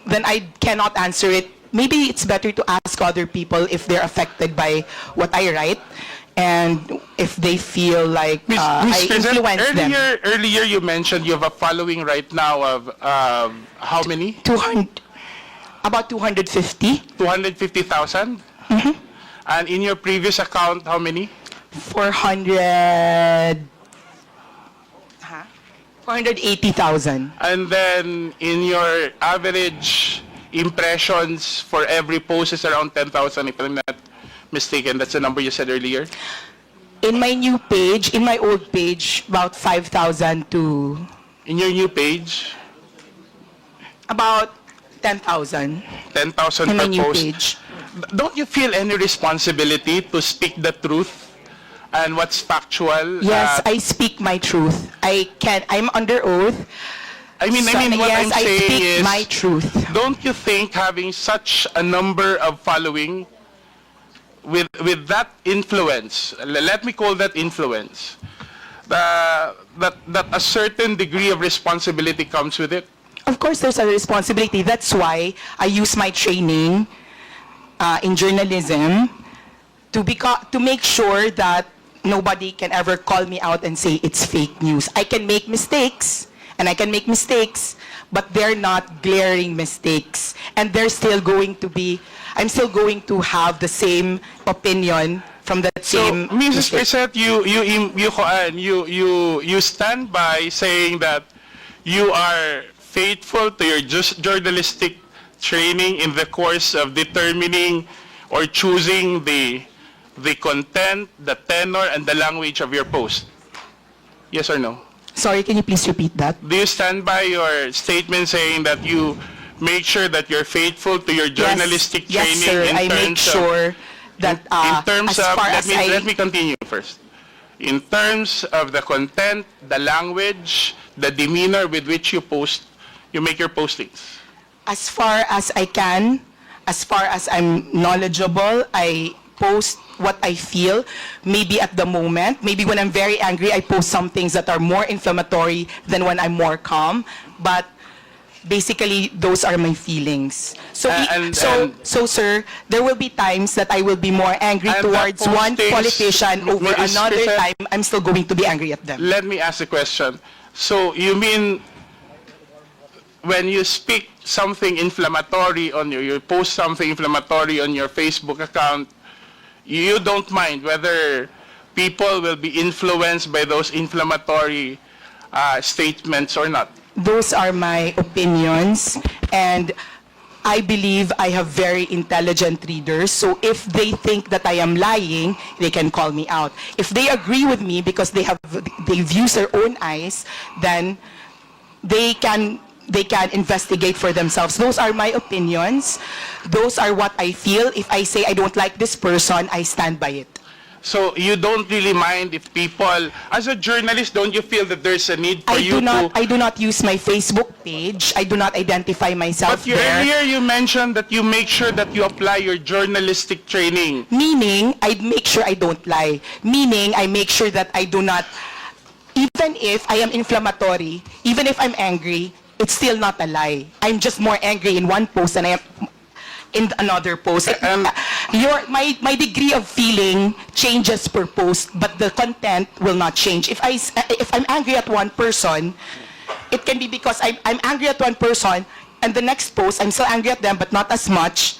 I cannot answer it. Maybe it's better to ask other people if they're affected by what I write and if they feel like I influence them. Earlier you mentioned you have a following right now of how many? About 250. 250,000? Mm-hmm. And in your previous account, how many? 480,000. And then in your average impressions for every post is around 10,000, if I'm not mistaken. That's the number you said earlier. In my new page, in my old page, about 5,000 to... In your new page? About 10,000. 10,000 in my per new post. page. Don't you feel any responsibility to speak the truth and what's factual? Yes, I speak my truth. I'm under oath. What yes, I'm I saying speak is, my truth. don't you think having such a number of following with that influence, let me call that influence, that a certain degree of responsibility comes with it? Of course, there's a responsibility. That's why I use my training in journalism to make sure that nobody can ever call me out and say it's fake news. I can make mistakes, but they're not glaring mistakes. And they're still going to be, I'm still going to have the same opinion from that same Mrs. mistake. Crisette, you stand by saying that you are faithful to your journalistic training in the course of determining or choosing the content, the tenor, and the language of your post. Yes or no? Sorry, can you please repeat that? Do you stand by your statement saying that you make sure that you're faithful to your journalistic training? Yes, sir. I make sure that in terms as of, far as let me continue first. In terms of the content, the language, the demeanor with which you post, you make your postings. As far as I can, as far as I'm knowledgeable, I post what I feel. Maybe at the moment, maybe when I'm very angry, I post some things that are more inflammatory than when I'm more calm. But basically, those are my feelings. So, so sir, there will be times that I will be more angry towards one politician over another time. I'm still going to be angry at them. Let me ask a question. So you mean when you speak something inflammatory on you post something inflammatory on your Facebook account, you don't mind whether people will be influenced by those inflammatory statements or not? Those are my opinions, and I believe I have very intelligent readers, so if they think that I am lying, they can call me out. If they agree with me because they've used their own eyes, then they can they can investigate for themselves. Those are my opinions. Those are what I feel. If I say I don't like this person, I stand by it. So you don't really mind if people, as a journalist, don't you feel that there's a need for you to... I do not use my Facebook page. I do not identify myself But there. earlier you mentioned that you make sure that you apply your journalistic training. Meaning, I make sure I don't lie. Meaning, I make sure that I do not, even if I am inflammatory, even if I'm angry, it's still not a lie. I'm just more angry in one post than I am in another post. My degree of feeling changes per post, but the content will not change. If I'm angry at one person, it can be because I'm angry at one person, and the next post I'm still angry at them, but not as much.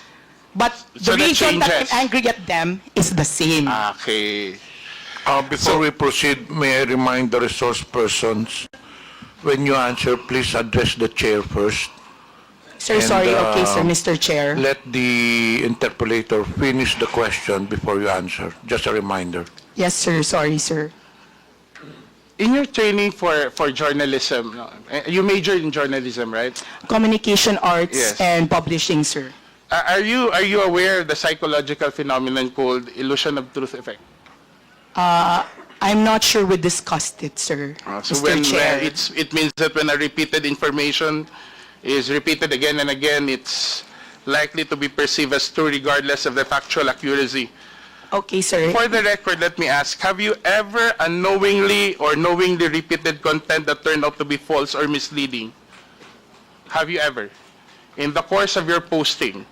But So the that reason that I'm changes. angry at them is the same. Okay. Before we proceed, may I remind the resource persons, when you answer, please address the chair first. Sir, And, sorry. Okay, sir, Mr. Chair. Let the interpolator finish the question before you answer. Just a reminder. Yes, sir. Sorry, sir. In your training for journalism, no, you major in journalism, right? Communication arts Yes. and publishing, sir. Are you aware of the psychological phenomenon called illusion of truth effect? I'm not sure we discussed it, sir. So Mr. Chair. it means that when a repeated information is repeated again and again, it's likely to be perceived as true regardless of the factual accuracy. Okay, sir. For the record, let me ask, have you ever unknowingly or knowingly repeated content that turned out to be false or misleading? Have you ever? In the course of your posting,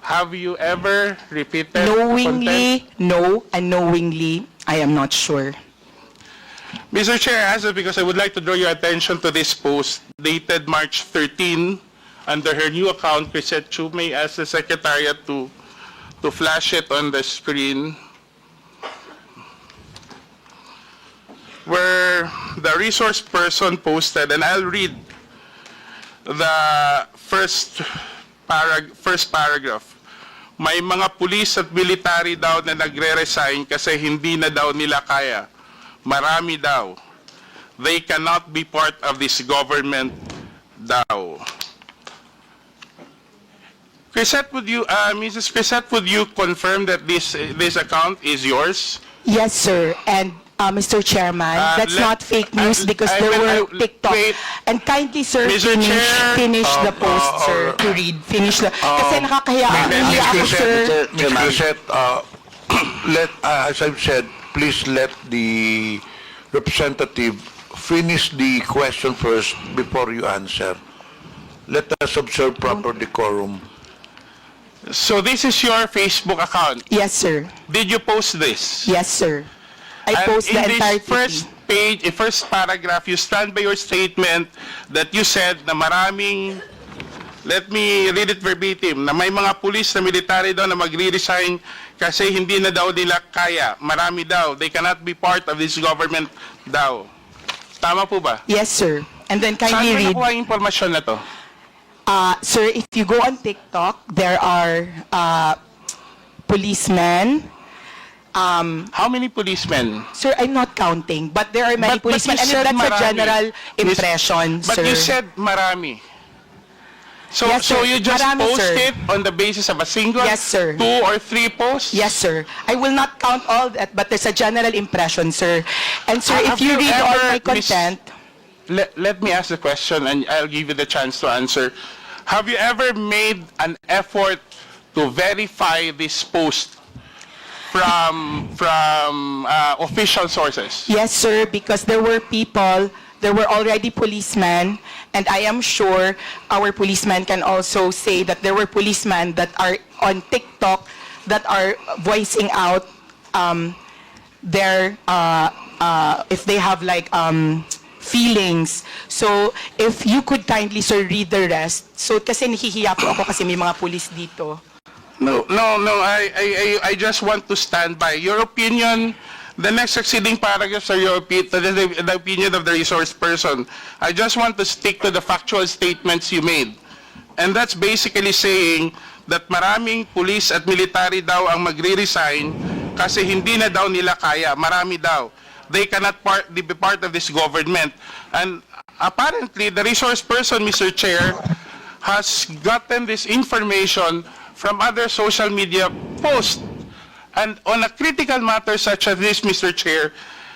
have you ever repeated content? Knowingly, no. Unknowingly, I am not sure. Mr. Chair, I ask it because I would like to draw your attention to this post dated March 13 under her new account, Chrisette Chu. May I ask the Secretariat to flash it on the screen, where the resource person posted, and I'll read the first paragraph. May mga pulis at military daw na nagre-resign kasi hindi na daw nila kaya. Marami daw. They cannot be part of this government daw. Chrisette, Mrs. Chrisette, would you confirm that this account is yours? Yes, sir. And Mr. Chairman, that's not fake news because there were TikTok. wait. And kindly, sir, Mr. Chair, finish the post, sir, to read. Finish the... Kasi nakakahiya. Hindi ako, sir. Ms. Chrisette, as I've said, please let the representative finish the question first before you answer. Let us observe proper decorum. So this is your Facebook account? Yes, sir. Did you post this? Yes, sir. I post the in entire this first page, first paragraph, you stand by your statement that you said na maraming, let me read it verbatim, na may mga pulis na military daw na magre-resign kasi hindi na daw nila kaya. Marami daw. They cannot be part of this government daw. Tama po ba? Yes, sir. And then kindly Saan mo read. nakuha yung impormasyon na to? Sir, if you go on TikTok, there are policemen. How many policemen? Sir, I'm not counting, but there are many policemen. And that's a general impression, But sir. you said marami. So, Yes, so sir. you just Marami, post sir. it on the basis of a single, Yes, sir. 2 or 3 posts? Yes, sir. I will not count all that, but there's a general impression, sir. And sir, if Have you read all ever, my content... Let me ask the question and I'll give you the chance to answer. Have you ever made an effort to verify this post from official sources? Yes, sir, because there were already policemen, and I am sure our policemen can also say that there were policemen that are on TikTok that are voicing out their, if they have like feelings. So, if you could kindly, sir, read the rest. So, kasi nahihiya po ako kasi may mga police dito. No, I just want to stand by. Your opinion, the next succeeding paragraphs are the opinion of the resource person. I just want to stick to the factual statements you made. And that's basically saying that maraming police at military daw ang magre-resign kasi hindi na daw nila kaya. Marami daw. They cannot be part of this government. And apparently the resource person, Mr. Chair, has gotten this information from other social media posts. And on a critical matter such as this, Mr. Chair,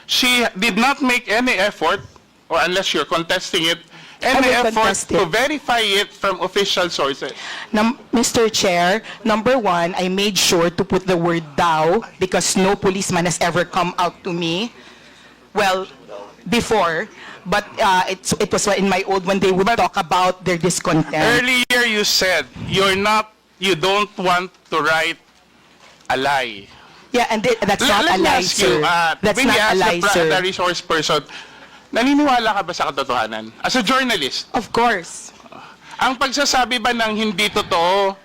she did not make any effort, or unless you're contesting it, any will effort contest to it. verify it from official sources. Mr. Chair, number one, I made sure to put the word thou because no policeman has ever come out to me. Well, before, but it was in my old when they would talk about their discontent. Earlier you said you don't want to write a lie. Yeah, and that's not Let a me lie, ask you, sir. That's when you not a lie, ask sir. the resource person, naniniwala ka ba sa katotohanan? As a journalist, Of course. ang pagsasabi ba ng hindi totoo,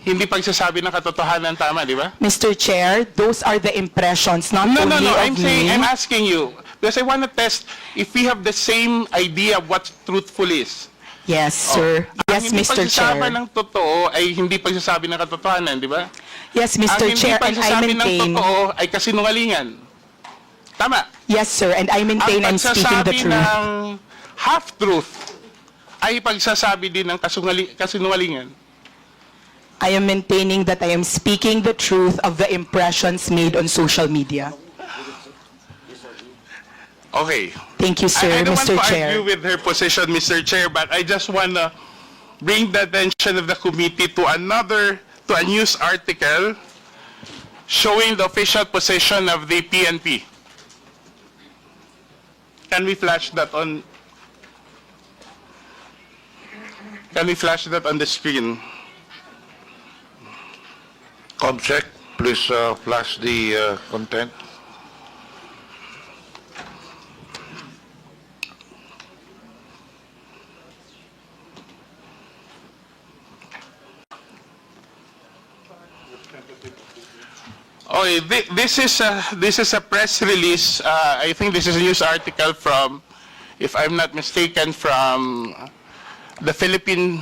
hindi pagsasabi ng katotohanan, tama, di ba? Mr. Chair, those are the impressions, not No, only of me. I'm asking you, because I want to test if we have the same idea of what truthful is. Yes, sir. Yes, Ang hindi Mr. pagsasabi Chair. ng totoo ay hindi pagsasabi ng katotohanan, di ba? Yes, Mr. Ang Chair, hindi and I pagsasabi ng maintain. totoo ay kasinungalingan. Tama. Yes, sir, and I maintain I'm speaking the Ang truth. pagsasabi ng half-truth ay pagsasabi din ng kasinungalingan. I am maintaining that I am speaking the truth of the impressions made on social media. Okay. Thank you, sir, I don't Mr. want to Chair. argue with her position, Mr. Chair, but I just want to bring the attention of the committee to a news article showing the official position of the PNP. Can we flash that on? Can we flash that on the screen? Comsec, please flash the content. Okay, this is a press release. I think this is a news article from, if I'm not mistaken, from the Philippine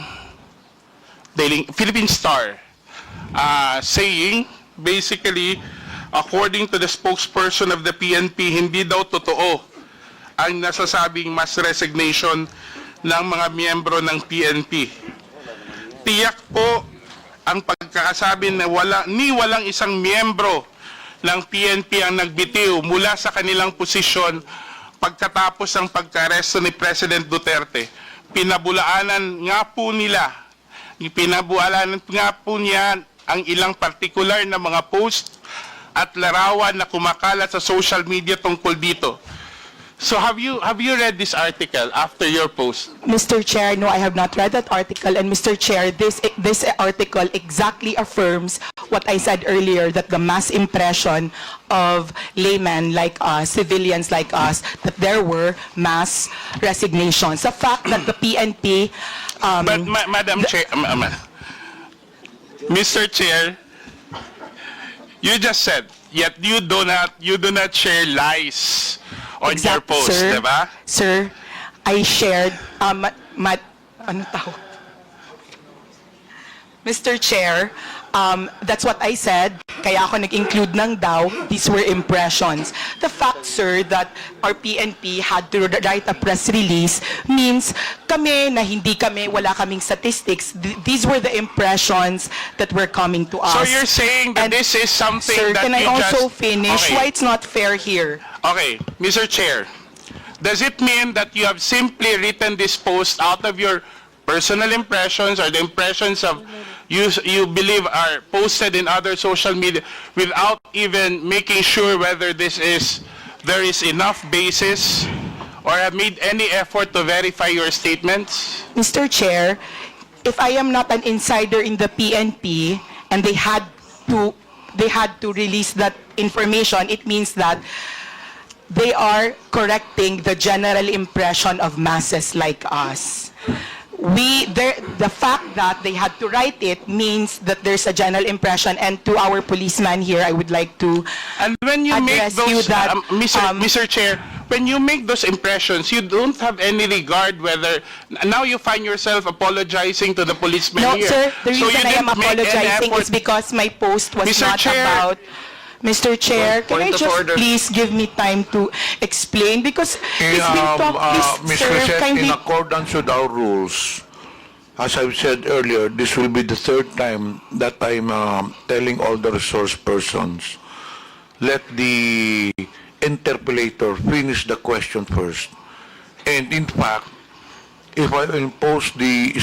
Star, saying basically, according to the spokesperson of the PNP, hindi daw totoo ang nasasabing mass resignation ng mga miyembro ng PNP. Tiyak po ang pagkakasabi na walang isang miyembro ng PNP ang nagbitiw mula sa kanilang posisyon pagkatapos ng pagka-aresto ni President Duterte. Pinabulaanan nga po niya ang ilang partikular na mga post at larawan na kumakalat sa social media tungkol dito. So have you read this article after your post? Mr. Chair, no, I have not read that article. And Mr. Chair, this article exactly affirms what I said earlier, that the mass impression of laymen like us, civilians like us, that there were mass resignations. The fact that the PNP... But Madam Chair, Mr. Chair, you just said, yet you do not share lies on your post, sir, diba? Sir, I shared, ano tawag? Mr. Chair, that's what I said, kaya ako nag-include ng daw, these were impressions. The fact, sir, that our PNP had to write a press release means kami na hindi kami, wala kaming statistics, these were the impressions that were coming to us. So you're saying that this is something sir, that can I you also just... finish? Okay. Why it's not fair here? Okay, Mr. Chair, does it mean that you have simply written this post out of your personal impressions or the impressions of you believe are posted in other social media without even making sure whether there is enough basis or have made any effort to verify your statements? Mr. Chair, if I am not an insider in the PNP and they had to release that information, it means that they are correcting the general impression of masses like us. The fact that they had to write it means that there's a general impression, and to our policeman here, I would like to And when you make address you those, that, Mr. Chair, when you make those impressions, you don't have any regard whether, now you find yourself apologizing to the policeman No, here. sir, the So reason you I am didn't make any apologizing effort- is because my post was Mr. not Chair, about... Mr. Chair, can I Point of just order. please give me time to explain? Because it's been talked, Ms. please, sir, Crescent, kindly. in accordance with our rules, as I've said earlier, this will be the third time that I'm telling all the resource persons, let the interpellator finish the question first. And in fact, if I impose the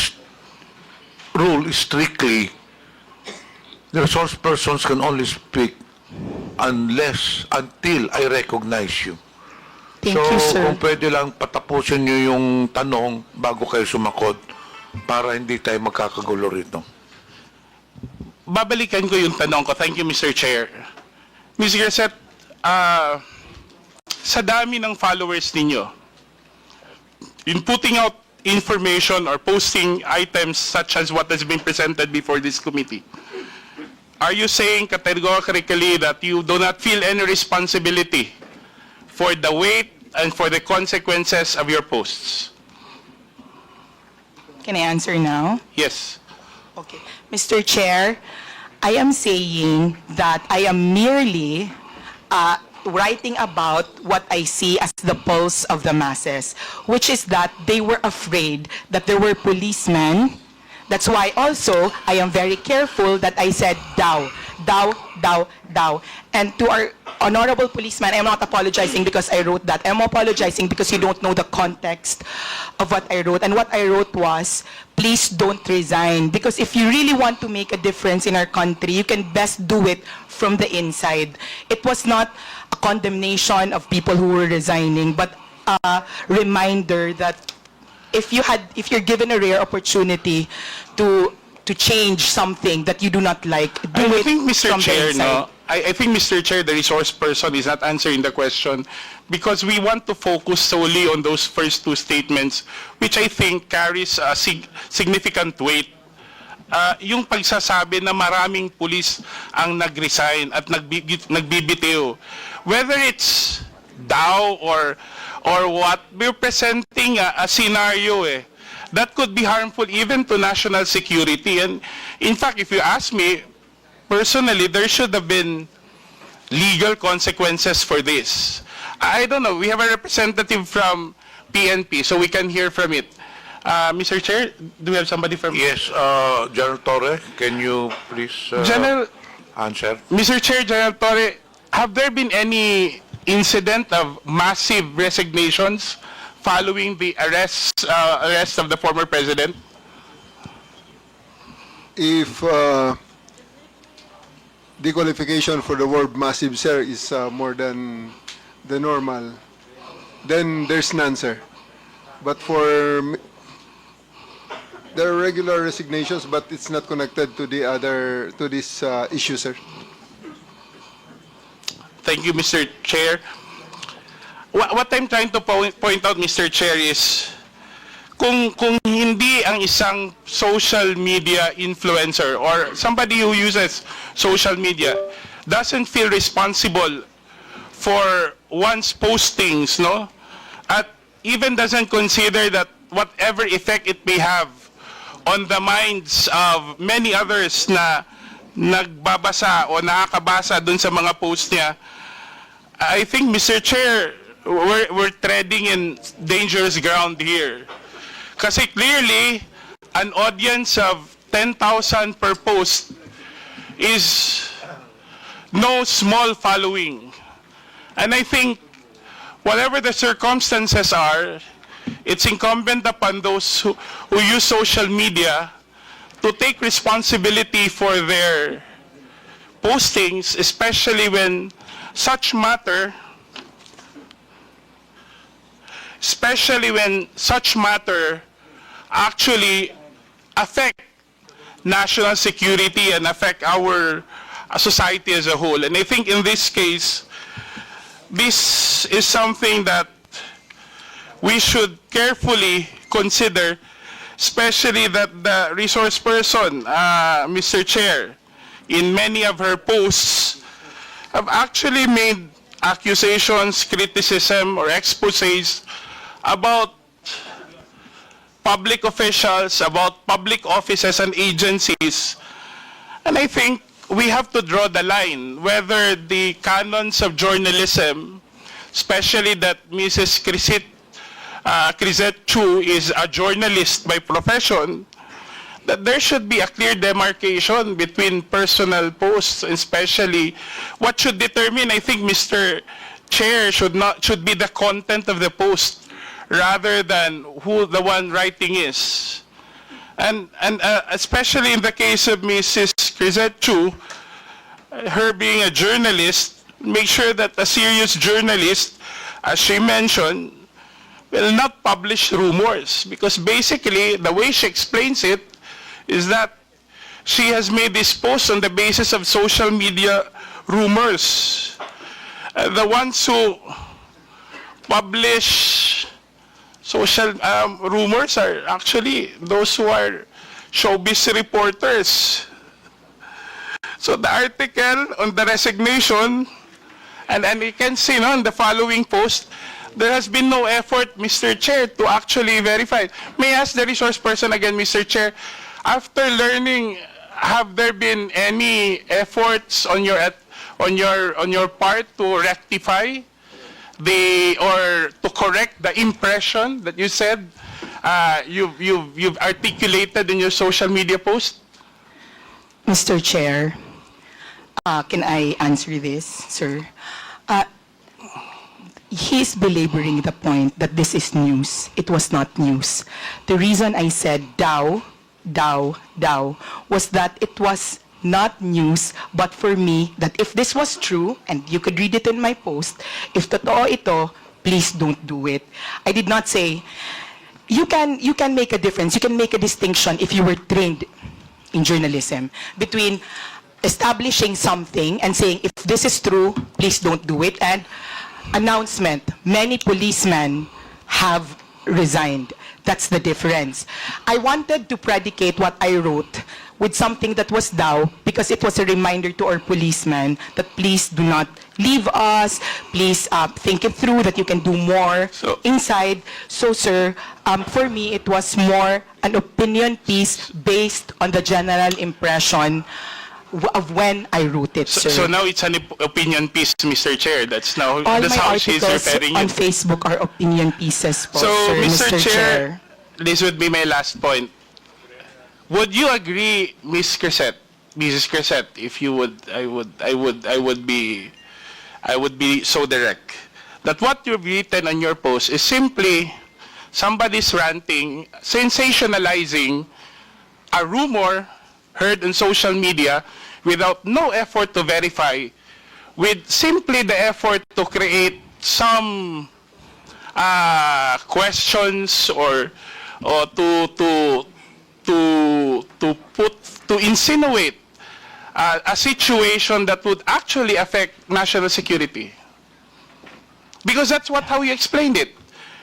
rule strictly, the resource persons can only speak until I recognize you. Thank you, sir. Kung pwede lang patapusin nyo yung tanong bago kayo sumakot para hindi tayo magkakagulo rito. Babalikan ko yung tanong ko. Thank you, Mr. Chair. Ms. Garcet, sa dami ng followers ninyo, in putting out information or posting items such as what has been presented before this committee, are you saying categorically that you do not feel any responsibility for the weight and for the consequences of your posts? Can I answer now? Yes. Okay. Mr. Chair, I am saying that I am merely writing about what I see as the pulse of the masses, which is that they were afraid that there were policemen. That's why also I am very careful that I said thou. And to our honorable policeman, I'm not apologizing because I wrote that. I'm apologizing because you don't know the context of what I wrote. And what I wrote was, please don't resign. Because if you really want to make a difference in our country, you can best do it from the inside. It was not a condemnation of people who were resigning, but a reminder that if you're given a rare opportunity to change something that you do not like, do I it think, Mr. from Chair, the inside. no, I think, Mr. Chair, the resource person is not answering the question because we want to focus solely on those first two statements, which I think carries a significant weight. Yung pagsasabi na maraming pulis ang nag-resign at nagbibitiw, whether it's DAO or what, we're presenting a scenario that could be harmful even to national security. And in fact, if you ask me, personally, there should have been legal consequences for this. I don't know. We have a representative from PNP, so we can hear from it. Mr. Chair, do we have somebody from... Yes, General Torre, can you please answer? Mr. Chair, General Torre, have there been any incident of massive resignations following the arrest of the former president? If the qualification for the word massive, sir, is more than the normal, then there's none, sir. But there are regular resignations, but it's not connected to this issue, sir. Thank you, Mr. Chair. What I'm trying to point out, Mr. Chair, is kung hindi ang isang social media influencer or somebody who uses social media doesn't feel responsible for one's postings, no? At even doesn't consider that whatever effect it may have on the minds of many others na nagbabasa o nakakabasa dun sa mga post niya, I think, Mr. Chair, we're treading in dangerous ground here. Kasi clearly, an audience of 10,000 per post is no small following. And I think, whatever the circumstances are, it's incumbent upon those who use social media to take responsibility for their postings, especially when such matter actually affect national security and affect our society as a whole. And I think in this case, this is something that we should carefully consider, especially that the resource person, Mr. Chair, in many of her posts, have actually made accusations, criticism, or exposés about public officials, about public offices and agencies. And I think we have to draw the line whether the canons of journalism, especially that Mrs. Crisette Chu is a journalist by profession, that there should be a clear demarcation between personal posts, especially what should determine, I think, Mr. Chair, should be the content of the post rather than who the one writing is. And especially in the case of Mrs. Crisette Chu, her being a journalist, make sure that a serious journalist, as she mentioned, will not publish rumors, because basically the way she explains it is that she has made this post on the basis of social media rumors. The ones who publish social rumors are actually those who are showbiz reporters. So the article on the resignation, and you can see in the following post, there has been no effort, Mr. Chair, to actually verify. May I ask the resource person again, Mr. Chair, after learning, have there been any efforts on your part to rectify or to correct the impression that you said you've articulated in your social media post? Mr. Chair, can I answer this, sir? He's belaboring the point that this is news. It was not news. The reason I said daw was that it was not news, but for me, that if this was true, and you could read it in my post, if totoo ito, please don't do it. I did not say, you can make a difference, you can make a distinction if you were trained in journalism between establishing something and saying, if this is true, please don't do it, and announcement, many policemen have resigned. That's the difference. I wanted to predicate what I wrote with something that was daw, because it was a reminder to our policemen that please do not leave us, please think it through, that you can do more inside. So, sir, for me, it was more an opinion piece based on the general impression of when I wrote it, sir. So now it's an opinion piece, Mr. Chair. That's All how my she's articles referring on you. Facebook are opinion pieces po, So, sir, Mr. Chair, this would be my last point. Would you agree, Mrs. Crisette, if you would, I would be so direct, that what you've written on your post is simply somebody's ranting, sensationalizing a rumor heard on social media without no effort to verify, with simply the effort to create some questions or to insinuate a situation that would actually affect national security. Because that's how you explained it.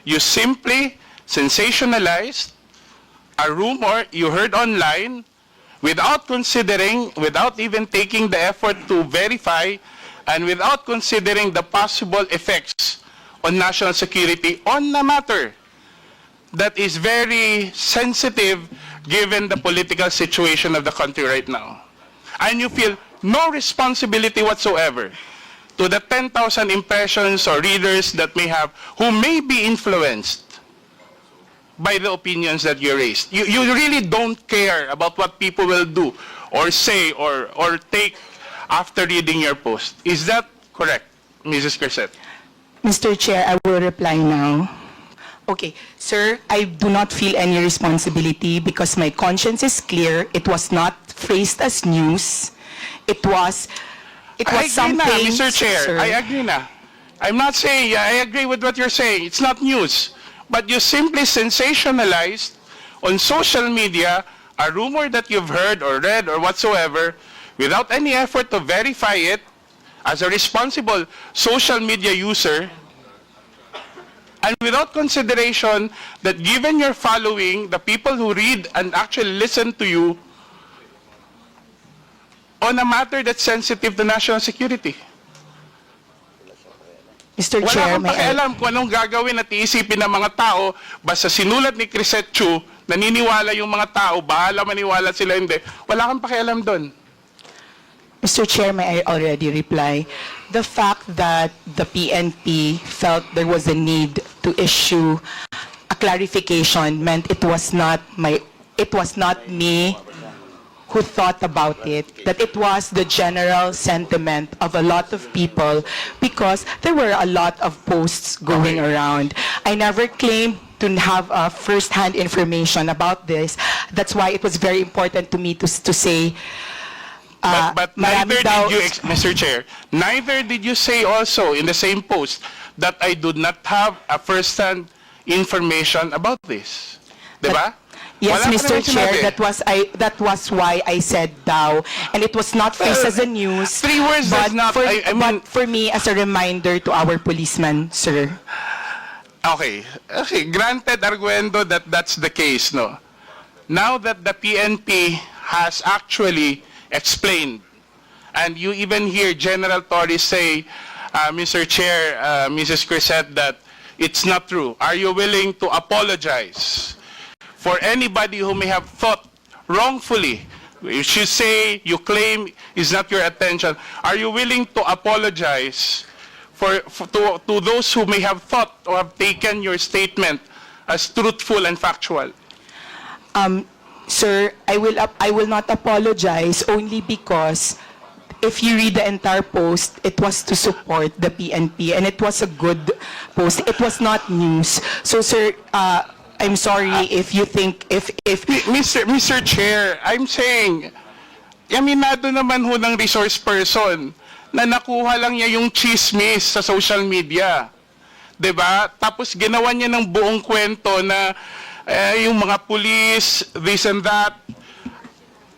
You simply sensationalized a rumor you heard online without considering, without even taking the effort to verify, and without considering the possible effects on national security on a matter that is very sensitive given the political situation of the country right now. And you feel no responsibility whatsoever to the 10,000 impressions or readers that who may be influenced by the opinions that you raised. You really don't care about what people will do or say or take after reading your post. Is that correct, Mrs. Crisette? Mr. Chair, I will reply now. Okay, sir, I do not feel any responsibility because my conscience is clear. It was not phrased as news. It was something... I agree na, Mr. Chair. Sir. I agree na. I'm not saying, I agree with what you're saying. It's not news. But you simply sensationalized on social media a rumor that you've heard or read or whatsoever without any effort to verify it as a responsible social media user, and without consideration that given your following, the people who read and actually listen to you on a matter that's sensitive to national security. Mr. Wala Chair, kang pakialam kung anong gagawin at iisipin ng mga tao, basta sinulat ni Crisette Chu, naniniwala yung mga tao, bahala maniwala sila hindi. Wala kang pakialam doon. Mr. Chair, may I already reply? The fact that the PNP felt there was a need to issue a clarification meant it was not me who thought about it, that it was the general sentiment of a lot of people because there were a lot of posts going around. I never claimed to have first-hand information about this. That's why it was very important to me to say But neither marami daw- did you, Mr. Chair, neither did you say also in the same post that I do not have a first-hand information about this. Diba? Yes, Wala ka Mr. naman Chair, sinabi. that was why I said daw, and it was not faced as a news. 3 words but does not, I mean, but for me as a reminder to our policemen, sir. Okay, granted arguendo that that's the case, no? Now that the PNP has actually explained, and you even hear General Torres say, Mr. Chair, Mrs. Crisette, that it's not true. Are you willing to apologize for anybody who may have thought wrongfully? You should say, you claim is not your attention. Are you willing to apologize to those who may have thought or have taken your statement as truthful and factual? Sir, I will not apologize only because if you read the entire post, it was to support the PNP and it was a good post. It was not news. So, sir, I'm sorry if you think if Mr. Chair, I'm saying, aminado naman ho ng resource person na nakuha lang niya yung chismis sa social media. 'Di ba? Tapos ginawa niya ng buong kwento na yung mga police, this and that.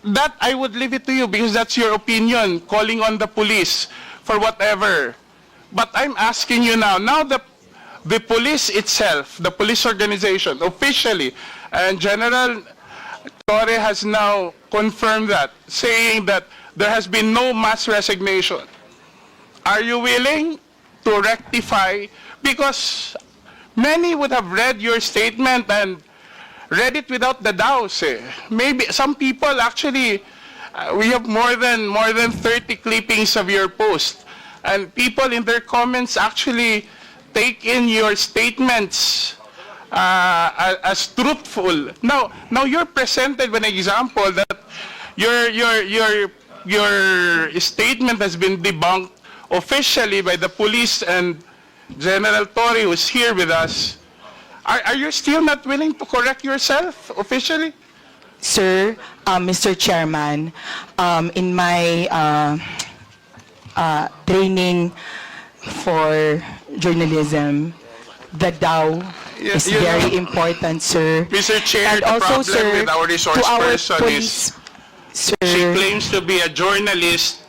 That I would leave it to you because that's your opinion, calling on the police for whatever. But I'm asking you now the police itself, the police organization, officially, and General Torre has now confirmed that, saying that there has been no mass resignation. Are you willing to rectify? Because many would have read your statement and read it without the doubts. Maybe some people actually, we have more than 30 clippings of your post, and people in their comments actually take in your statements as truthful. Now you're presented with an example that your statement has been debunked officially by the police and General Torre, who's here with us. Are you still not willing to correct yourself officially? Sir, Mr. Chairman, in my training for journalism, the DAO is you very know, important, sir. Mr. Chair, And the also, problem sir, with our resource to our person police, is sir, she claims to be a journalist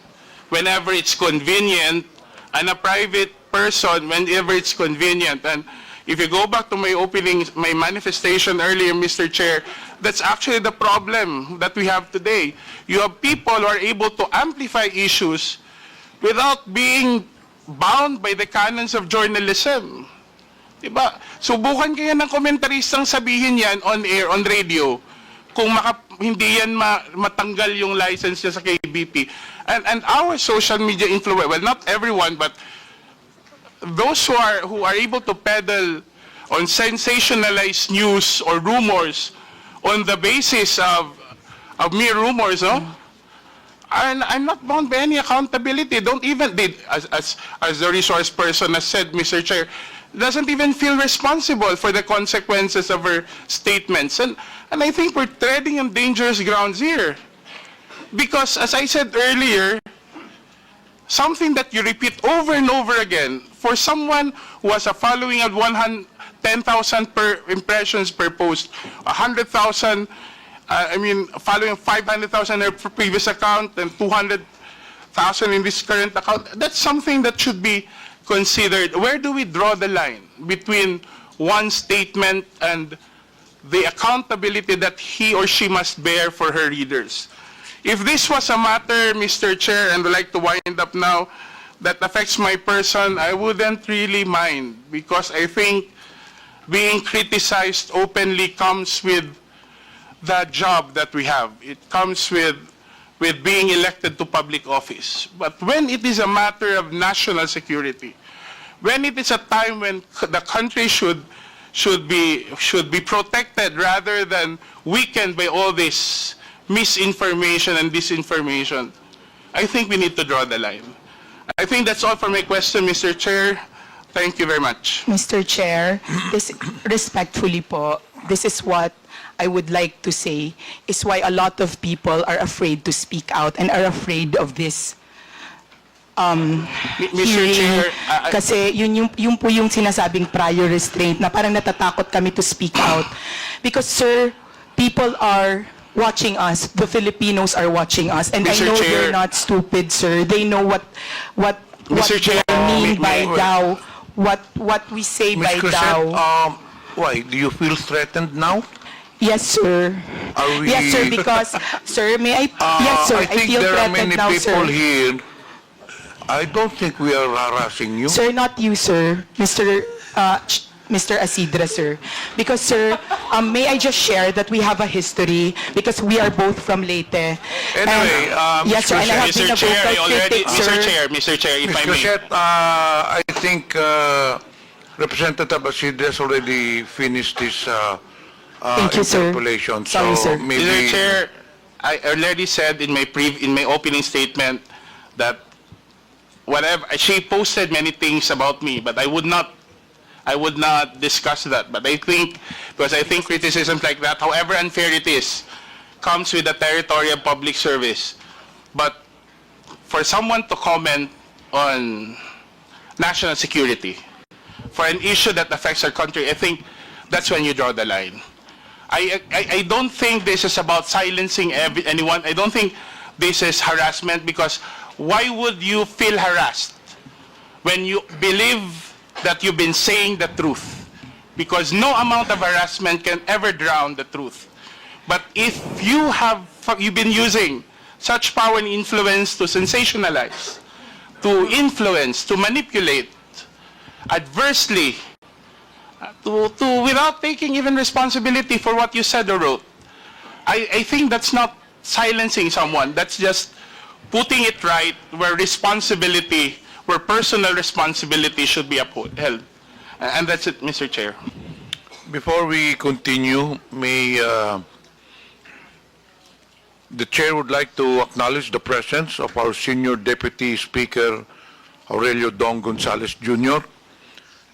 whenever it's convenient and a private person whenever it's convenient. And if you go back to my manifestation earlier, Mr. Chair, that's actually the problem that we have today. You have people who are able to amplify issues without being bound by the canons of journalism. Diba? Subukan kaya ng komentaristang sabihin yan on air, on radio, kung hindi yan matanggal yung license niya sa KBP. And our social media influence, well, not everyone, but those who are able to peddle on sensationalized news or rumors on the basis of mere rumors, no? And I'm not bound by any accountability. Don't even, as the resource person has said, Mr. Chair, doesn't even feel responsible for the consequences of her statements. And I think we're treading on dangerous grounds here. Because, as I said earlier, something that you repeat over and over again, for someone who has a following of 10,000 per impressions per post, 100,000, following 500,000 in her previous account and 200,000 in this current account, that's something that should be considered. Where do we draw the line between one statement and the accountability that he or she must bear for her readers? If this was a matter, Mr. Chair, and I'd like to wind up now, that affects my person, I wouldn't really mind, because I think being criticized openly comes with the job that we have. It comes with with being elected to public office. But when it is a matter of national security, when it is a time when the country should be protected rather than weakened by all this misinformation and disinformation, I think we need to draw the line. I think that's all for my question, Mr. Chair. Thank you very much. Mr. Chair, respectfully po, this is what I would like to say is why a lot of people are afraid to speak out and are afraid of this Mr. hearing. Chair, Kasi yun po yung sinasabing prior restraint na parang natatakot kami to speak out. Because, sir, people are watching us. The Filipinos are watching us. And Mr. I know Chair, they're not stupid, sir. They know what Mr. Chair, they mean by wait. daw. What we say by Ms. daw. Crescent, why? Do you feel threatened now? Yes, sir. Are we... Yes, sir, because, sir, may I... yes, sir, I think feel there are threatened many now, people sir. here. I don't think we are harassing you. Sir, not you, sir. Mr. Asidra, sir. Because, sir, may I just share that we have a history because we are both from Leyte. Anyway, yes, sir, and I have been a vocal critic, sir. Mr. Chair, if Ms. I may. Crescent, I think Representative Asidre has already finished his Thank you, sir. interpolation. Sorry, so sir. maybe... Mr. Chair, I already said in my opening statement that whatever she posted many things about me, but I would not discuss that. But I think criticisms like that, however unfair it is, comes with the territory of public service. But for someone to comment on national security, for an issue that affects our country, I think that's when you draw the line. I don't think this is about silencing anyone. I don't think this is harassment, because why would you feel harassed when you believe that you've been saying the truth? Because no amount of harassment can ever drown the truth. But if you've been using such power and influence to sensationalize, to influence, to manipulate adversely, without taking even responsibility for what you said or wrote, I think that's not silencing someone. That's just putting it right where personal responsibility should be upheld. And that's it, Mr. Chair. Before we continue, the Chair would like to acknowledge the presence of our Senior Deputy Speaker, Aurelio Dong Gonzales Jr.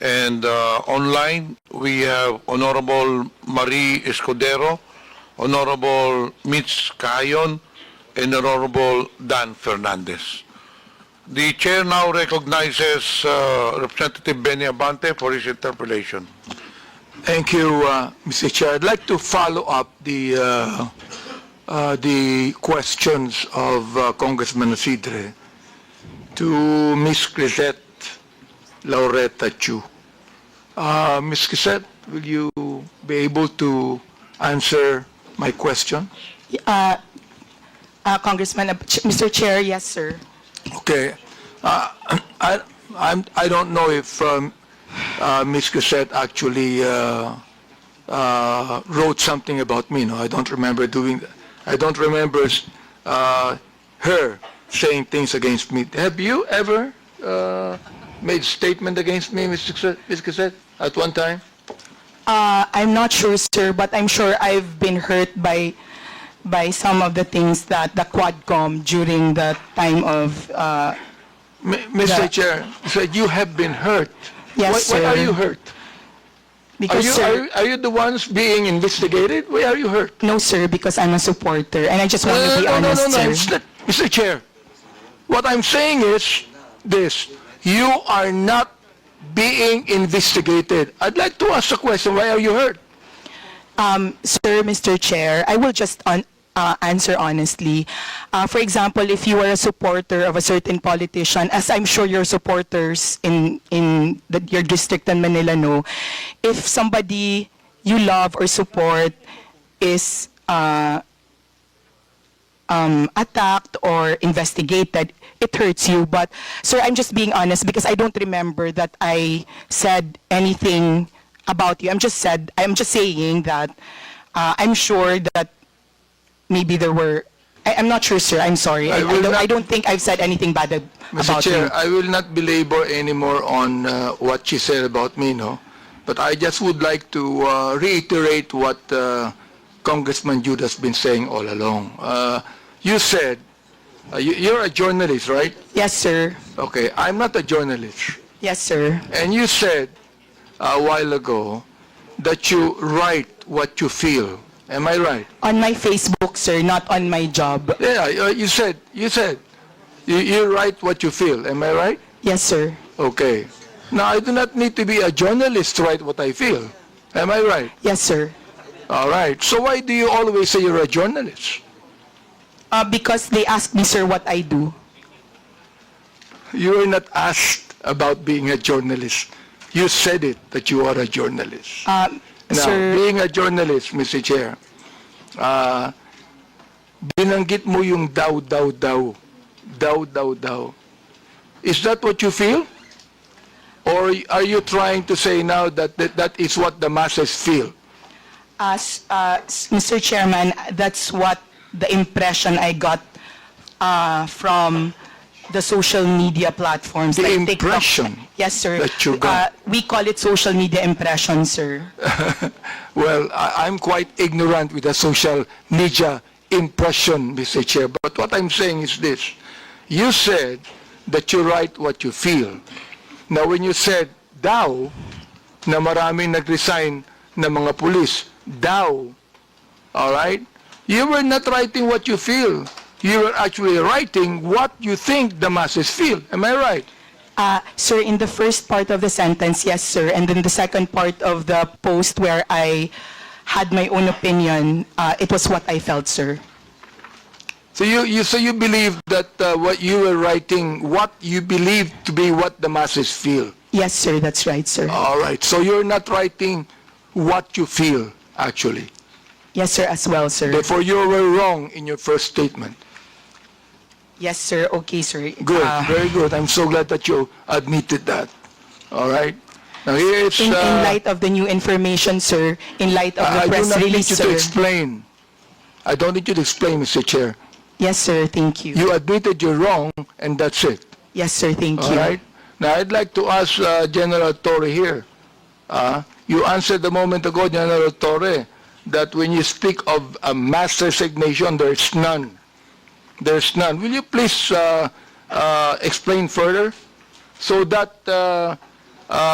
And online, we have Honorable Marie Escudero, Honorable Mitch Cayon, and Honorable Dan Fernandez. The Chair now recognizes Representative Benny Abante for his interpellation. Thank you, Mr. Chair. I'd like to follow up the questions of Congressman Asidre to Ms. Crisette Laureta Chu. Ms. Crisette, will you be able to answer my question? Congressman, Mr. Chair, yes, sir. Okay. I don't know if Ms. Crisette actually wrote something about me. No, I don't remember doing that. I don't remember her saying things against me. Have you ever made a statement against me, Ms. Crisette, at one time? I'm not sure, sir, but I'm sure I've been hurt by some of the things that the Quadcom during the time of... Mr. Chair, so you have been hurt. Yes, Why sir. are you hurt? Because, sir, are you the ones being investigated? Why are you hurt? no, sir, because I'm a supporter, and I just want to be honest, sir. Mr. Chair, what I'm saying is this. You are not being investigated. I'd like to ask a question. Why are you hurt? Sir, Mr. Chair, I will just answer honestly. For example, if you are a supporter of a certain politician, as I'm sure your supporters in your district in Manila know, if somebody you love or support is attacked or investigated, it hurts you. But, sir, I'm just being honest because I don't remember that I said anything about you. I'm just saying that I'm sure that maybe there were I'm not sure, sir. I'm sorry. I don't think I've said anything bad Mr. about Chair, you. I will not belabor anymore on what she said about me, no? But I just would like to reiterate what Congressman Jude has been saying all along. You said, you're a journalist, right? Yes, sir. Okay, I'm not a journalist. Yes, sir. And you said a while ago that you write what you feel. Am I right? On my Facebook, sir, not on my job. Yeah, you said you write what you feel. Am I right? Yes, sir. Okay. Now, I do not need to be a journalist to write what I feel. Am I right? Yes, sir. All right. So why do you always say you're a journalist? Because they asked me, sir, what I do. You were not asked about being a journalist. You said it, that you are a journalist. Now, Sir, being a journalist, Mr. Chair, binanggit mo yung daw. Is that what you feel? Or are you trying to say now that that is what the masses feel? Mr. Chairman, that's what the impression I got from the social media platforms. The like TikTok. impression Yes, sir. that you got. We call it social media impression, sir. Well, I'm quite ignorant with the social media impression, Mr. Chair. But what I'm saying is this. You said that you write what you feel. Now, when you said daw, na maraming nag-resign na mga pulis, daw, all right? You were not writing what you feel. You were actually writing what you think the masses feel. Am I right? Sir, in the first part of the sentence, yes, sir. And then the second part of the post where I had my own opinion, it was what I felt, sir. So you believe that what you were writing, what you believe to be what the masses feel? Yes, sir, that's right, sir. All right. So you're not writing what you feel, actually. Yes, sir, as well, sir. Therefore, you were wrong in your first statement. Yes, sir. Okay, sir. Good, very good. I'm so glad that you admitted that. All right. Now here it's... In light of the new information, sir, in light of the press release, I do not need you to sir. explain. I don't need you to explain, Mr. Chair. Yes, sir, thank you. You admitted you're wrong, and that's it. Yes, sir, thank All you. right. Now, I'd like to ask General Torre here. You answered a moment ago, General Torre, that when you speak of a mass resignation, there's none. There's none. Will you please explain further so that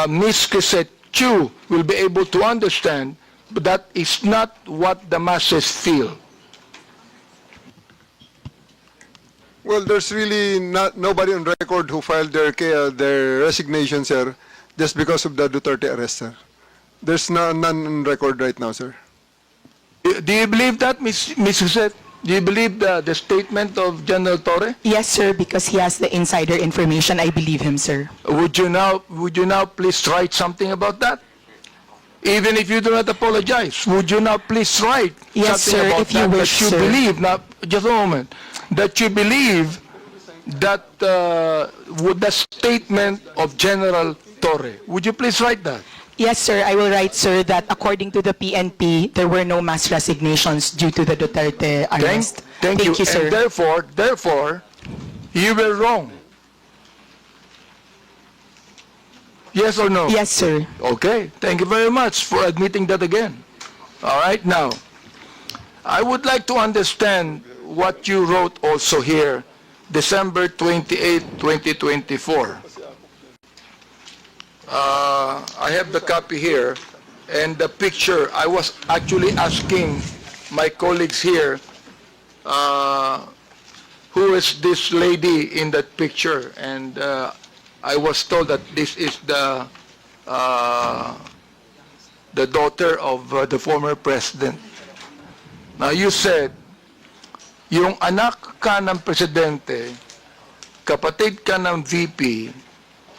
Ms. Crisette Chu will be able to understand that is not what the masses feel? Well, there's really nobody on record who filed their resignation, sir, just because of the Duterte arrest, sir. There's none on record right now, sir. Do you believe that, Ms. Crisette? Do you believe the statement of General Torre? Yes, sir, because he has the insider information. I believe him, sir. Would you now please write something about that? Even if you do not apologize, would you now please write Yes, something sir, about if you that, wish, that you sir. believe, now, just a moment, that you believe that with the statement of General Torre. Would you please write that? Yes, sir, I will write, sir, that according to the PNP, there were no mass resignations due to the Duterte arrest. Thank you, sir. And therefore, you were wrong. Yes or no? Yes, sir. Okay, thank you very much for admitting that again. All right, now, I would like to understand what you wrote also here, December 28, 2024. I have the copy here, and the picture, I was actually asking my colleagues here, who is this lady in that picture, and I was told that this is the daughter of the former president. Now, you said, yung anak ka ng presidente, kapatid ka ng VP,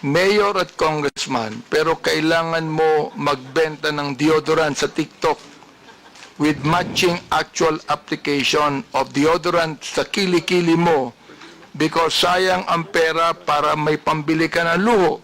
mayor at congressman, pero kailangan mo magbenta ng deodorant sa TikTok with matching actual application of deodorant sa kilikili mo because sayang ang pera para may pambili ka ng luho.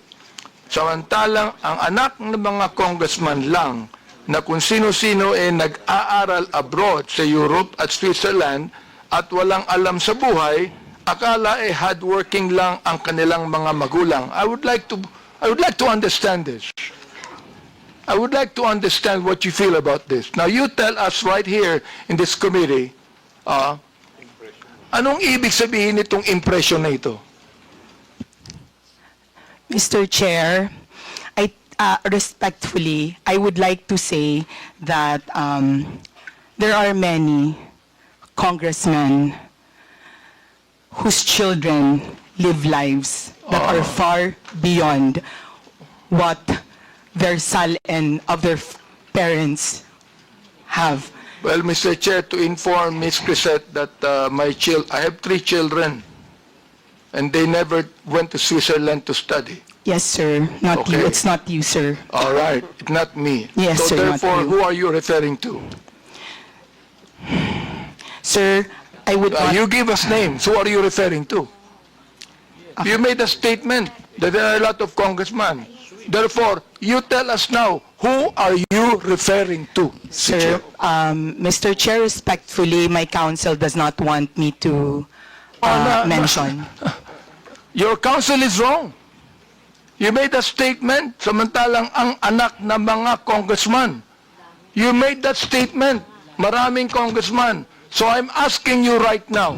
Samantalang ang anak ng mga congressman lang na kung sino-sino nag-aaral abroad sa Europe at Switzerland at walang alam sa buhay, akala hardworking lang ang kanilang mga magulang. I would like to understand this. I would like to understand what you feel about this. Now, you tell us right here in this committee, anong ibig sabihin nitong impression na ito? Mr. Chair, respectfully, I would like to say that there are many congressmen whose children live lives that are far beyond what their and of their parents have. Well, Mr. Chair, to inform Ms. Crisette that I have 3 children, and they never went to Switzerland to study. Yes, sir. Not Okay. you. It's not you, sir. All right, not me. Yes, so sir, not therefore, you. who are you referring to? Sir, I would not... You give us names. Who are you referring to? You made a statement that there are a lot of congressmen. Therefore, you tell us now, who are you referring to? Sir, Mr. Chair, respectfully, my counsel does not want me to mention. Your counsel is wrong. You made a statement, samantalang ang anak ng mga congressman. You made that statement, maraming congressman. So I'm asking you right now,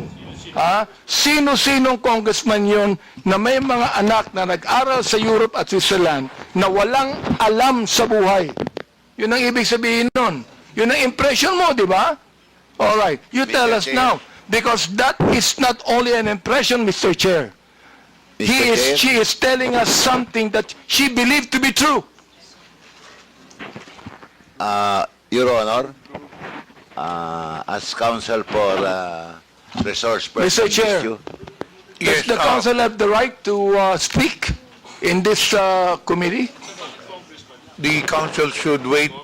sino-sinong congressman yon na may mga anak na nag-aral sa Europe at Switzerland na walang alam sa buhay? Yun ang ibig sabihin nun. Yun ang impression mo, di ba? Alright, you tell us now. Because that is not only an impression, Mr. Chair. She is telling us something that she believed to be true. Your Honor, as counsel for resource person Mr. Chair, issue, does the council have the right to speak in this committee? The council should wait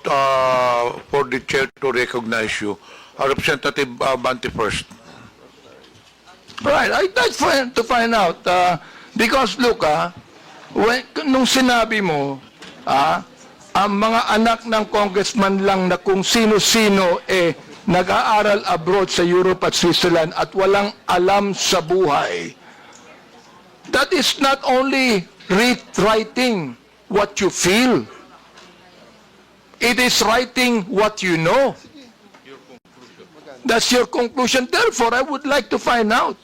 for the chair to recognize you. Representative Bante first. Right, I'd like to find out, because look, nung sinabi mo, ang mga anak ng congressman lang na kung sino-sino nag-aaral abroad sa Europe at Switzerland at walang alam sa buhay. That is not only writing what you feel. It is writing what you know. That's your conclusion. Therefore, I would like to find out,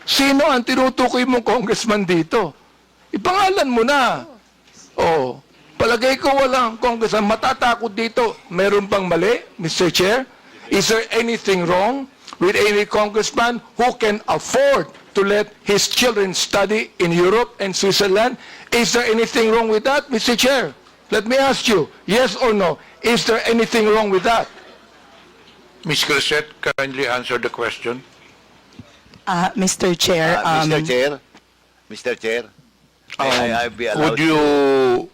sino ang tinutukoy mong congressman dito? Ipangalan mo na. Oh, palagay ko walang congressman. Matatakot dito. Meron bang mali, Mr. Chair? Is there anything wrong with any congressman who can afford to let his children study in Europe and Switzerland? Is there anything wrong with that, Mr. Chair? Let me ask you, yes or no, is there anything wrong with that? Ms. Crisette, kindly answer the question. Mr. Chair, Mr. Chair, may I be allowed Would you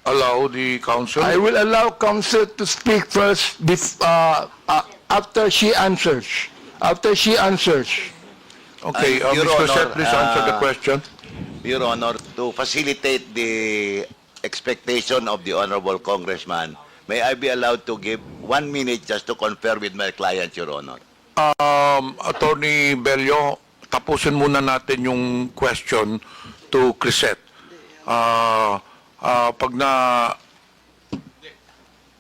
allow the council? I will allow counsel to speak first after she answers. After she answers. Okay, Your Ms. Crisette, Honor, please answer the question. Your Honor, to facilitate the expectation of the Honorable Congressman, may I be allowed to give 1 minute just to confer with my client, Your Honor? Attorney Bello, tapusin muna natin yung question to Crisette. Pag na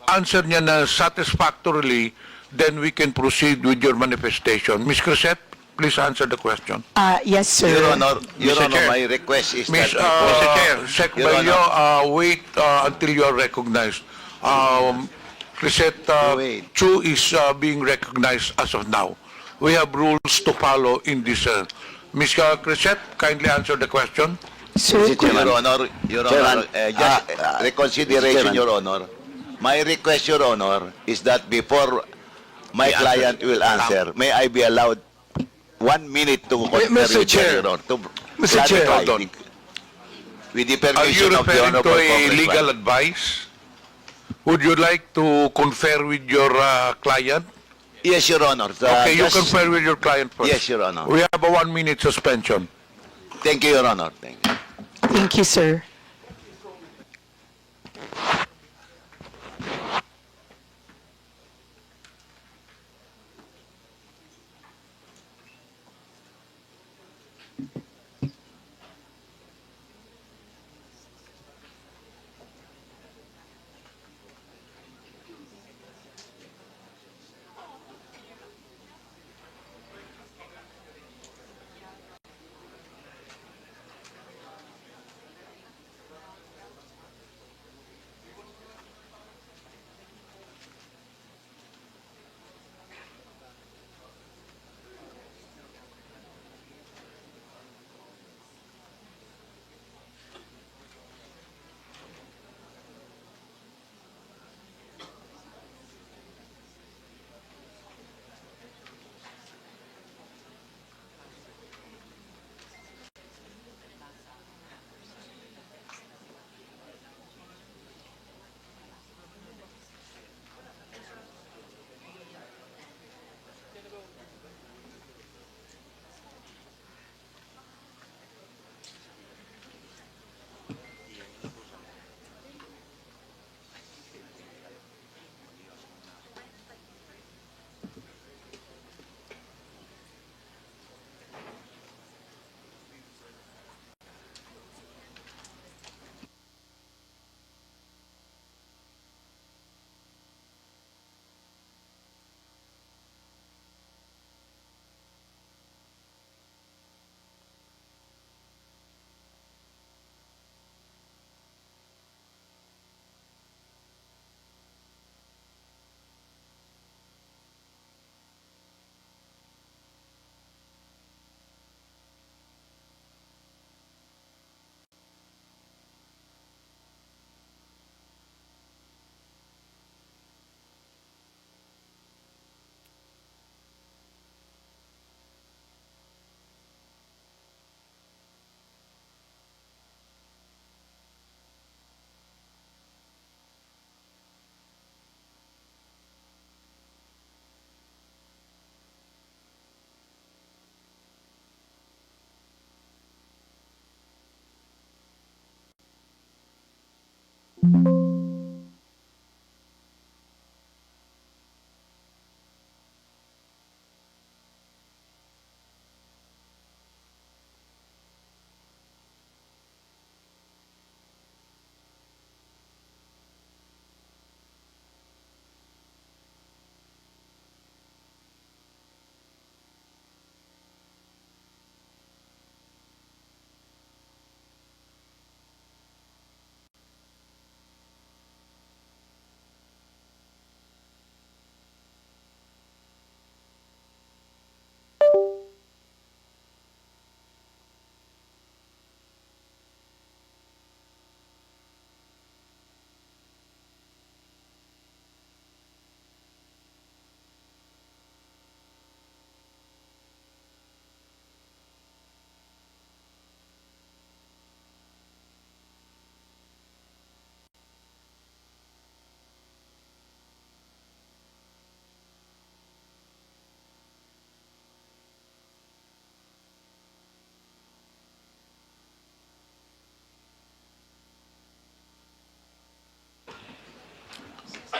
answer niya na satisfactorily, then we can proceed with your manifestation. Ms. Crisette, please answer the question. Yes, sir. Your Honor, Mr. Chair. my request is Ms. that Mr. Chair, Sec. Your Bello, wait until you are recognized. Crisette Chu is being recognized as of now. We have rules to follow in this. Ms. Crisette, kindly answer the question. Sir, Your Honor, just reconsideration, Your Honor. My request, Your Honor, is that before my client will answer, may I be allowed 1 minute to confer Mr. with Chair. Your Honor, to Mr. Chair. clarify Hold on. with the Are you permission of the referring to Honorable a Congressman. legal advice? Would you like to confer with your client? Yes, Your Honor. Okay, you just- confer with your client first. Yes, Your Honor. We have a 1 minute suspension. Thank you, Your Honor. Thank you. thank you, sir.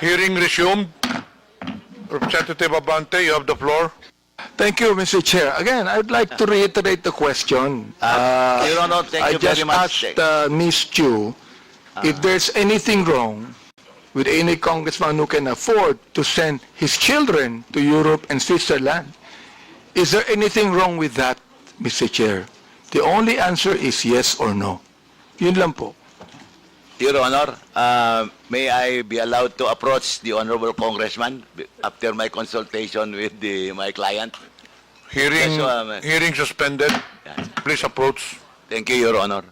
Hearing resumed. Representative Abante, you have the floor. Thank you, Mr. Chair. Again, I'd like to reiterate the question. Your Honor, thank you very much. I just asked Ms. Chu if there's anything wrong with any congressman who can afford to send his children to Europe and Switzerland. Is there anything wrong with that, Mr. Chair? The only answer is yes or no. Yun lang po. Your Honor, may I be allowed to approach the Honorable Congressman after my consultation with my client? Hearing, Yes, so, hearing suspended. Please approach. Thank you, Your Honor.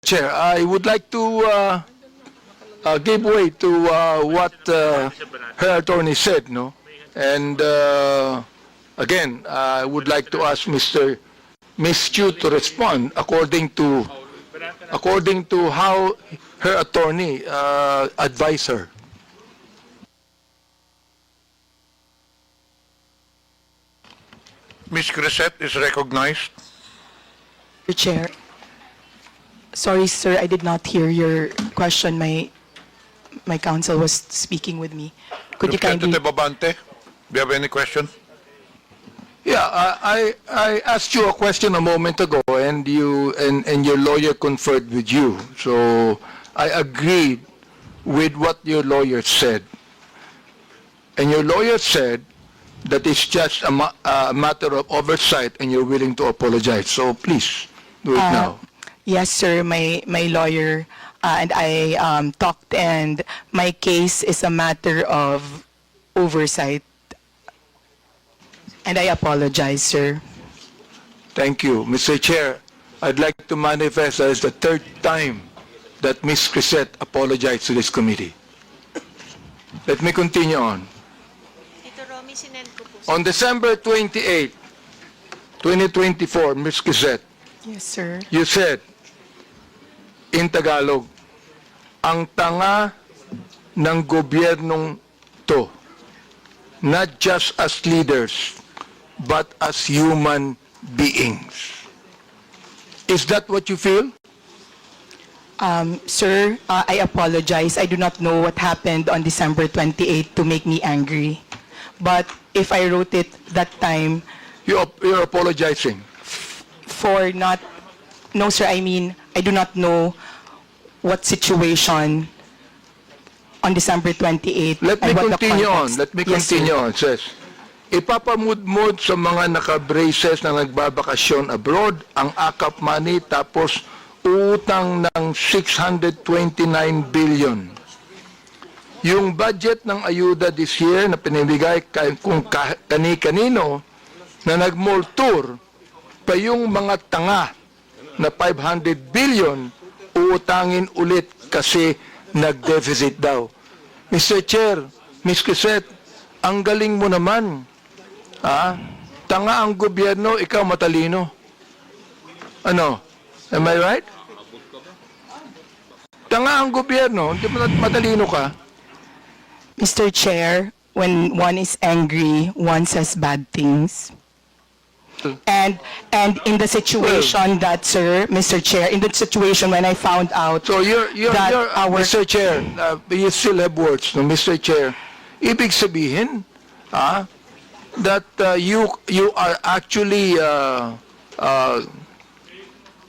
Chair, I would like to give way to what her attorney said, no? And again, I would like to ask Ms. Chu to respond according to how her attorney advised her. Ms. Grisette is recognized. Mr. Chair. Sorry, sir, I did not hear your question. My counsel was speaking with me. Could you kindly... Representative Abante, do you have any question? Yeah, I asked you a question a moment ago, and your lawyer conferred with you. So I agreed with what your lawyer said. And your lawyer said that it's just a matter of oversight, and you're willing to apologize. So please do it now. Yes, sir, my lawyer and I talked, and my case is a matter of oversight. And I apologize, sir. Thank you. Mr. Chair, I'd like to manifest as the third time that Ms. Grisette apologized to this committee. Let me continue on. On December 28, 2024, Ms. Grisette, Yes, sir. you said, in Tagalog, ang tanga ng gobyernong to, not just as leaders, but as human beings. Is that what you feel? Sir, I apologize. I do not know what happened on December 28 to make me angry. But if I wrote it that time... You're apologizing? For not... No, sir, I mean, I do not know what situation on December 28. Let me continue on. Let me Yes, sir. continue on. It says, ipapamudmod sa mga naka-braces na nagbabakasyon abroad ang AKAP money tapos utang ng 629 billion. yung budget ng ayuda this year na pinibigay kung kani-kanino na nag-mall tour, pa yung mga tanga na 500 billion uutangin ulit kasi nag-deficit daw. Mr. Chair, Ms. Crisette, ang galing mo naman. Tanga ang gobyerno, ikaw matalino. Ano? Am I right? Tanga ang gobyerno, hindi mo matalino ka. Mr. Chair, when one is angry, one says bad things. And in the situation that, sir, Mr. Chair, in the situation when I found out So you're Mr. Chair, you still have words, no, Mr. Chair. Ibig sabihin, that you are actually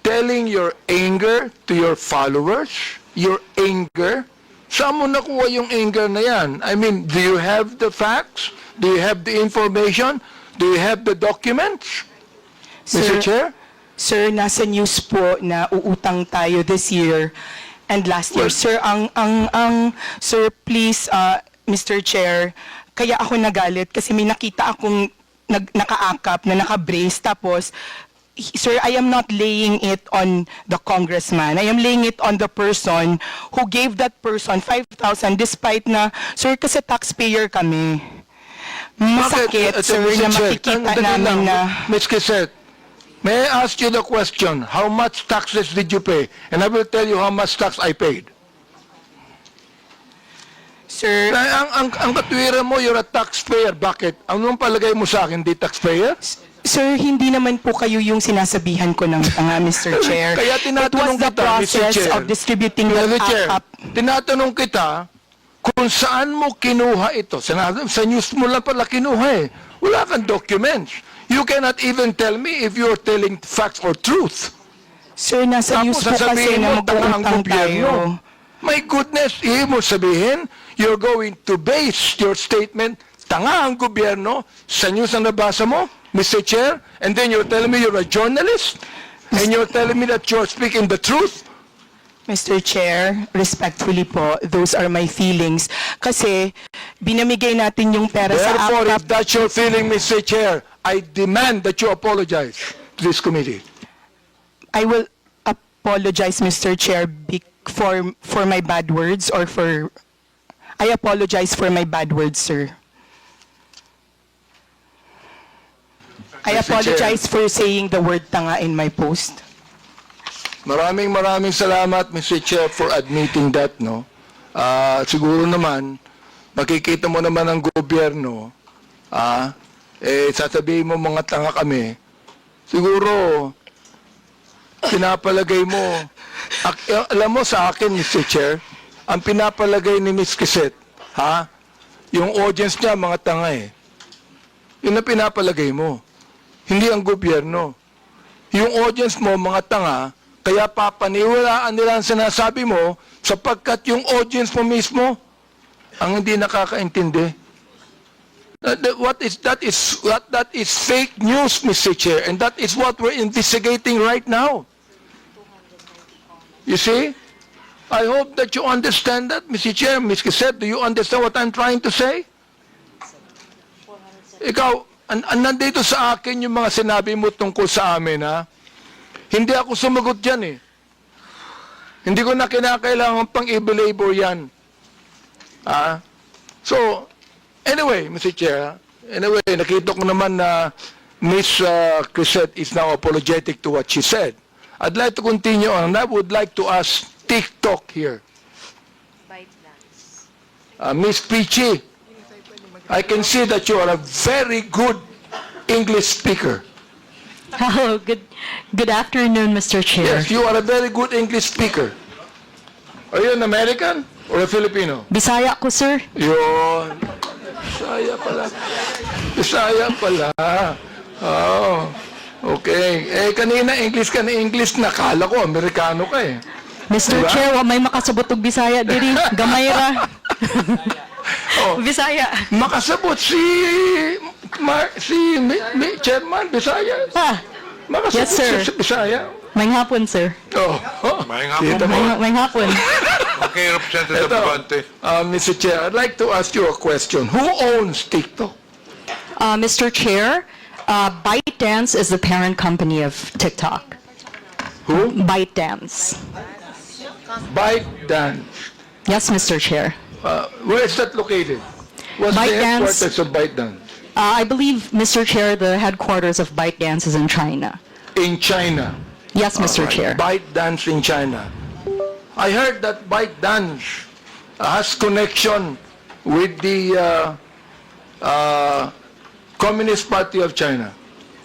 telling your anger to your followers, your anger. Saan mo nakuha yung anger na yan? I mean, do you have the facts? Do you have the information? Do you have the documents? Mr. Chair? Sir, nasa news po na uutang tayo this year and last year. Sir, sir, please, Mr. Chair, kaya ako nagalit kasi may nakita akong nakaakap na nakabrace tapos sir, I am not laying it on the congressman. I am laying it on the person who gave that person 5,000 despite na, sir, kasi taxpayer kami. Masakit, sir, na makikita namin na... Ms. Crisette, may I ask you the question, how much taxes did you pay? And I will tell you how much tax I paid. Sir... Ang katwiran mo, you're a taxpayer. Bakit? Anong palagay mo sa akin, di taxpayer? Sir, hindi naman po kayo yung sinasabihan ko ng tanga, Mr. Chair. Kaya tinatanong kita, Mr. Chair. Of distributing the Chair, up. tinatanong kita kung saan mo kinuha ito. Sa news mo lang pala kinuha eh. Wala kang documents. You cannot even tell me if you're telling facts or truth. Sir, nasa news po kasi na mag-uutang tayo. My goodness, ibig mo sabihin, you're going to base your statement, tanga ang gobyerno, sa news na nabasa mo, Mr. Chair, and then you're telling me you're a journalist, and you're telling me that you're speaking the truth? Mr. Chair, respectfully po, those are my feelings. Kasi binamigay natin yung pera sa Therefore, APAP. if that's your feeling, Mr. Chair, I demand that you apologize to this committee. I will apologize, Mr. Chair, for my bad words or for... I apologize for my bad words, sir. I apologize for saying the word tanga in my post. Maraming salamat, Mr. Chair, for admitting that, no? Siguro naman, makikita mo naman ang gobyerno, sasabihin mo mga tanga kami, siguro, pinapalagay mo, alam mo sa akin, Mr. Chair, ang pinapalagay ni Ms. Crisette, yung audience niya, mga tanga eh. Yun ang pinapalagay mo. Hindi ang gobyerno. Yung audience mo, mga tanga, kaya papaniwalaan nila ang sinasabi mo sapagkat yung audience mo mismo ang hindi nakakaintindi. That is fake news, Mr. Chair, and that is what we're investigating right now. You see? I hope that you understand that, Mr. Chair. Ms. Crisette, do you understand what I'm trying to say? Ikaw, nandito sa akin yung mga sinabi mo tungkol sa amin, ha? Hindi ako sumagot dyan, eh. Hindi ko na kinakailangan pang i-belabor yan. So, anyway, Mr. Chair, nakita ko naman na Ms. Crisette is now apologetic to what she said. I'd like to continue on, and I would like to ask TikTok here. Ms. Peachy, I can see that you are a very good English speaker. Hello, good afternoon, Mr. Chair. Yes, you are a very good English speaker. Are you an American or a Filipino? Bisaya ko, sir. Yun. Bisaya pala. Bisaya pala. Oh, okay. Kanina English ka na English, nakala ko Amerikano ka eh. Mr. Diba? Chair, wa may makasabot og Bisaya diri. Gamay ra. Bisaya. Makasabot si Chairman Bisaya. Makasabot Yes, sir. si Bisaya. May hapon, sir. May May hapon. Okay, Representative Ito, Abante. Mr. Chair, I'd like to ask you a question. Who owns TikTok? Mr. Chair, ByteDance is the parent company of TikTok. Who? ByteDance. ByteDance. Yes, Mr. Chair. Where is that located? What's the ByteDance- headquarters of ByteDance? I believe, Mr. Chair, the headquarters of ByteDance is in China. In China. Yes, Mr. All right. Chair. ByteDance in China. I heard that ByteDance has connection with the Communist Party of China.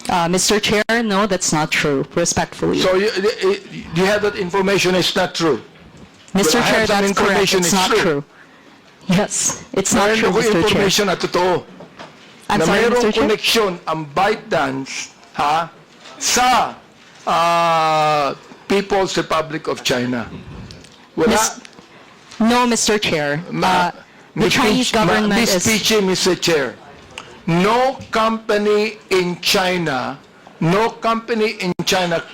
Mr. Chair, no, that's not true, respectfully. So you have that information, it's not true. Mr. I have Chair, some that's correct, information, it's it's not true. true. Yes, it's not Meron true, ako Mr. Chair. information na totoo. I'm na sorry, mayroong Mr. Chair? connection ang ByteDance sa People's Republic of China. Wala. No, Mr. Chair. The Chinese government Miss is... Pichi, Mr. Chair, no company in China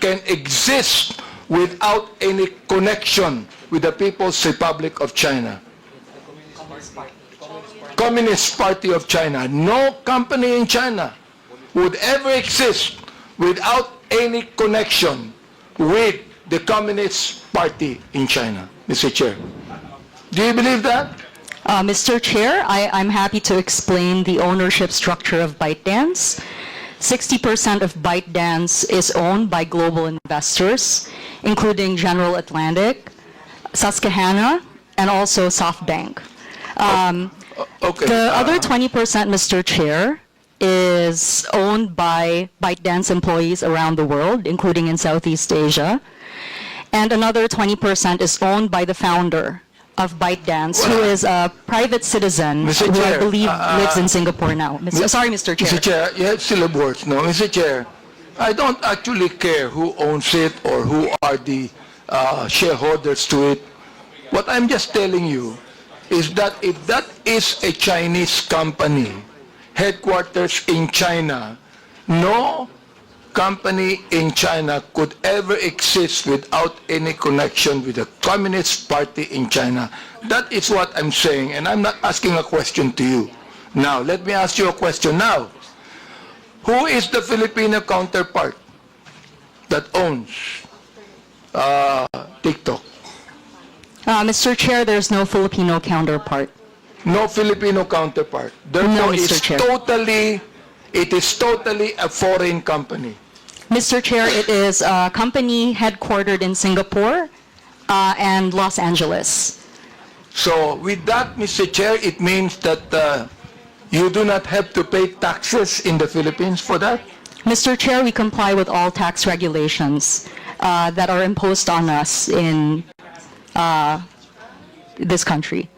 can exist without any connection with the People's Republic of China. Communist Party of China. No company in China would ever exist without any connection with the Communist Party in China, Mr. Chair. Do you believe that? Mr. Chair, I'm happy to explain the ownership structure of ByteDance. 60% of ByteDance is owned by global investors, including General Atlantic, Susquehanna, and also SoftBank. Okay. The other 20%, Mr. Chair, is owned by ByteDance employees around the world, including in Southeast Asia. And another 20% is owned by the founder of ByteDance, who is a private citizen Mr. who I Chair, believe lives in Singapore now. Sorry, Mr. Chair. Mr. Chair, you have syllables, no? Mr. Chair, I don't actually care who owns it or who are the shareholders to it. What I'm just telling you is that if that is a Chinese company, headquarters in China, no company in China could ever exist without any connection with the Communist Party in China. That is what I'm saying, and I'm not asking a question to you. Now, let me ask you a question now. Who is the Filipino counterpart that owns TikTok? Mr. Chair, there's no Filipino counterpart. No Filipino counterpart. Therefore, No, Mr. Chair. it is totally a foreign company. Mr. Chair, it is a company headquartered in Singapore and Los Angeles. So with that, Mr. Chair, it means that you do not have to pay taxes in the Philippines for that? Mr. Chair, we comply with all tax regulations that are imposed on us in this country.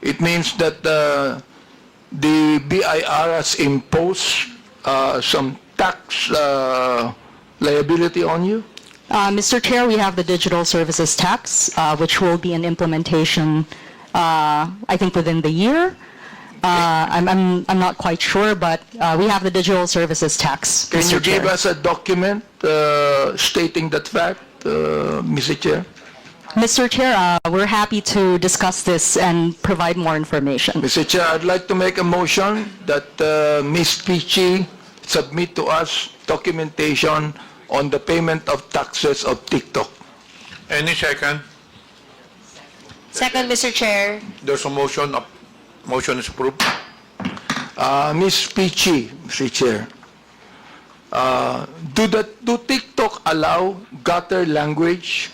It means that the BIR has imposed some tax liability on you? Mr. Chair, we have the digital services tax, which will be an implementation, I think, within the year. I'm not quite sure, but we have the digital services tax. Can you Mr. Chair. give us a document stating that fact, Mr. Chair? Mr. Chair, we're happy to discuss this and provide more information. Mr. Chair, I'd like to make a motion that Ms. Pichi submit to us documentation on the payment of taxes of TikTok. Any second? Second, Mr. Chair. There's a motion. Motion is approved. Ms. Pichi, Mr. Chair, do TikTok allow gutter language?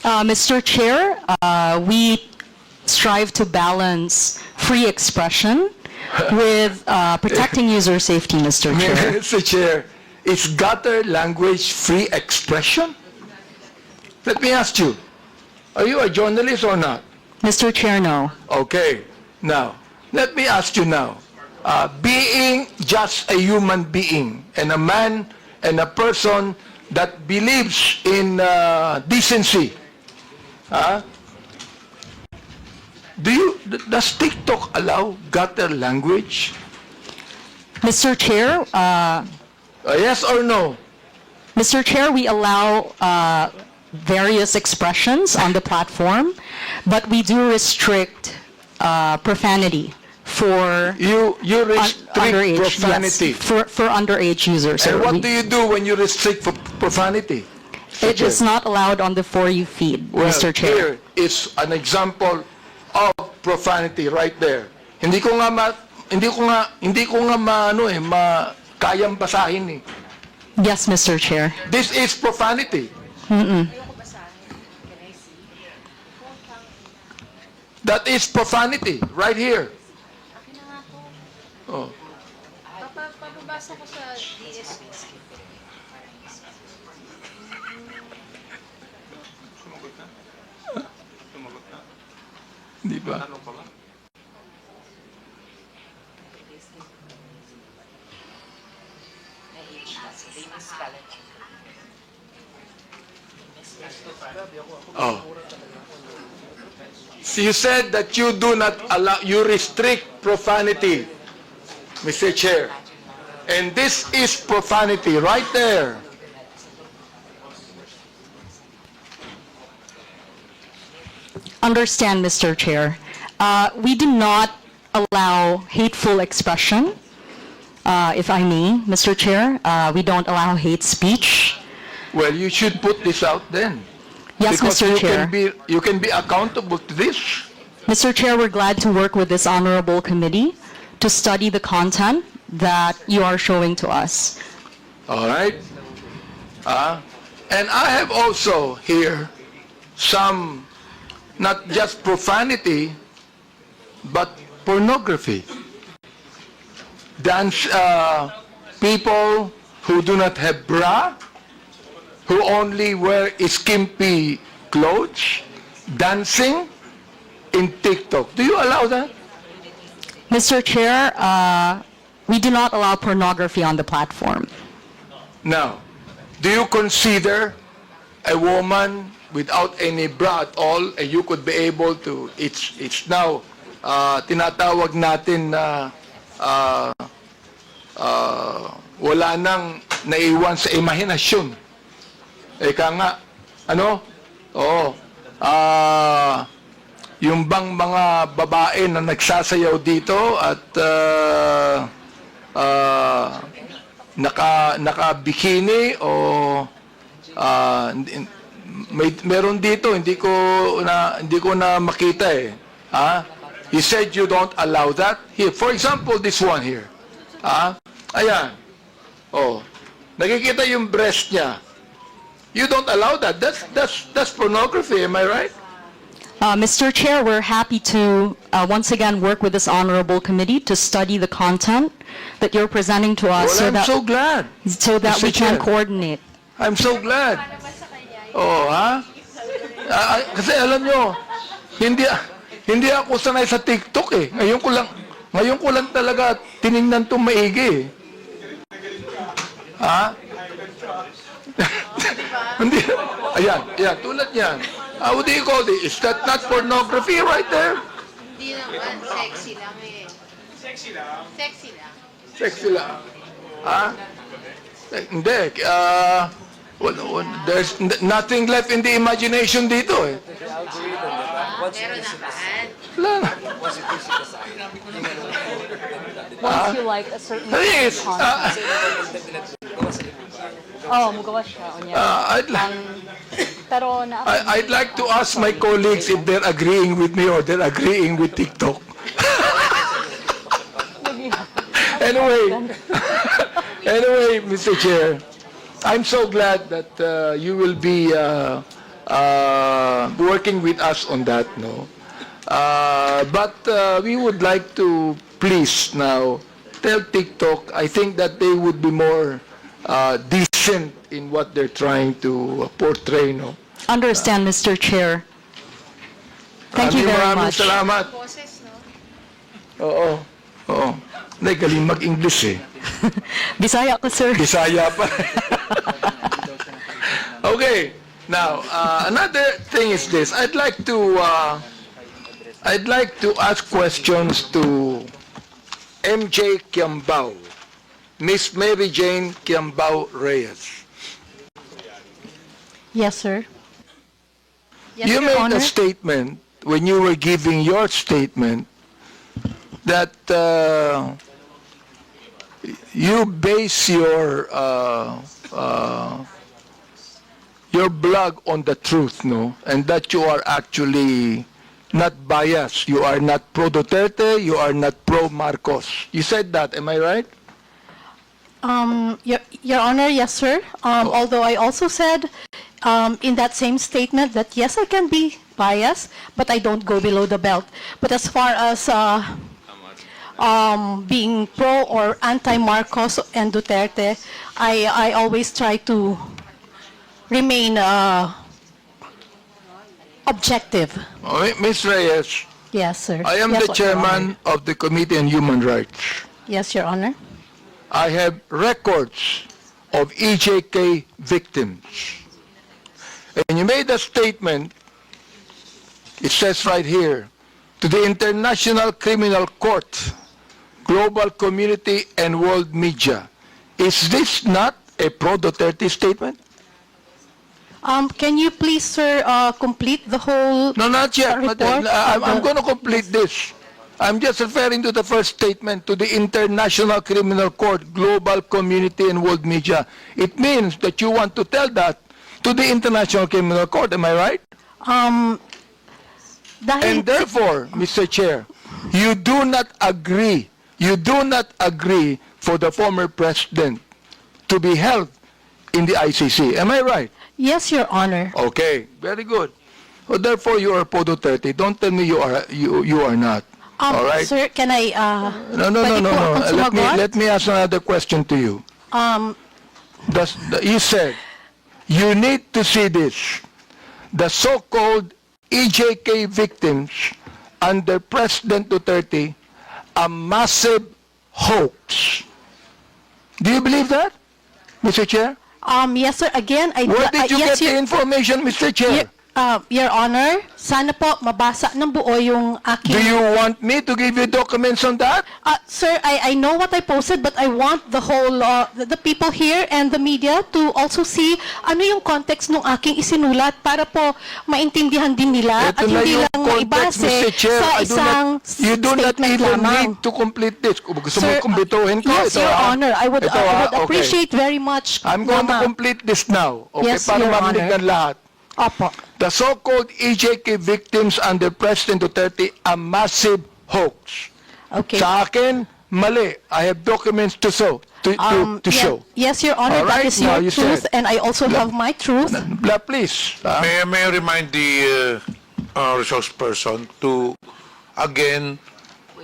Mr. Chair, we strive to balance free expression with protecting user safety, Mr. Chair. Mr. Chair, is gutter language free expression? Let me ask you, are you a journalist or not? Mr. Chair, no. Okay, now, let me ask you now, being just a human being and a man and a person that believes in decency, does TikTok allow gutter language? Mr. Chair, yes or no? Mr. Chair, we allow various expressions on the platform, but we do restrict profanity for You restrict underage, profanity. yes, for underage users. And sir. what do you do when you restrict profanity? It is not allowed on the For You feed, Well, Mr. Chair. here is an example of profanity right there. Hindi ko nga kayang basahin eh. Yes, Mr. Chair. This is profanity. That is profanity right here. Oh. Papabasa ko sa DSP. Di ba? Oh. So you said that you do not allow, you restrict profanity, Mr. Chair. And this is profanity right there. Understand, Mr. Chair. We do not allow hateful expression, if I may, Mr. Chair. We don't allow hate speech. Well, you should put this out then. Yes, because Mr. Chair. you can be accountable to this. Mr. Chair, we're glad to work with this honorable committee to study the content that you are showing to us. All right? And I have also here some, not just profanity, but pornography. Dance, people who do not have bra, who only wear skimpy clothes, dancing in TikTok. Do you allow that? Mr. Chair, we do not allow pornography on the platform. Now, do you consider a woman without any bra at all, and you could be able to, it's now, tinatawag natin na wala nang naiwan sa imahinasyon. Eka nga, ano? Oo. Yung bang mga babae na nagsasayaw dito at naka-bikini o meron dito, hindi ko na makita eh. You said you don't allow that. Here, for example, this one here. Ayan. Oh. Nakikita yung breast niya. You don't allow that. That's pornography, am I right? Mr. Chair, we're happy to once again work with this honorable committee to study the content that you're presenting to us Well, I'm so glad. so that Mr. we can Chair. coordinate. I'm so glad. Oh, kasi alam nyo, hindi ako sanay sa TikTok eh. Ngayon ko lang talaga tiningnan itong maigi eh. Hindi. Ayan, tulad yan. How do you call this? Is that not pornography right there? Hindi naman, sexy lang eh. Sexy lang? Sexy lang. Sexy lang. Hindi. There's nothing left in the imagination dito eh. Meron naman. Wala na. Once you like a certain Yes. content. Mugawa siya. Pero I'd like to ask my colleagues if they're agreeing with me or they're agreeing with TikTok. Anyway, Mr. Chair, I'm so glad that you will be working with us on that, no? But we would like to please now tell TikTok, I think that they would be more decent in what they're trying to portray, no? Understand, Mr. Chair. Thank you very Maraming much. salamat. Boses, no? Oo. Galing mag-English eh. Bisaya ko, sir. Bisaya pa. Okay. Now, another thing is this. I'd like to ask questions to MJ Kiambao, Miss Mary Jane Kiambao Reyes. Yes, sir. Yes, You Your made Honor. a statement when you were giving your statement that you base your blog on the truth, no? And that you are actually not biased. You are not pro Duterte, you are not pro Marcos. You said that, am I right? Your Honor, yes, sir. Although I also said in that same statement that yes, I can be biased, but I don't go below the belt. But as far as being pro or anti-Marcos and Duterte, I always try to remain objective. Ms. Reyes, Yes, sir. I am Yes, the Your Honor. chairman of the Committee on Human Rights. Yes, Your Honor. I have records of EJK victims. And you made a statement, it says right here, to the International Criminal Court, global community, and world media. Is this not a pro-Duterte statement? Can you please, sir, complete the whole No, not yet. report? I'm going to complete this. I'm just referring to the first statement, to the International Criminal Court, global community, and world media. It means that you want to tell that to the International Criminal Court, am I right? And therefore, Mr. Chair, you do not agree for the former president to be held in the ICC. Am I right? Yes, Your Honor. Okay, very good. So therefore, you are pro Duterte. Don't tell me you are not. All right? Sir, can I No. pwede po akong sumagot? Let me ask another question to you. You said you need to see this. The so-called EJK victims under President Duterte, a massive hoax. Do you believe that, Mr. Chair? Yes, sir. Again, Where did you yes, get the information, Mr. Chair? Your Honor, sana po mabasa ng buo yung aking... Do you want me to give you documents on that? Sir, I know what I posted, but I want the whole, the people here and the media to also see ano yung context ng aking isinulat para po maintindihan din nila at Ito na hindi yung lang context, maibase Mr. Chair. sa isang You do not statement even lamang. need to complete this. Kung gusto mo Sir, kumbituhin ko, yes, ito, Your Honor, I would okay. appreciate very much. I'm going to Mama. complete this now. Okay, Yes, para Your marinig Honor. ng lahat. Opo. The so-called EJK victims under President Duterte, a massive hoax. Okay. Sa akin, mali. I have documents to show. Yes, Your Honor, All right, that is now your you truth, said- and I also have my truth. Please. May I remind the resource person to, again,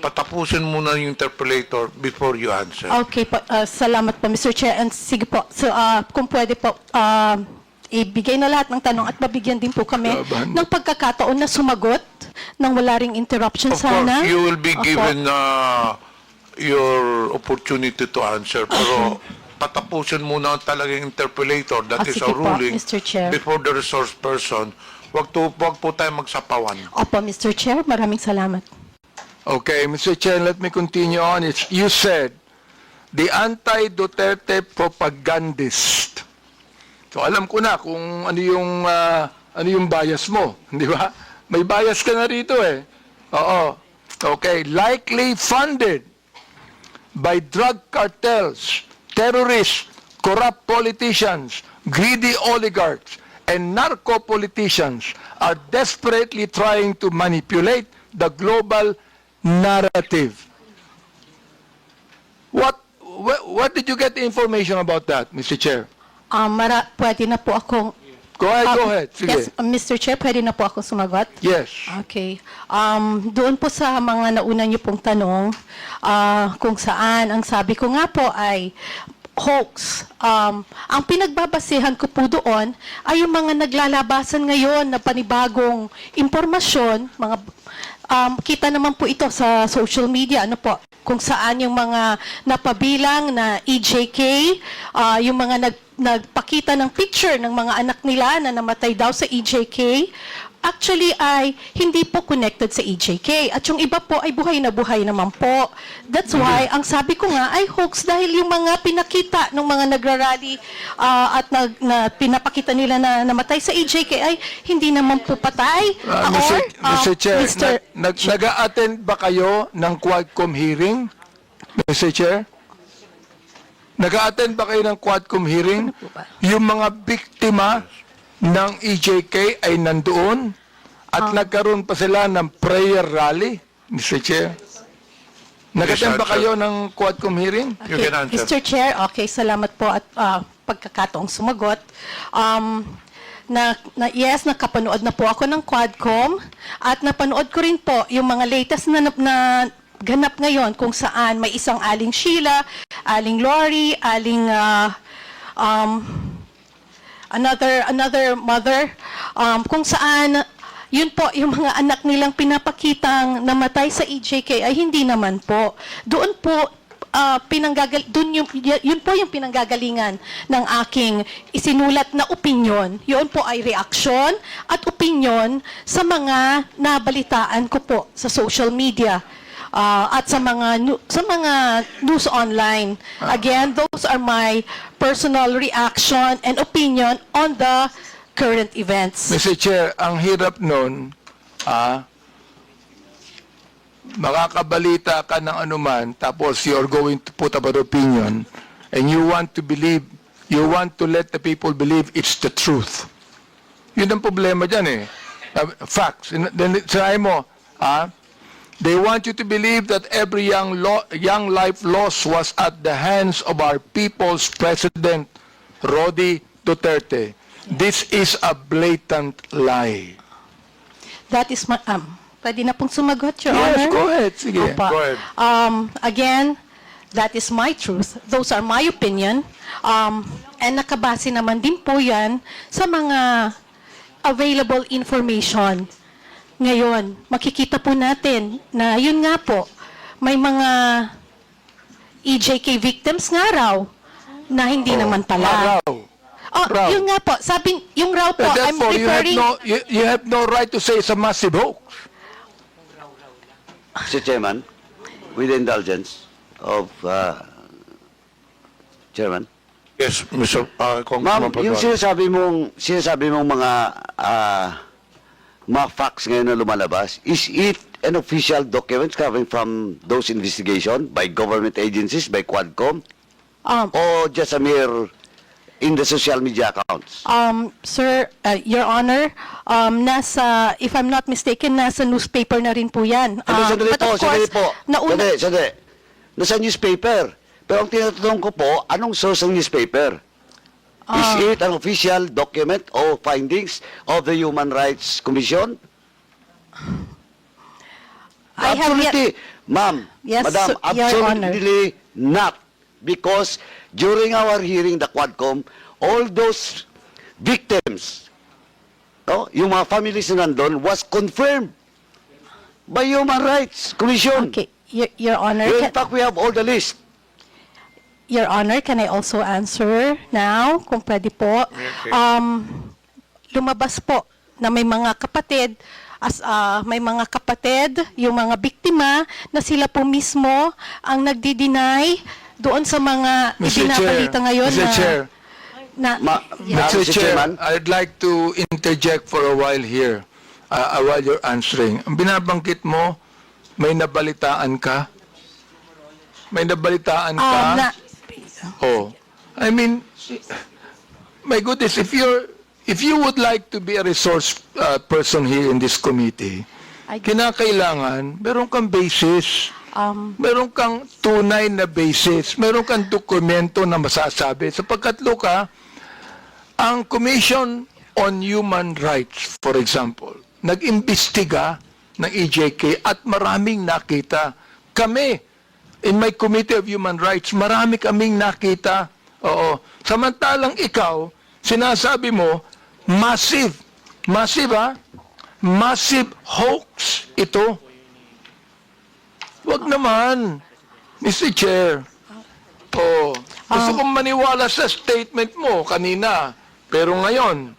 patapusin muna yung interpolator before you answer. Okay po, salamat po, Mr. Chair. And sige po, so, kung pwede po, ibigay na lahat ng tanong at mabigyan din po kami ng pagkakataon na sumagot nang wala ring interruption Of sana. course, you will be Opo. given your opportunity to answer. Pero patapusin muna talagang interpolator. That is sige a po, ruling Mr. Chair. before the resource person. Wag po tayo magsapawan. Opo, Mr. Chair, maraming salamat. Okay, Mr. Chair, let me continue on. You said, the anti-Duterte propagandist. So alam ko na kung ano yung bias mo, di ba? May bias ka na rito eh. Oo. Okay, likely funded by drug cartels, terrorists, corrupt politicians, greedy oligarchs, and narco-politicians are desperately trying to manipulate the global narrative. What did you get the information about that, Mr. Chair? Pwede na po akong... Go ahead. Sige. Yes, Mr. Chair, pwede na po ako sumagot? Yes. Okay. Doon po sa mga nauna niyo pong tanong, kung saan, ang sabi ko nga po ay hoax. Ang pinagbabasehan ko po doon ay yung mga naglalabasan ngayon na panibagong impormasyon, kita naman po ito sa social media, ano po, kung saan yung mga napabilang na EJK, yung mga nagpakita ng picture ng mga anak nila na namatay daw sa EJK, actually ay hindi po connected sa EJK. At yung iba po ay buhay na buhay naman po. That's why, ang sabi ko nga ay hoax dahil yung mga pinakita ng mga nagrarally at pinapakita nila na namatay sa EJK ay hindi naman po patay. Mr. Chair, nag-a-attend ba kayo ng Quadcom hearing? Mr. Chair? Nag-a-attend ba kayo ng Quadcom hearing? Yung mga biktima ng EJK ay nandoon at nagkaroon pa sila ng prayer rally, Mr. Chair. Nag-attend ba kayo ng Quadcom hearing? You can answer. Mr. Chair, okay, salamat po at pagkakataong sumagot. Yes, nakapanood na po ako ng Quadcom at napanood ko rin po yung mga latest na ganap ngayon kung saan may isang aling Sila, aling Lori, aling another mother, kung saan yun po, yung mga anak nilang pinapakitang namatay sa EJK ay hindi naman po. Doon po, yun po yung pinanggagalingan ng aking isinulat na opinyon. Yun po ay reaksyon at opinyon sa mga nabalitaan ko po sa social media. At sa mga news online. Again, those are my personal reaction and opinion on the current events. Mr. Chair, ang hirap nun, makakabalita ka ng anuman, tapos you're going to put up an opinion, and you want to let the people believe it's the truth. Yun ang problema dyan eh. Facts. Then, sinabi mo, they want you to believe that every young life lost was at the hands of our people's President, Rodi Duterte. This is a blatant lie. That is my, pwede na pong sumagot, Your Honor? Yes, go ahead. Sige, Opa. go ahead. Again, that is my truth. Those are my opinion. And nakabase naman din po yan sa mga available information. Ngayon, makikita po natin na yun nga po, may mga EJK victims nga raw na hindi naman pala. Raw. Yun nga po, sabi, yung raw po, I'm Therefore, referring... you have no right to say it's a massive hoax. Mr. Chairman, with the indulgence of Chairman. Yes, Mr. Ma'am, Congressman yung Paduano. sinasabi mong mga facts ngayon na lumalabas, is it an official document coming from those investigation by government agencies, by Quadcom, or just a mere in the social media accounts? Sir, Your Honor, if I'm not mistaken, nasa newspaper na rin po yan. Sandali But of course, nauna... Sandali. Nasa newspaper. Pero ang tinatanong ko po, anong source ng newspaper? Is it an official document or findings of the Human Rights Commission? Absolutely, ma'am, Yes, madam, Your Honor. absolutely not. Because during our hearing, the Quadcom, all those victims, yung mga families na nandun, was confirmed by Human Rights Commission. Okay, Your Honor. In fact, we have all the list. Your Honor, can I also answer now, kung pwede po? Okay. Lumabas po na may mga kapatid, yung mga biktima, na sila po mismo ang nagdi-deny doon sa mga ibinabalita ngayon Mr. Chair, Yes. Mr. Chair, I'd like to interject for a while here, while you're answering. Ang binabanggit mo, may nabalitaan ka? May nabalitaan ka? I mean, my goodness, if you would like to be a resource person here in this committee, kinakailangan, meron kang basis, meron kang tunay na basis, meron kang dokumento na masasabi. Sapagkat, Luka, ang Commission on Human Rights, for example, nag-imbestiga ng EJK at maraming nakita. Kami, in my Committee of Human Rights, marami kaming nakita. Oo. Samantalang ikaw, sinasabi mo, massive hoax ito. Wag naman, Mr. Chair. Gusto kong maniwala sa statement mo kanina. Pero ngayon,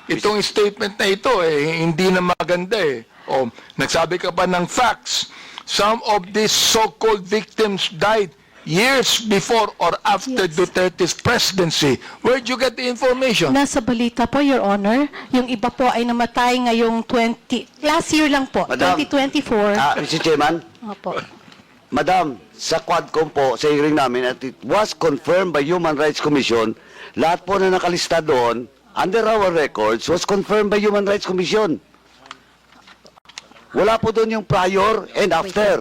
Itong statement na ito, hindi na maganda eh. O, nagsabi ka pa ng facts. Some of these so-called victims died years before or after Duterte's presidency. Where'd you get the information? Nasa balita po, Your Honor. Yung iba po ay namatay ngayong last year lang po, Madam, 2024. Mr. Chairman, Opo. Madam, sa Quadcom po, sa hearing namin, at it was confirmed by Human Rights Commission, lahat po na nakalista doon, under our records, was confirmed by Human Rights Commission. Wala po doon yung prior and after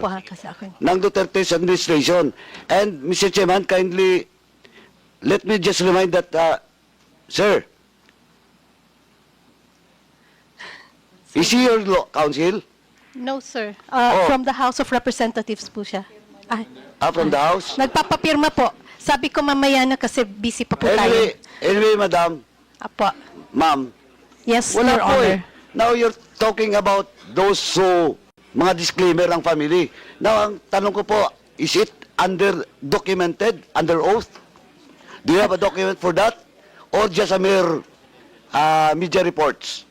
ng Duterte's administration. And, Mr. Chairman, kindly, let me just remind that, sir, is he your counsel? No, sir. Oh. From the House of Representatives po siya. From the House? Nagpapapirma po. Sabi ko mamaya na kasi busy pa po tayo. Anyway, madam. Apo. Ma'am. Yes, Wala Your po Honor. Now you're talking about those mga disclaimer ng family. Now, ang tanong ko po, is it documented, under oath? Do you have a document for that? Or just a mere media reports?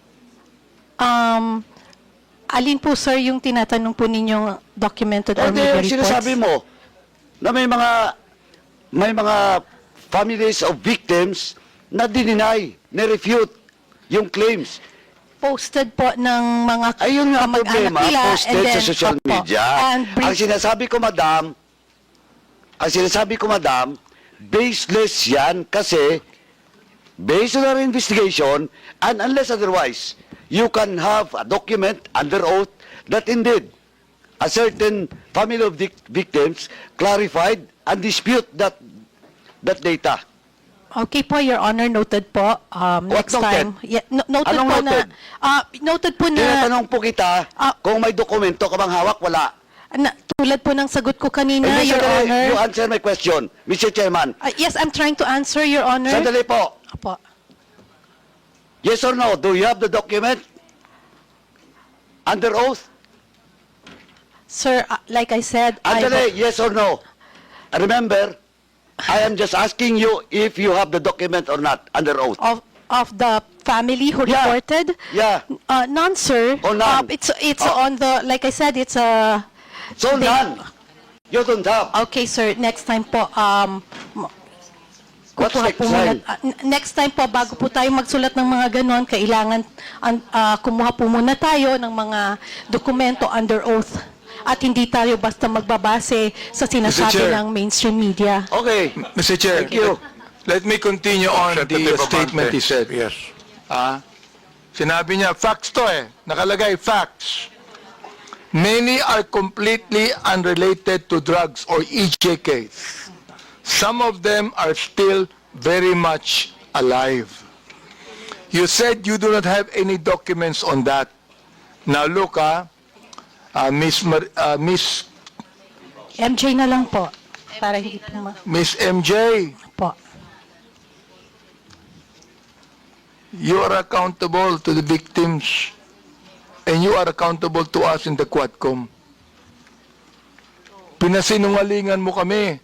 Alin po, sir, yung tinatanong po ninyong documented or media reports? Sinasabi mo na may mga families of victims na dininay, na-refute yung claims. Posted po ng mga ayun nga kamag-anak problema, nila. posted sa social media. Ang sinasabi ko, madam, baseless yan kasi based on our investigation and unless otherwise, you can have a document under oath that indeed a certain family of victims clarified and dispute that data. Okay po, Your Honor, noted po. Next noted? time. Yeah, noted Anong po noted? noted po na Tinatanong po kita kung may dokumento ka bang hawak, wala. tulad po ng sagot ko kanina, Hindi, Your sandali. Honor. You answer my question, Mr. Chairman. Yes, I'm trying to answer, Your Honor. Sandali po. Apo. Yes or no? Do you have the document under oath? Sir, like I said, Andale, yes or no? Remember, I am just asking you if you have the document or not under oath. of the family who reported? Yeah. None, sir. Oh, none. It's on the, like I said, it's a... So none. You don't have. Okay, sir. Next time po, What's kukuha next po muna, time? next time po, bago po tayo magsulat ng mga ganon, kailangan kumuha po muna tayo ng mga dokumento under oath. At hindi tayo basta magbabase sa sinasabi Chair. ng mainstream media. Okay. Mr. Chair, Thank you. let me continue on the Representative statement Abante. he said. Yes. Sinabi niya, facts to nakalagay, facts. Many are completely unrelated to drugs or EJKs. Some of them are still very much alive. You said you do not have any documents on that. Now look, Miss MJ na lang po. Para hindi po Miss MJ, po. you are accountable to the victims and you are accountable to us in the Quadcom. Pinasinungalingan mo kami.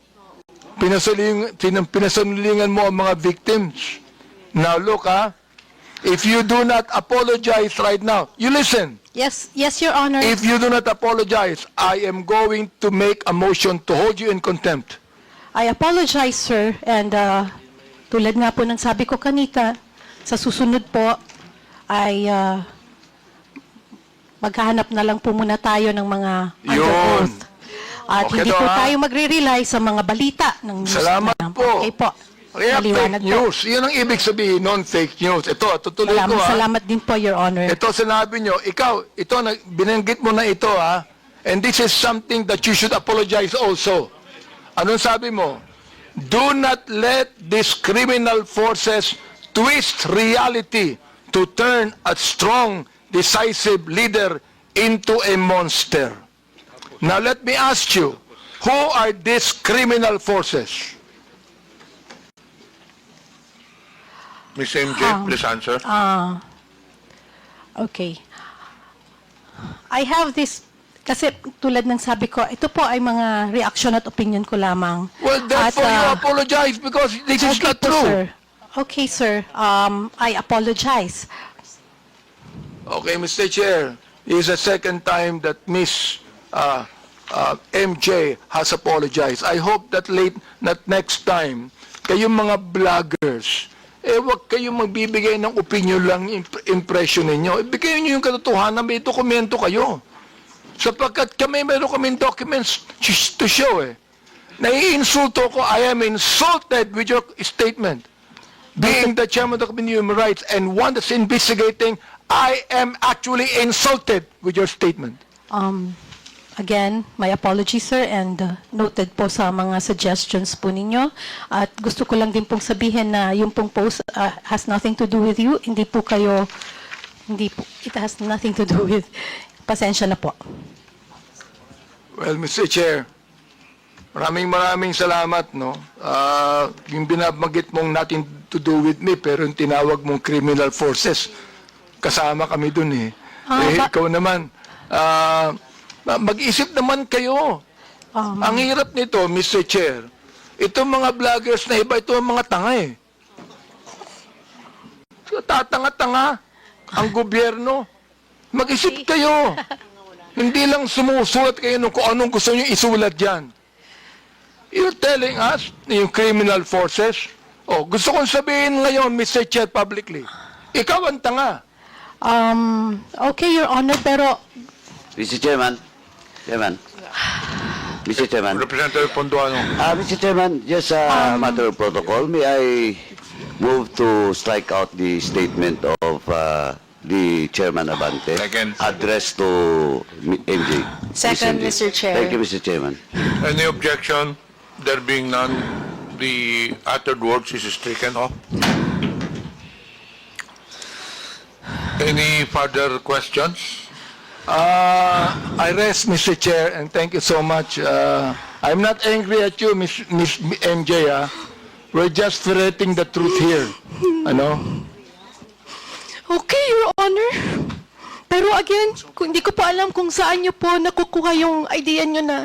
Pinasinungalingan mo ang mga victims. Now look, if you do not apologize right now, you listen. Yes, Your Honor. If you do not apologize, I am going to make a motion to hold you in contempt. I apologize, sir. And tulad nga po ng sabi ko kanita, sa susunod po ay maghahanap na lang po muna tayo ng mga under Yun. oath. At Okay hindi daw, po ha? tayo magre-rely sa mga balita ng news. Salamat na. po. Okay po. Kaya Maliwanag fake news. Yun ang ibig sabihin, non-fake news. Ito, tutuloy ko Maraming salamat din po, Your Honor. Ito sinabi nyo, ikaw, binanggit mo na ito and this is something that you should apologize also. Anong sabi mo? Do not let these criminal forces twist reality to turn a strong, decisive leader into a monster. Now let me ask you, who are these criminal forces? Miss MJ, please answer. Okay. I have this, kasi tulad ng sabi ko, ito po ay mga reaction at opinion ko lamang. Well, therefore you apologize because this is okay not po, true. Sir. Okay, sir. I apologize. Okay, Mr. Chair, this is the second time that Miss MJ has apologized. I hope that next time, kayong mga vloggers, wag kayong magbibigay ng opinion lang, impression ninyo. Ibigay niyo yung katotohanan, may dokumento kayo. Sapagkat meron kaming documents to show Naiinsulto ko, I am insulted with your statement. Being the chairman of the Committee on Human Rights and one that's investigating, I am actually insulted with your statement. Again, my apologies, sir, and noted po sa mga suggestions po ninyo. At gusto ko lang din pong sabihin na yung pong post has nothing to do with you. Hindi po, it has nothing to do with, pasensya na po. Well, Mr. Chair, maraming salamat, no? Yung binabanggit mong nothing to do with me, pero yung tinawag mong criminal forces, kasama kami dun ikaw naman, mag-isip naman kayo. Ang hirap nito, Mr. Chair, itong mga vloggers na iba, ito ang mga tanga Tatanga-tanga ang gobyerno. Mag-isip kayo. Hindi lang sumusulat kayo kung anong gusto nyo isulat dyan. You're telling us, yung criminal forces, gusto kong sabihin ngayon, Mr. Chair, publicly, ikaw ang tanga. Okay, Your Honor, pero Mr. Chairman. Mr. Chairman. Representative Ponduano. Mr. Chairman, just a matter of protocol, may I move to strike out the statement of the Chairman Abante addressed to MJ? Second, Mr. Chair. Thank you, Mr. Chairman. Any objection? There being none, the uttered words is stricken off. Any further questions? I rest, Mr. Chair, and thank you so much. I'm not angry at you, Miss MJ. We're just ferreting the truth here. okay, Your Honor. Pero again, hindi ko pa alam kung saan nyo po nakukuha yung idea nyo na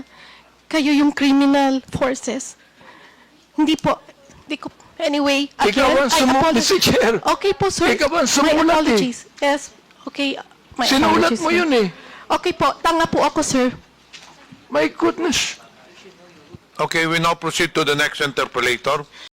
kayo yung criminal forces. Hindi po. Anyway, again, Ikaw ang Mr. Chair. Okay po, sir. Ikaw ang My sumulat apologies. Yes. Okay. My Sinulat apologies, mo sir. yun Okay po. Tanga po ako, sir. My goodness. Okay, we now proceed to the next interpellator.